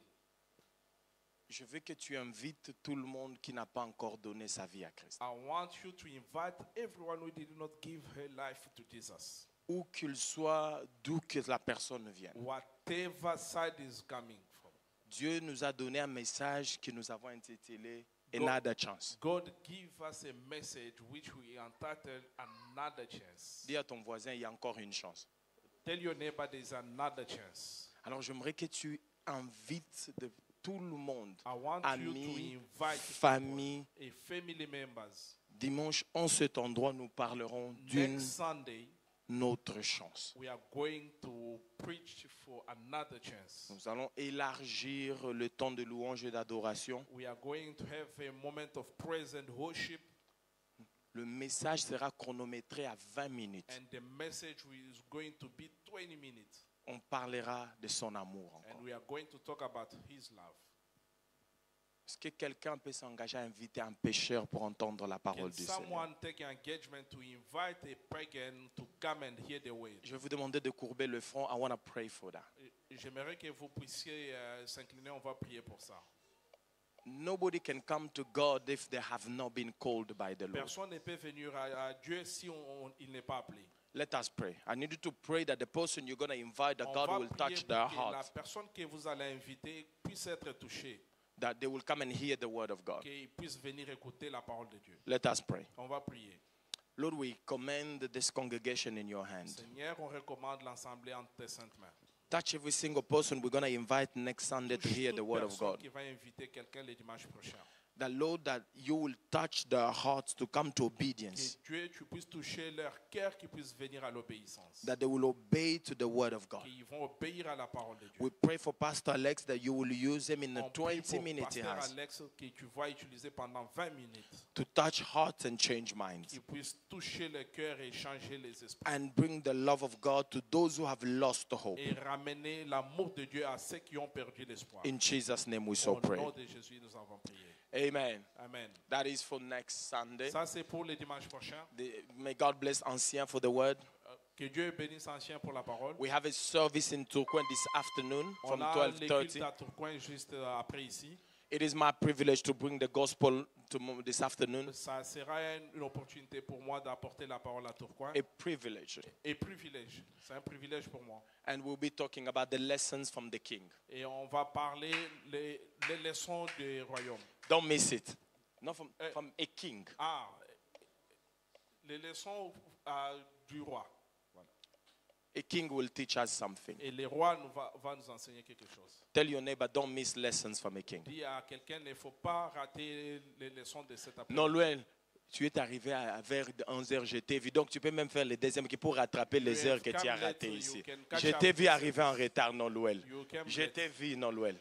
G: je veux que tu invites tout le monde qui n'a pas encore donné sa vie à Christ.
E: I want you to invite everyone who did not give her life to Jesus.
G: Où qu'il soit, d'où que la personne vienne.
E: Whatever side is coming from.
G: Dieu nous a donné un message que nous avons intitulé
E: God-
G: Another Chance.
E: God give us a message which we entitled Another Chance.
G: Dis à ton voisin, il y a encore une chance.
E: Tell your neighbor there's another chance.
G: Alors j'aimerais que tu invites tout le monde,
E: I want you to
G: amis,
E: invite
G: famille.
E: people and family members.
G: Dimanche, en cet endroit, nous parlerons d'une
E: Next Sunday,
G: autre chance.
E: we are going to preach for another chance.
G: Nous allons élargir le temps de louange et d'adoration.
E: We are going to have a moment of praise and worship,
G: Le message sera chronométré à 20 minutes.
E: and the message is going to be 20 minutes.
G: On parlera de son amour
E: And
G: encore.
E: we are going to talk about His love.
G: Est-ce que quelqu'un peut s'engager à inviter un pécheur pour entendre la parole
E: Can
G: du Seigneur?
E: someone take engagement to invite a pagan to come and hear the word?
G: Je vais vous demander de courber le front. I want to pray for that.
E: J'aimerais que vous puissiez s'incliner, on va prier pour ça.
G: Nobody can come to God if they have not been called by the Lord.
E: Personne ne peut venir à Dieu si il n'est pas appelé.
G: Let us pray. I need you to pray that the person you're going to invite, that
E: On
G: God
E: va
G: will
E: prier
G: touch
E: pour
G: their
E: que la
G: hearts,
E: personne que vous allez inviter puisse être touchée,
G: that they will come and hear the word of God.
E: qu'ils puissent venir écouter la parole de Dieu.
G: Let us pray.
E: On va prier.
G: Lord, we commend this congregation in your hand.
E: Seigneur, on recommande l'assemblée entre tes saintes mains.
G: Touch every single person we're going to invite next Sunday to hear the word of
E: Personne
G: God.
E: qui va inviter quelqu'un le dimanche prochain.
G: That, Lord, that you will touch their hearts to come to
E: Que
G: obedience.
E: Dieu, tu puisses toucher leur cœur, qu'ils puissent venir à l'obéissance.
G: That they will obey to the word of God.
E: Qu'ils vont obéir à la parole de Dieu.
G: We pray for Pastor Alex that you will use him in the
E: On prie
G: 20
E: pour
G: minutes he
E: Pasteur
G: has
E: Alex que tu vas utiliser pendant 20 minutes.
G: to touch hearts and change minds.
E: Qu'il puisse toucher le cœur et changer les esprits.
G: And bring the love of God to those who have lost the hope.
E: Et ramener l'amour de Dieu à ceux qui ont perdu l'espoir.
G: In Jesus' name we so
E: Au
G: pray.
E: nom de Jésus, nous avons prié.
G: Amen.
E: Amen.
G: That is for next Sunday.
E: Ça, c'est pour le dimanche prochain.
G: May God bless Ancien for the word.
E: Que Dieu bénisse Ancien pour la parole.
G: We have a service in Tourcoing this afternoon from
E: On a l'équipe
G: 12:30.
E: à Tourcoing juste après ici.
G: It is my privilege to bring the gospel this afternoon.
E: Ça sera une opportunité pour moi d'apporter la parole à Tourcoing.
G: A privilege.
E: Et privilège. C'est un privilège pour moi.
G: And we'll be talking about the lessons from the king.
E: Et on va parler les leçons du royaume.
G: Don't miss it. Not from a king.
E: Ah, les leçons du roi. Voilà.
G: A king will teach us something.
E: Et le roi va nous enseigner quelque chose.
G: Tell your neighbor, don't miss lessons from a king.
E: Dis à quelqu'un, il ne faut pas rater les leçons de cet après-midi.
G: Non, Louel, tu es arrivé vers 11h, je t'ai vu. Donc tu peux même faire le deuxième qui pour rattraper les heures que tu as ratées ici. Je t'ai vu arriver en retard, non, Louel. Je t'ai vu, non, Louel.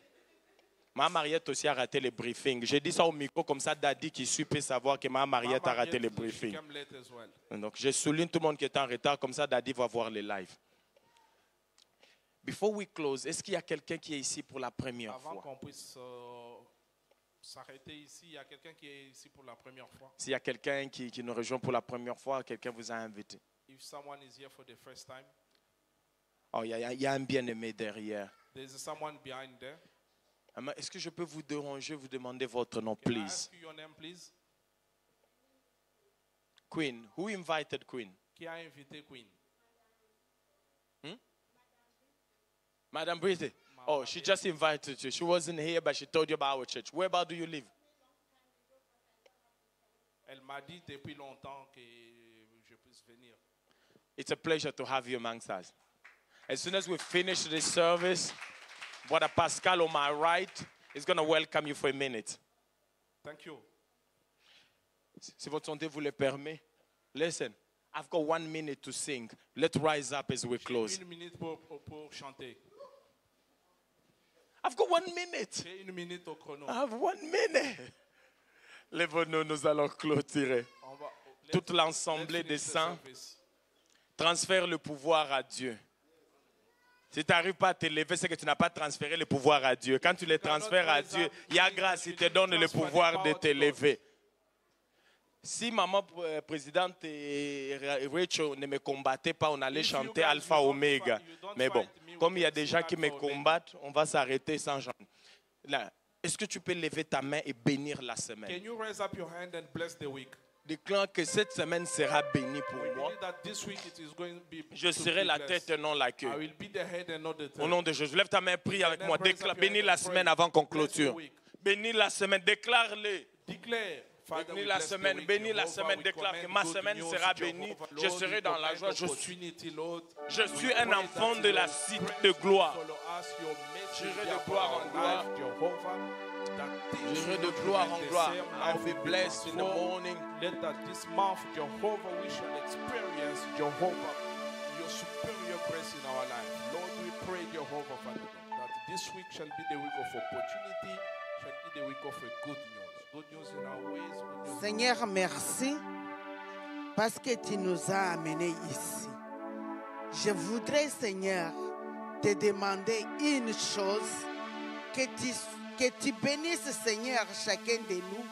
G: Ma Mariette aussi a raté le briefing. J'ai dit ça au micro, comme ça Daddy qui suit peut savoir que ma Mariette a raté le briefing. Donc je souligne tout le monde qui est en retard, comme ça Daddy va voir les lives. Before we close, est-ce qu'il y a quelqu'un qui est ici pour la première fois?
E: Avant qu'on puisse s'arrêter ici, il y a quelqu'un qui est ici pour la première fois.
G: S'il y a quelqu'un qui nous rejoint pour la première fois, quelqu'un vous a invité.
E: If someone is here for the first time,
G: oh, il y a un bien-aimé derrière.
E: there's someone behind there.
G: Est-ce que je peux vous déranger, vous demander votre nom,
E: Can I
G: please?
E: ask you your name, please?
G: Queen. Who invited Queen?
E: Qui a invité Queen?
G: Madam Britty. Oh, she just invited you. She wasn't here, but she told you about our church. Where about do you live?
E: Elle m'a dit depuis longtemps que je puisse venir.
G: It's a pleasure to have you amongst us. As soon as we finish this service, Brother Pascal on my right is going to welcome you for a minute.
E: Thank you.
G: Si votre santé vous le permet, listen, I've got 1 minute to sing. Let's rise up as we close.
E: J'ai 1 minute pour chanter.
G: I've got 1 minute.
E: J'ai 1 minute au chrono.
G: I have 1 minute. Lève-nous, nous allons clôturer. Toute l'assemblée des saints transfère le pouvoir à Dieu. Si tu n'arrives pas à te lever, c'est que tu n'as pas transféré le pouvoir à Dieu. Quand tu le transfères à Dieu, il y a grâce, il te donne le pouvoir de te lever. Si maman présidente Rachel ne me combattait pas, on allait chanter Alpha Omega. Mais bon, comme il y a des gens qui me combattent, on va s'arrêter sans chanter. Là, est-ce que tu peux lever ta main et bénir la semaine?
E: Can you raise up your hand and bless the week?
G: Déclare que cette semaine sera bénie pour moi. Je serai la tête et non la queue. Au nom de Jésus, lève ta main, prie avec moi. Bénis la semaine avant qu'on clôture. Bénis la semaine, déclare-le. Bénis la semaine, déclare que ma semaine sera bénie. Je serai dans la joie. Je suis un enfant de la cité de gloire. J'irai de gloire en gloire. J'irai de gloire en gloire. I'll be blessed in the morning.
E: Let that this month, Jehovah, we shall experience, Jehovah, your superior grace in our life. Lord, we pray, Jehovah, Father, that this week shall be the week of opportunity, shall be the week of good news. Good news in our ways. Good news.
H: Seigneur, merci parce que tu nous as amenés ici. Je voudrais, Seigneur, te demander une chose, que tu bénisses, Seigneur, chacun de nous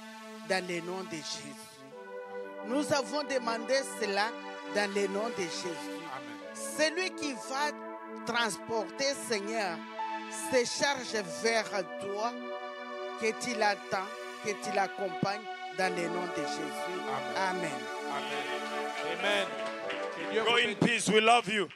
H: dans le nom de Jésus. Nous avons demandé cela dans le nom de Jésus.
E: Amen.
H: Celui qui va transporter, Seigneur, ses charges vers toi, que tu l'attends, que tu l'accompagnes dans le nom de Jésus. Amen.
E: Amen. Amen.
G: Go in peace. We love you.